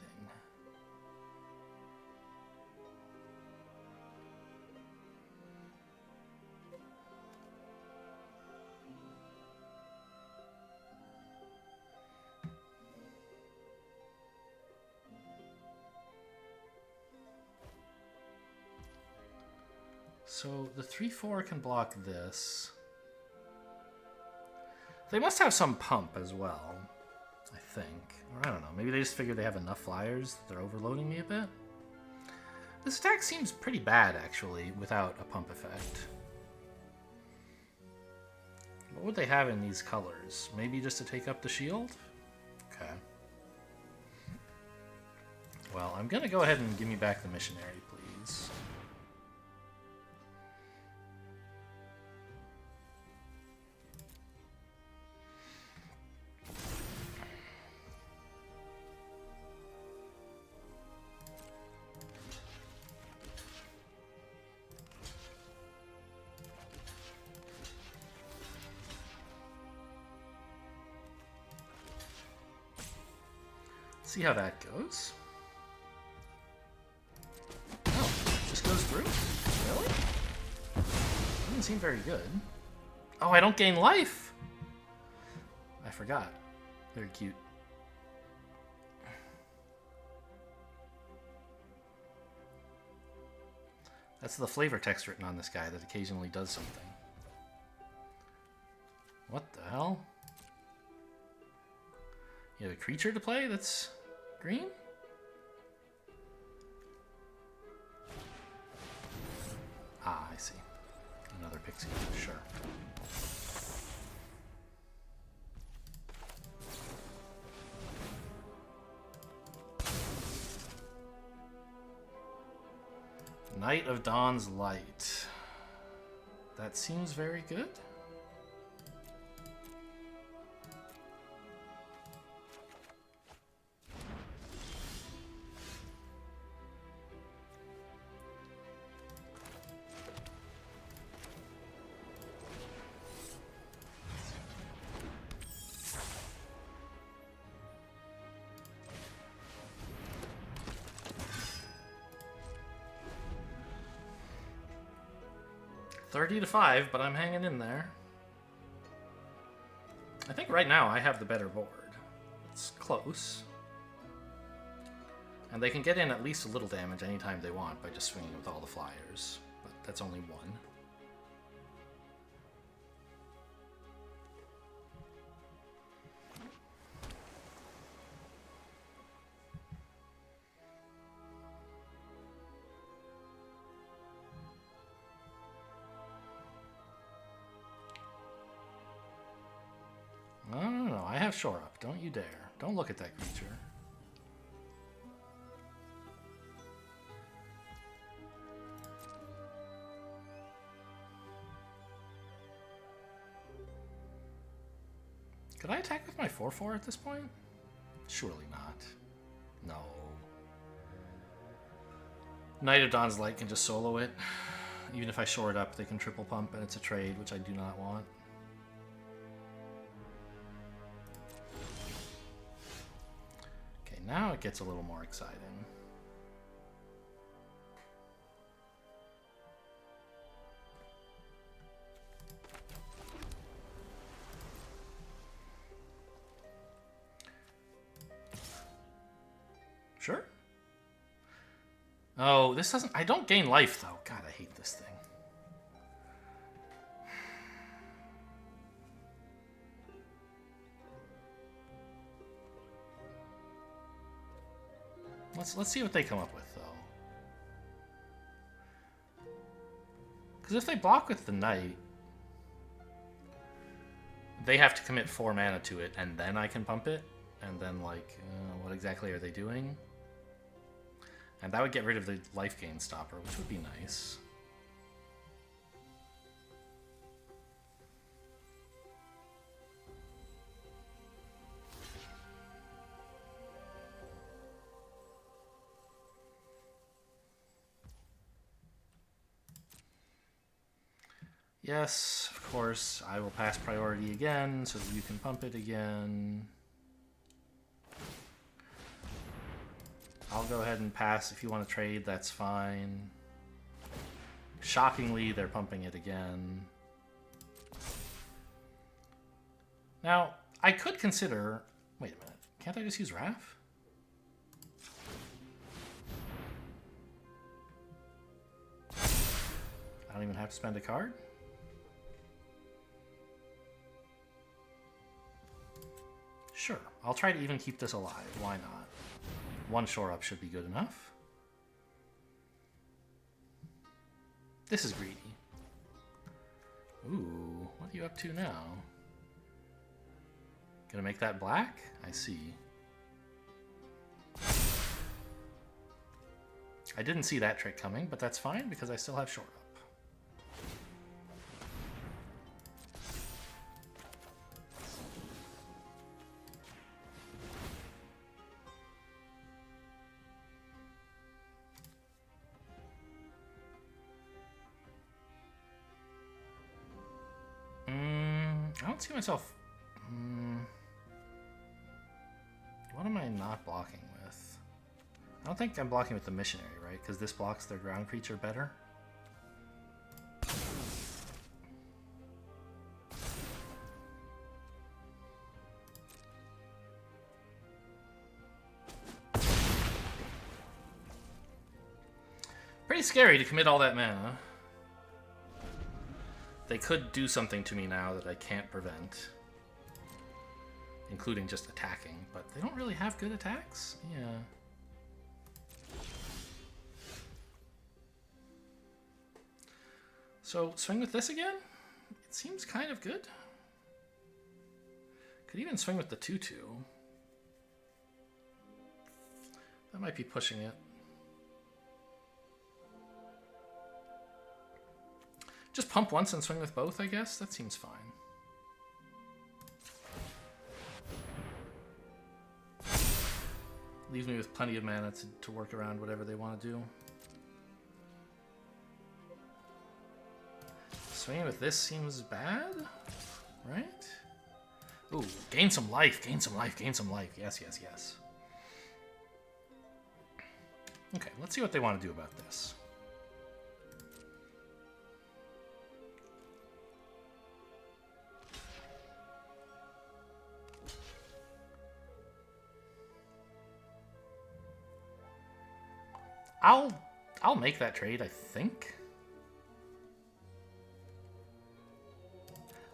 So the 3/4 can block this. They must have some pump as well, I think. Or I don't know, maybe they just figured they have enough flyers that they're overloading me a bit. This attack seems pretty bad, actually, without a pump effect. What would they have in these colors? Maybe just to take up the shield? Okay. Well, I'm gonna go ahead and give me back the missionary, please. See how that goes. Oh, it just goes through? Really? Doesn't seem very good. Oh, I don't gain life! I forgot. Very cute. That's the flavor text written on this guy that occasionally does something. What the hell? You have a creature to play that's green? Ah, I see. Another pixie, sure. Knight of Dawn's Light. That seems very good. 30-5, but I'm hanging in there. I think right now I have the better board. It's close. And they can get in at least a little damage anytime they want by just swinging with all the flyers. But that's only one. No, I have shore up. Don't you dare. Don't look at that creature. Could I attack with my 4/4 at this point? Surely not. No. Knight of Dawn's Light can just solo it. Even if I shore it up, they can triple pump, and it's a trade, which I do not want. Now it gets a little more exciting. Sure. Oh, this doesn't... I don't gain life, though. God, I hate this thing. Let's see what they come up with, though. Because if they block with the Knight, they have to commit 4 mana to it, and then I can pump it. And then, like, what exactly are they doing? And that would get rid of the life gain stopper, which would be nice. Yes, of course, I will pass priority again so that you can pump it again. I'll go ahead and pass. If you want to trade, that's fine. Shockingly, they're pumping it again. Now, I could consider... Wait a minute. Can't I just use Wrath? I don't even have to spend a card? Sure, I'll try to even keep this alive. Why not? 1 shore up should be good enough. This is greedy. Ooh, what are you up to now? Gonna make that black? I see. I didn't see that trick coming, but that's fine because I still have shore up. I don't see myself... What am I not blocking with? I don't think I'm blocking with the missionary, right? Because this blocks their ground creature better. Pretty scary to commit all that mana. They could do something to me now that I can't prevent. Including just attacking, but they don't really have good attacks? Yeah. So, swing with this again? It seems kind of good. Could even swing with the 2/2. That might be pushing it. Just pump once and swing with both, I guess? That seems fine. Leaves me with plenty of mana to work around whatever they want to do. Swinging with this seems bad, right? Ooh, gain some life, gain some life, gain some life. Yes, yes, yes. Okay, let's see what they want to do about this. I'll make that trade, I think.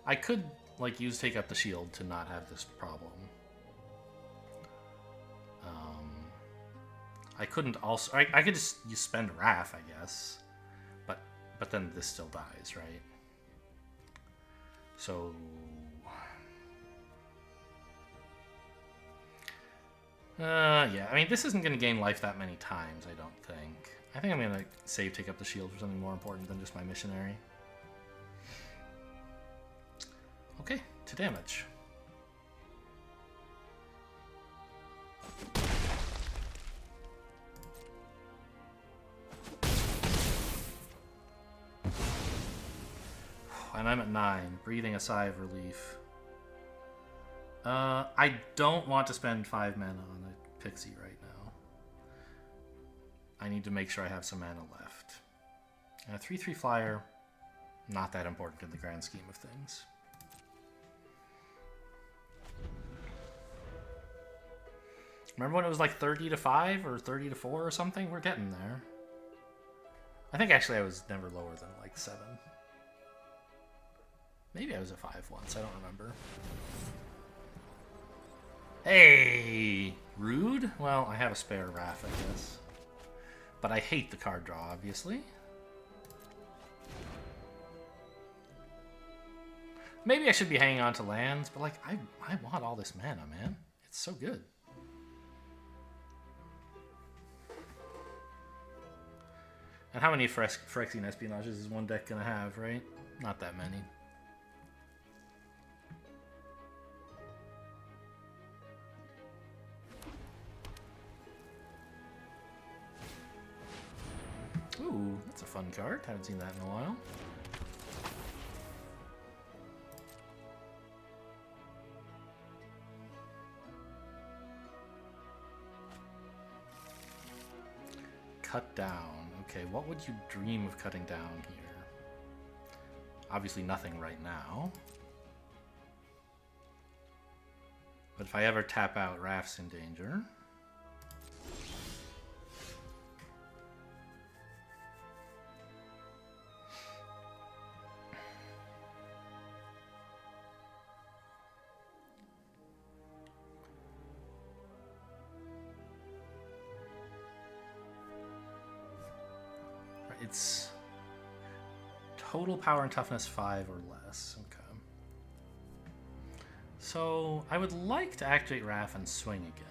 I could like use Take Up the Shield to not have this problem. I couldn't also... I could just spend Wrath, I guess. But then this still dies, right? So... yeah, I mean, this isn't going to gain life that many times, I don't think. I think I'm going to save Take Up the Shield for something more important than just my missionary. Okay, to damage. And I'm at 9, breathing a sigh of relief. I don't want to spend 5 mana on a Pixie right now. I need to make sure I have some mana left. And a 3/3 flyer, not that important in the grand scheme of things. Remember when it was like 30 to 5 or 30 to 4 or something? We're getting there. I think actually I was never lower than like 7. Maybe I was at 5 once, I don't remember. Hey! Rude? Well, I have a spare Wrath, I guess. But I hate the card draw, obviously. Maybe I should be hanging on to lands, but like, I want all this mana, man. It's so good. And how many Phyrexian Espionages is one deck gonna have, right? Not that many. Ooh, that's a fun card. Haven't seen that in a while. Cut down. Okay, what would you dream of cutting down here? Obviously nothing right now. But if I ever tap out, Wrath's in danger. It's total power and toughness 5 or less. Okay. So I would like to activate Wrath and swing again.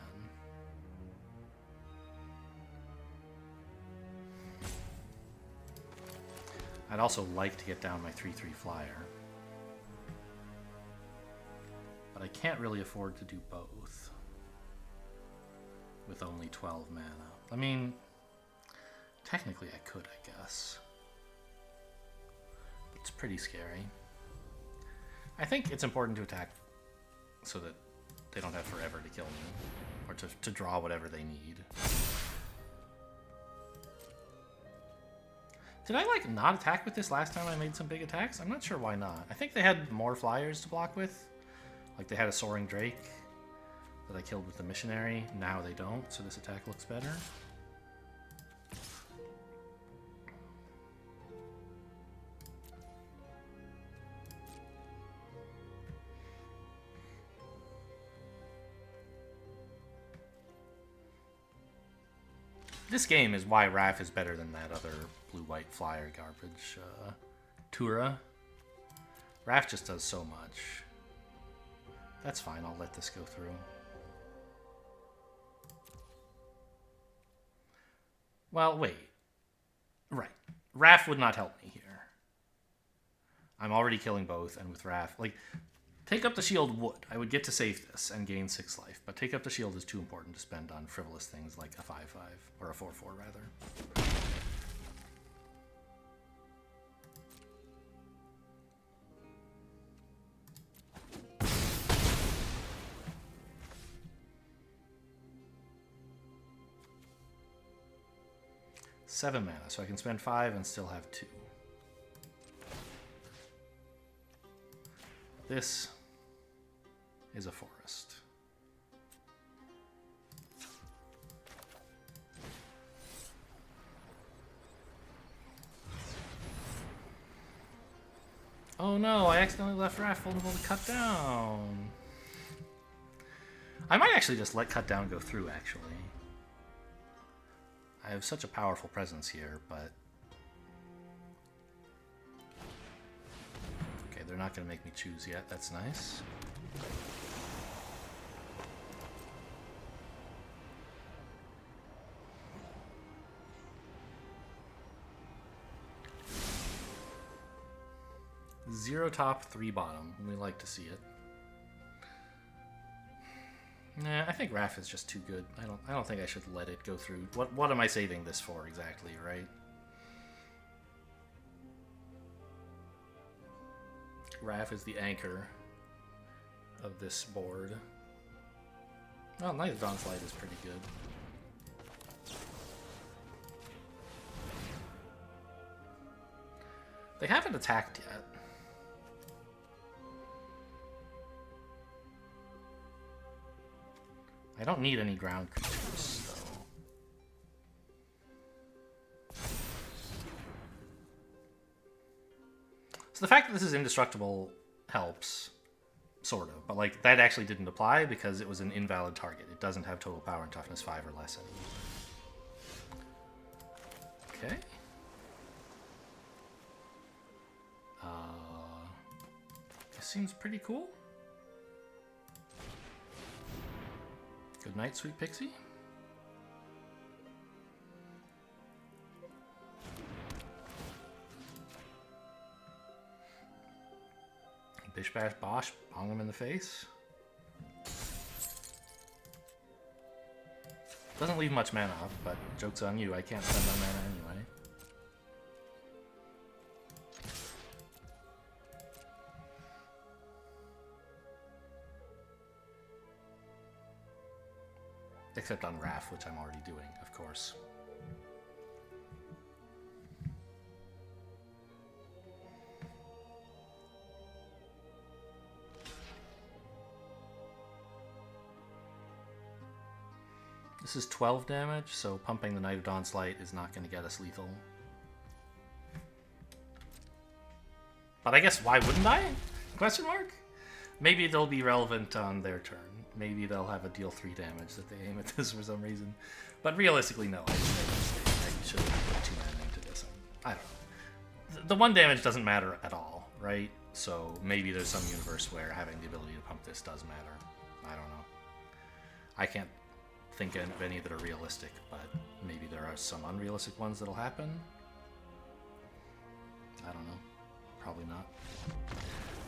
I'd also like to get down my 3/3 flyer. But I can't really afford to do both with only 12 mana. I mean, technically I could, I guess. But it's pretty scary. I think it's important to attack so that they don't have forever to kill me. Or to draw whatever they need. Did I, like, not attack with this last time I made some big attacks? I'm not sure why not. I think they had more flyers to block with. Like, they had a Soaring Drake that I killed with the Missionary. Now they don't, so this attack looks better. This game is why Wrath is better than that other blue-white flyer garbage, Tura. Wrath just does so much. That's fine, I'll let this go through. Well, wait. Right. Wrath would not help me here. I'm already killing both, and with Wrath, like, Take Up the Shield would. I would get to save this and gain 6 life, but Take Up the Shield is too important to spend on frivolous things like a 5/5, or a 4/4 rather. Seven mana, so I can spend 5 and still have 2. This is a forest. Oh no, I accidentally left Raph vulnerable to cut down. I might actually just let cut down go through, actually. I have such a powerful presence here, but... Okay, they're not going to make me choose yet. That's nice. Zero top, 3 bottom. We like to see it. Nah, I think Raph is just too good. I don't think I should let it go through. What am I saving this for exactly, right? Raph is the anchor of this board. Oh, Knight of Dawn's Light is pretty good. They haven't attacked yet. I don't need any ground creatures, though. So the fact that this is indestructible helps, sort of. But, like, that actually didn't apply because it was an invalid target. It doesn't have total power and toughness 5 or less anymore. Okay. This seems pretty cool. Good night, sweet pixie. Bish bash bosh, bong him in the face. Doesn't leave much mana up, but joke's on you, I can't spend my mana anyway. Except on Raph, which I'm already doing, of course. This is 12 damage, so pumping the Knight of Dawn's Light is not going to get us lethal. But I guess why wouldn't I? Question mark? Maybe they'll be relevant on their turn. Maybe they'll have a deal 3 damage that they aim at this for some reason. But realistically, no. I should put 2 mana into this. I don't know. The 1 damage doesn't matter at all, right? So maybe there's some universe where having the ability to pump this does matter. I don't know. I can't think of any that are realistic, but maybe there are some unrealistic ones that'll happen. I don't know. Probably not.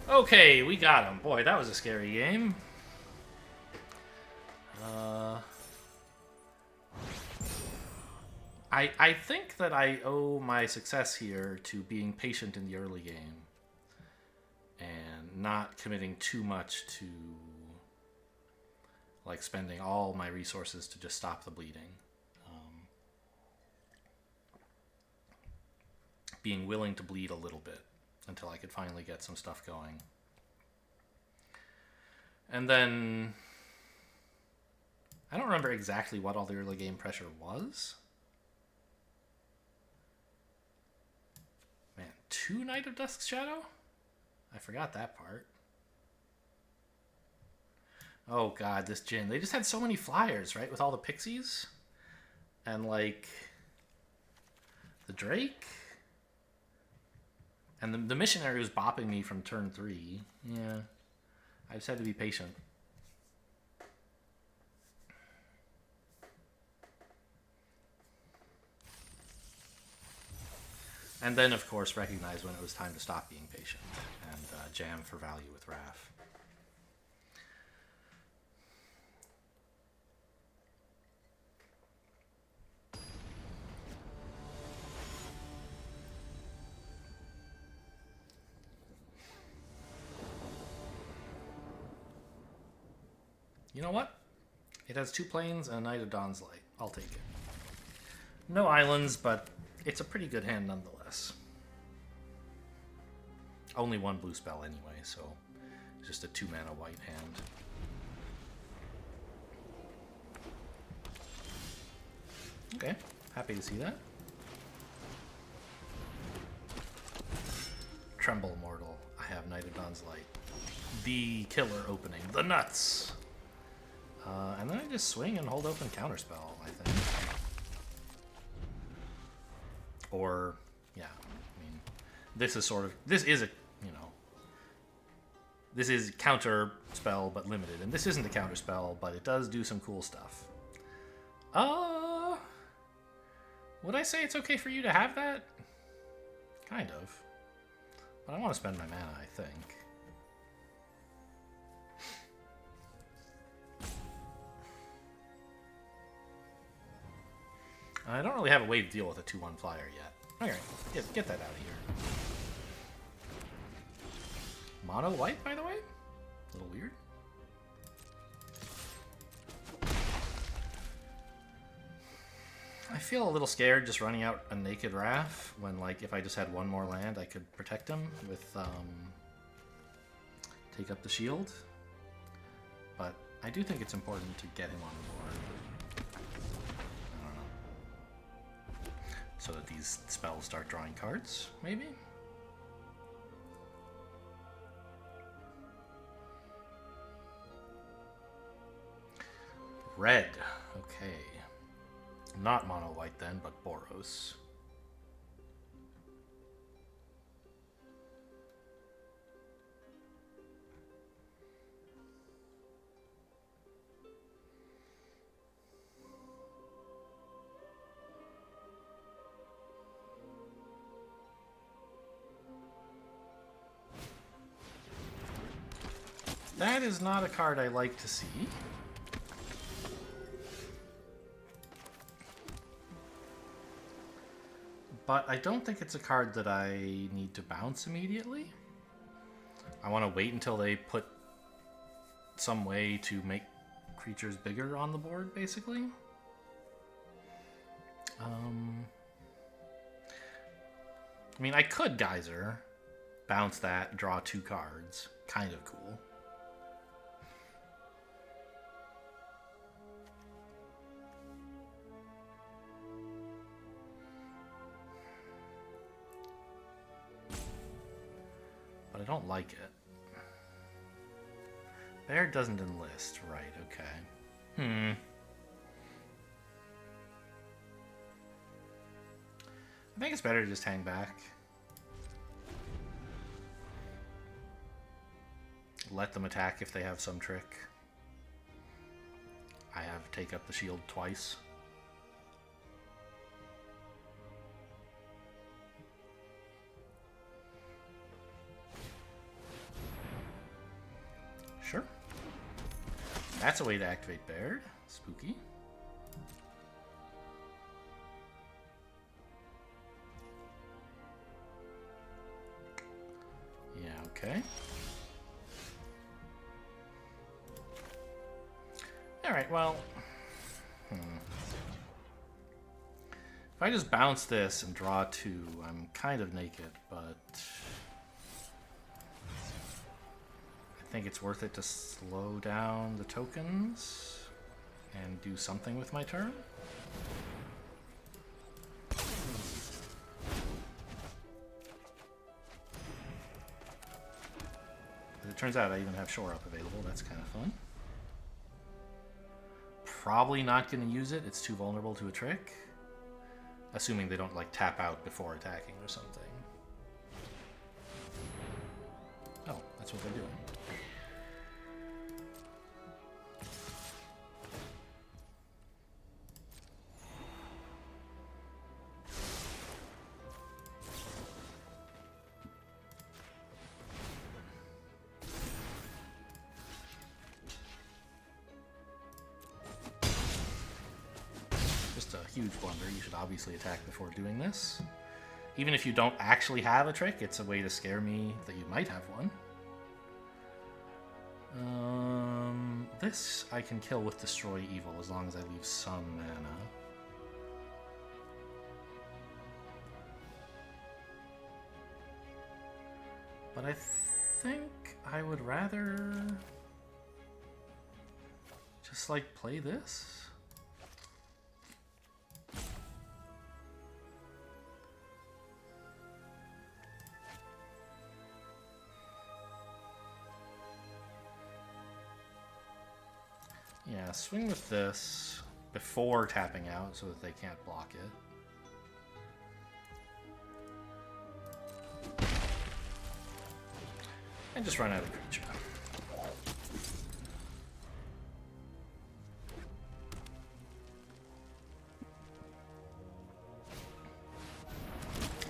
Okay, we got him. Boy, that was a scary game. I think that I owe my success here to being patient in the early game and not committing too much to like spending all my resources to just stop the bleeding. Being willing to bleed a little bit until I could finally get some stuff going. And then I don't remember exactly what all the early game pressure was. Man, 2 Knight of Dusk's Shadow? I forgot that part. Oh god, this Jin. They just had so many flyers, right? With all the pixies. And like the Drake. And the missionary was bopping me from turn 3. Yeah. I just had to be patient. And then, of course, recognize when it was time to stop being patient and jam for value with Raph. You know what? It has 2 planes and a Knight of Dawn's Light. I'll take it. No islands, but it's a pretty good hand nonetheless. Only 1 blue spell anyway, so just a 2 mana white hand. Okay, happy to see that. Tremble Mortal. I have Knight of Dawn's Light. The killer opening. The nuts! And then I just swing and hold open counterspell, I think. Or, yeah, I mean, this is sort of, this is a, you know, this is counter spell but limited, and this isn't a counter spell, but it does do some cool stuff. Would I say it's okay for you to have that? Kind of. But I want to spend my mana, I think. I don't really have a way to deal with a 2/1 flyer yet. Alright, get that out of here. Mono white, by the way? A little weird. I feel a little scared just running out a naked Wrath when, like, if I just had one more land, I could protect him with, take up the shield. But I do think it's important to get him on the board. So that these spells start drawing cards, maybe? Red. Okay. Not mono white then, but Boros. That is not a card I like to see. But I don't think it's a card that I need to bounce immediately. I want to wait until they put some way to make creatures bigger on the board, basically. I mean, I could Geyser, bounce that, draw 2 cards. Kind of cool. But I don't like it. Bear doesn't enlist. Right, okay. I think it's better to just hang back. Let them attack if they have some trick. I have take up the shield twice. Sure. That's a way to activate Baird. Spooky. Yeah, okay. Alright, well... If I just bounce this and draw 2, I'm kind of naked, but... I think it's worth it to slow down the tokens and do something with my turn. As it turns out, I even have Shore Up available. That's kind of fun. Probably not going to use it. It's too vulnerable to a trick. Assuming they don't, like, tap out before attacking or something. Oh, that's what they're doing. Huge blunder. You should obviously attack before doing this. Even if you don't actually have a trick, it's a way to scare me that you might have one. This I can kill with Destroy Evil as long as I leave some mana. But I think I would rather just, like, play this. Yeah, swing with this before tapping out so that they can't block it. And just run out of creature.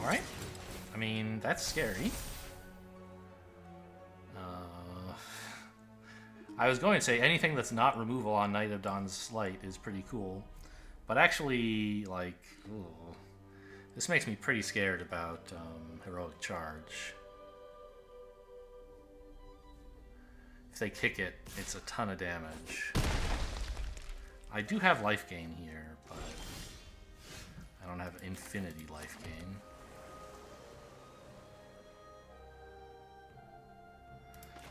Alright. I mean, that's scary. I was going to say anything that's not removal on Knight of Dawn's Light is pretty cool. But actually, like, ooh, this makes me pretty scared about Heroic Charge. If they kick it, it's a ton of damage. I do have life gain here, but I don't have infinity life gain.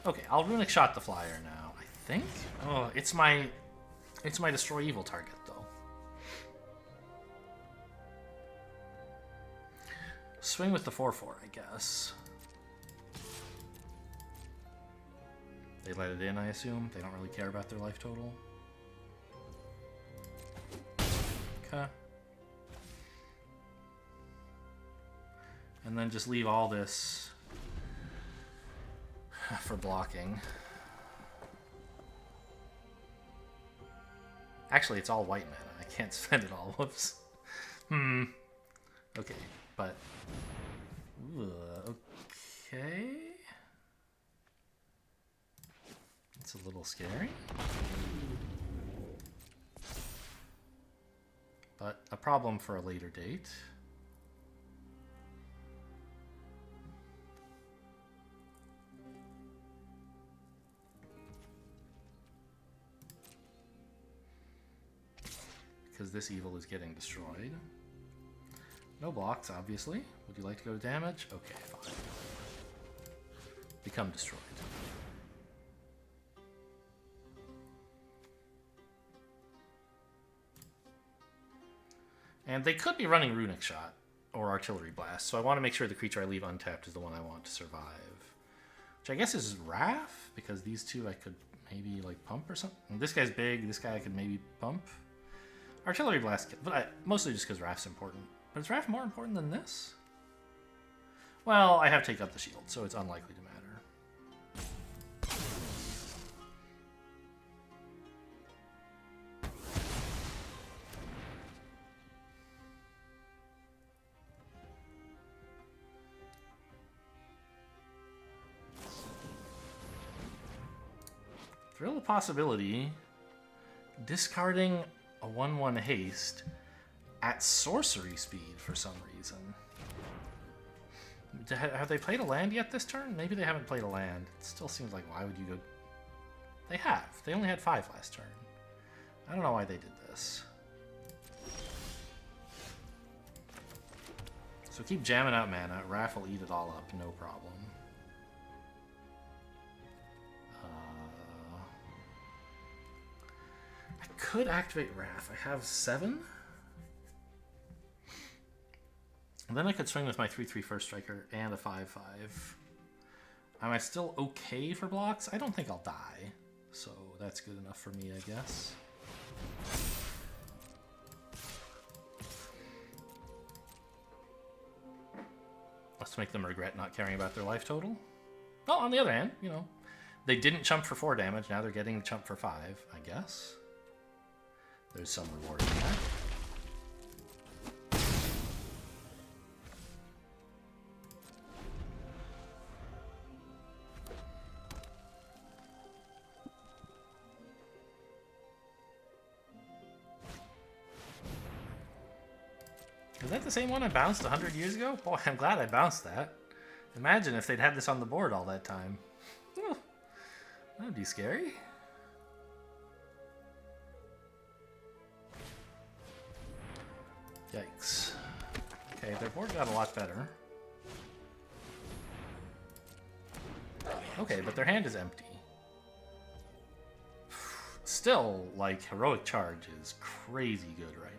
Okay, I'll Runic Shot the flyer now, I think. Oh, it's my Destroy Evil target, though. Swing with the 4/4, I guess. They let it in, I assume. They don't really care about their life total. Okay. And then just leave all this for blocking. Actually, it's all white mana. I can't spend it all. Whoops. Okay, but... okay... It's a little scary. But a problem for a later date. Because this evil is getting destroyed. No blocks, obviously. Would you like to go to damage? Okay, fine. Become destroyed. And they could be running Runic Shot or Artillery Blast, so I want to make sure the creature I leave untapped is the one I want to survive. Which I guess is Wrath, because these two I could maybe like pump or something. This guy's big, this guy I could maybe pump. Artillery Blast, but mostly just because Wrath's important. But is Wrath more important than this? Well, I have Take Up the Shield, so it's unlikely to matter. Real possibility, discarding a 1/1 haste at sorcery speed for some reason. Have they played a land yet this turn? Maybe they haven't played a land. It still seems like, why would you go... They have. They only had 5 last turn. I don't know why they did this. So keep jamming out mana. Wrath will eat it all up, no problem. I could activate Wrath. I have 7. And then I could swing with my 3/3 first striker and a 5/5. Am I still okay for blocks? I don't think I'll die. So that's good enough for me, I guess. Let's make them regret not caring about their life total. Well, on the other hand, you know, they didn't chump for 4 damage. Now they're getting chump for 5, I guess. There's some reward in that. Is that the same one I bounced 100 years ago? Boy, I'm glad I bounced that. Imagine if they'd had this on the board all that time. That'd be scary. Yikes. Okay, their board got a lot better. Okay, but their hand is empty. Still, like, Heroic Charge is crazy good right now.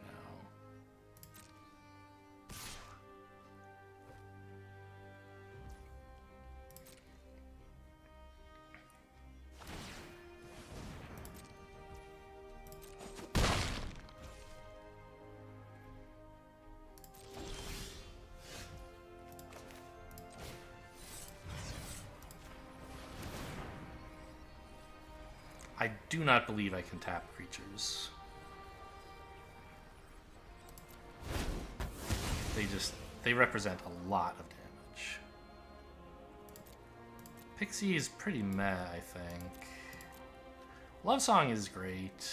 I do not believe I can tap creatures. They represent a lot of damage. Pixie is pretty meh, I think. Love Song is great.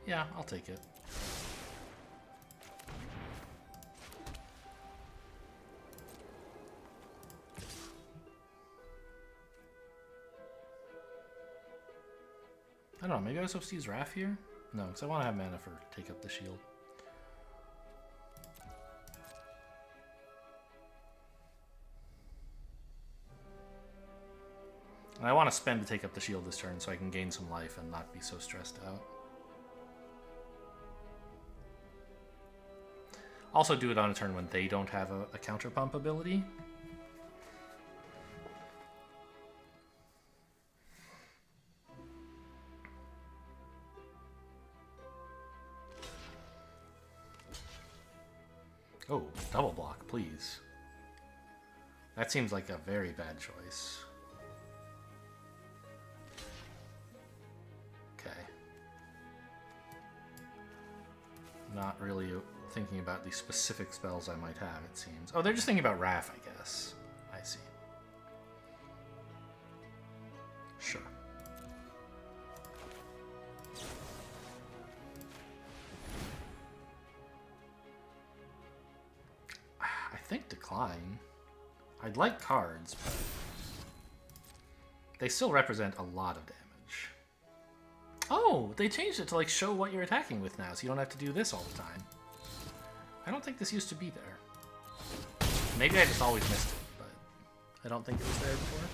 Yeah, I'll take it. I don't know, maybe I was supposed to use Wrath here? No, because I want to have mana for Take Up the Shield. And I want to spend to Take Up the Shield this turn so I can gain some life and not be so stressed out. Also do it on a turn when they don't have a counter pump ability. Oh, double block, please. That seems like a very bad choice. Okay. Not really thinking about the specific spells I might have, it seems. Oh, they're just thinking about Wrath, I guess. I see. Sure. I think decline. I'd like cards, but they still represent a lot of damage. Oh, they changed it to like show what you're attacking with now, so you don't have to do this all the time. I don't think this used to be there. Maybe I just always missed it, but I don't think it was there before.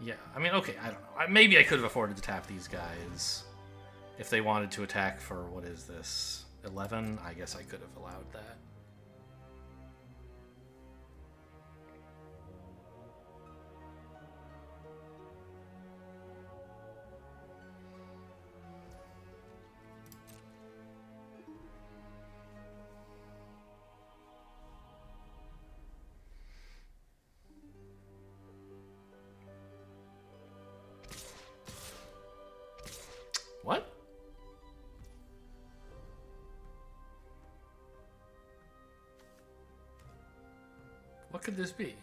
Yeah, I mean, okay, I don't know. Maybe I could have afforded to tap these guys. If they wanted to attack for, what is this, 11? I guess I could have allowed that. What? What could this be?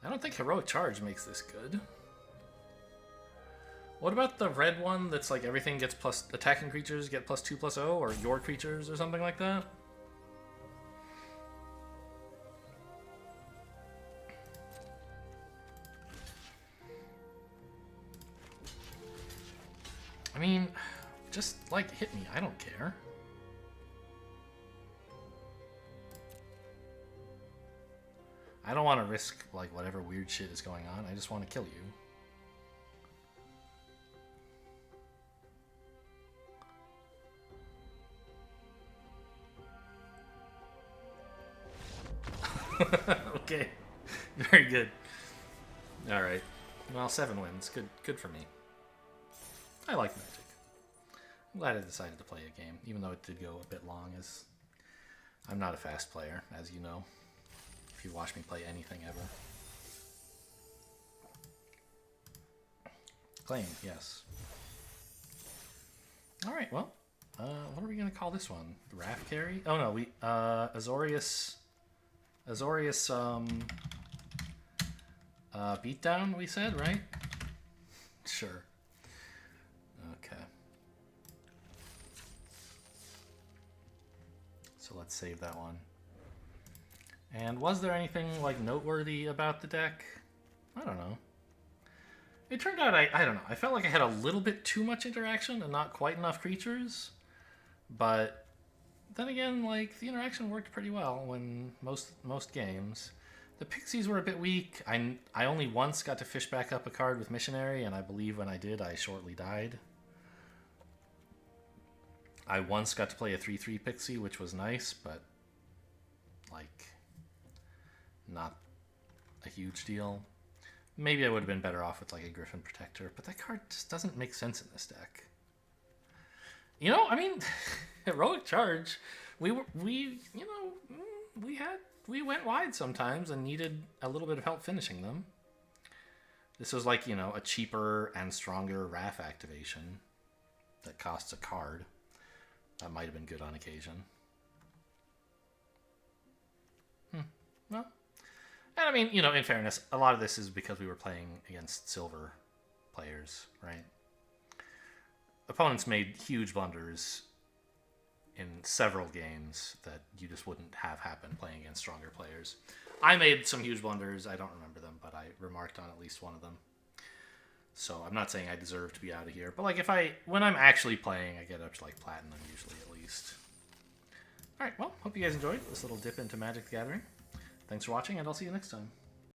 I don't think Heroic Charge makes this good. What about the red one that's like everything gets plus... Attacking creatures get +2/+0, or your creatures, or something like that? I mean, just, like, hit me. I don't care. I don't want to risk, like, whatever weird shit is going on. I just want to kill you. Okay. Very good. Alright. Well, 7 wins. Good for me. I like Magic. I'm glad I decided to play a game, even though it did go a bit long, as I'm not a fast player, as you know, if you watch me play anything ever. Claim, yes. Alright, well, what are we going to call this one? Wrath Carry? Oh no, Azorius, beatdown, we said, right? Sure. Okay. So let's save that one. And was there anything like noteworthy about the deck? I don't know. It turned out I don't know. I felt like I had a little bit too much interaction and not quite enough creatures. But then again, like the interaction worked pretty well when most games. The Pixies were a bit weak. I only once got to fish back up a card with Missionary, and I believe when I did, I shortly died. I once got to play a 3/3 Pixie, which was nice, but like not a huge deal. Maybe I would have been better off with like a Griffin Protector, but that card just doesn't make sense in this deck. You know, I mean, Heroic charge. We went wide sometimes and needed a little bit of help finishing them. This was like, a cheaper and stronger Wrath activation that costs a card. That might have been good on occasion. Well, and I mean, in fairness, a lot of this is because we were playing against silver players, right? Opponents made huge blunders in several games that you just wouldn't have happen playing against stronger players. I made some huge blunders. I don't remember them, but I remarked on at least one of them. So I'm not saying I deserve to be out of here, but like when I'm actually playing, I get up to like platinum usually at least. All right, well, hope you guys enjoyed this little dip into Magic the Gathering. Thanks for watching, and I'll see you next time.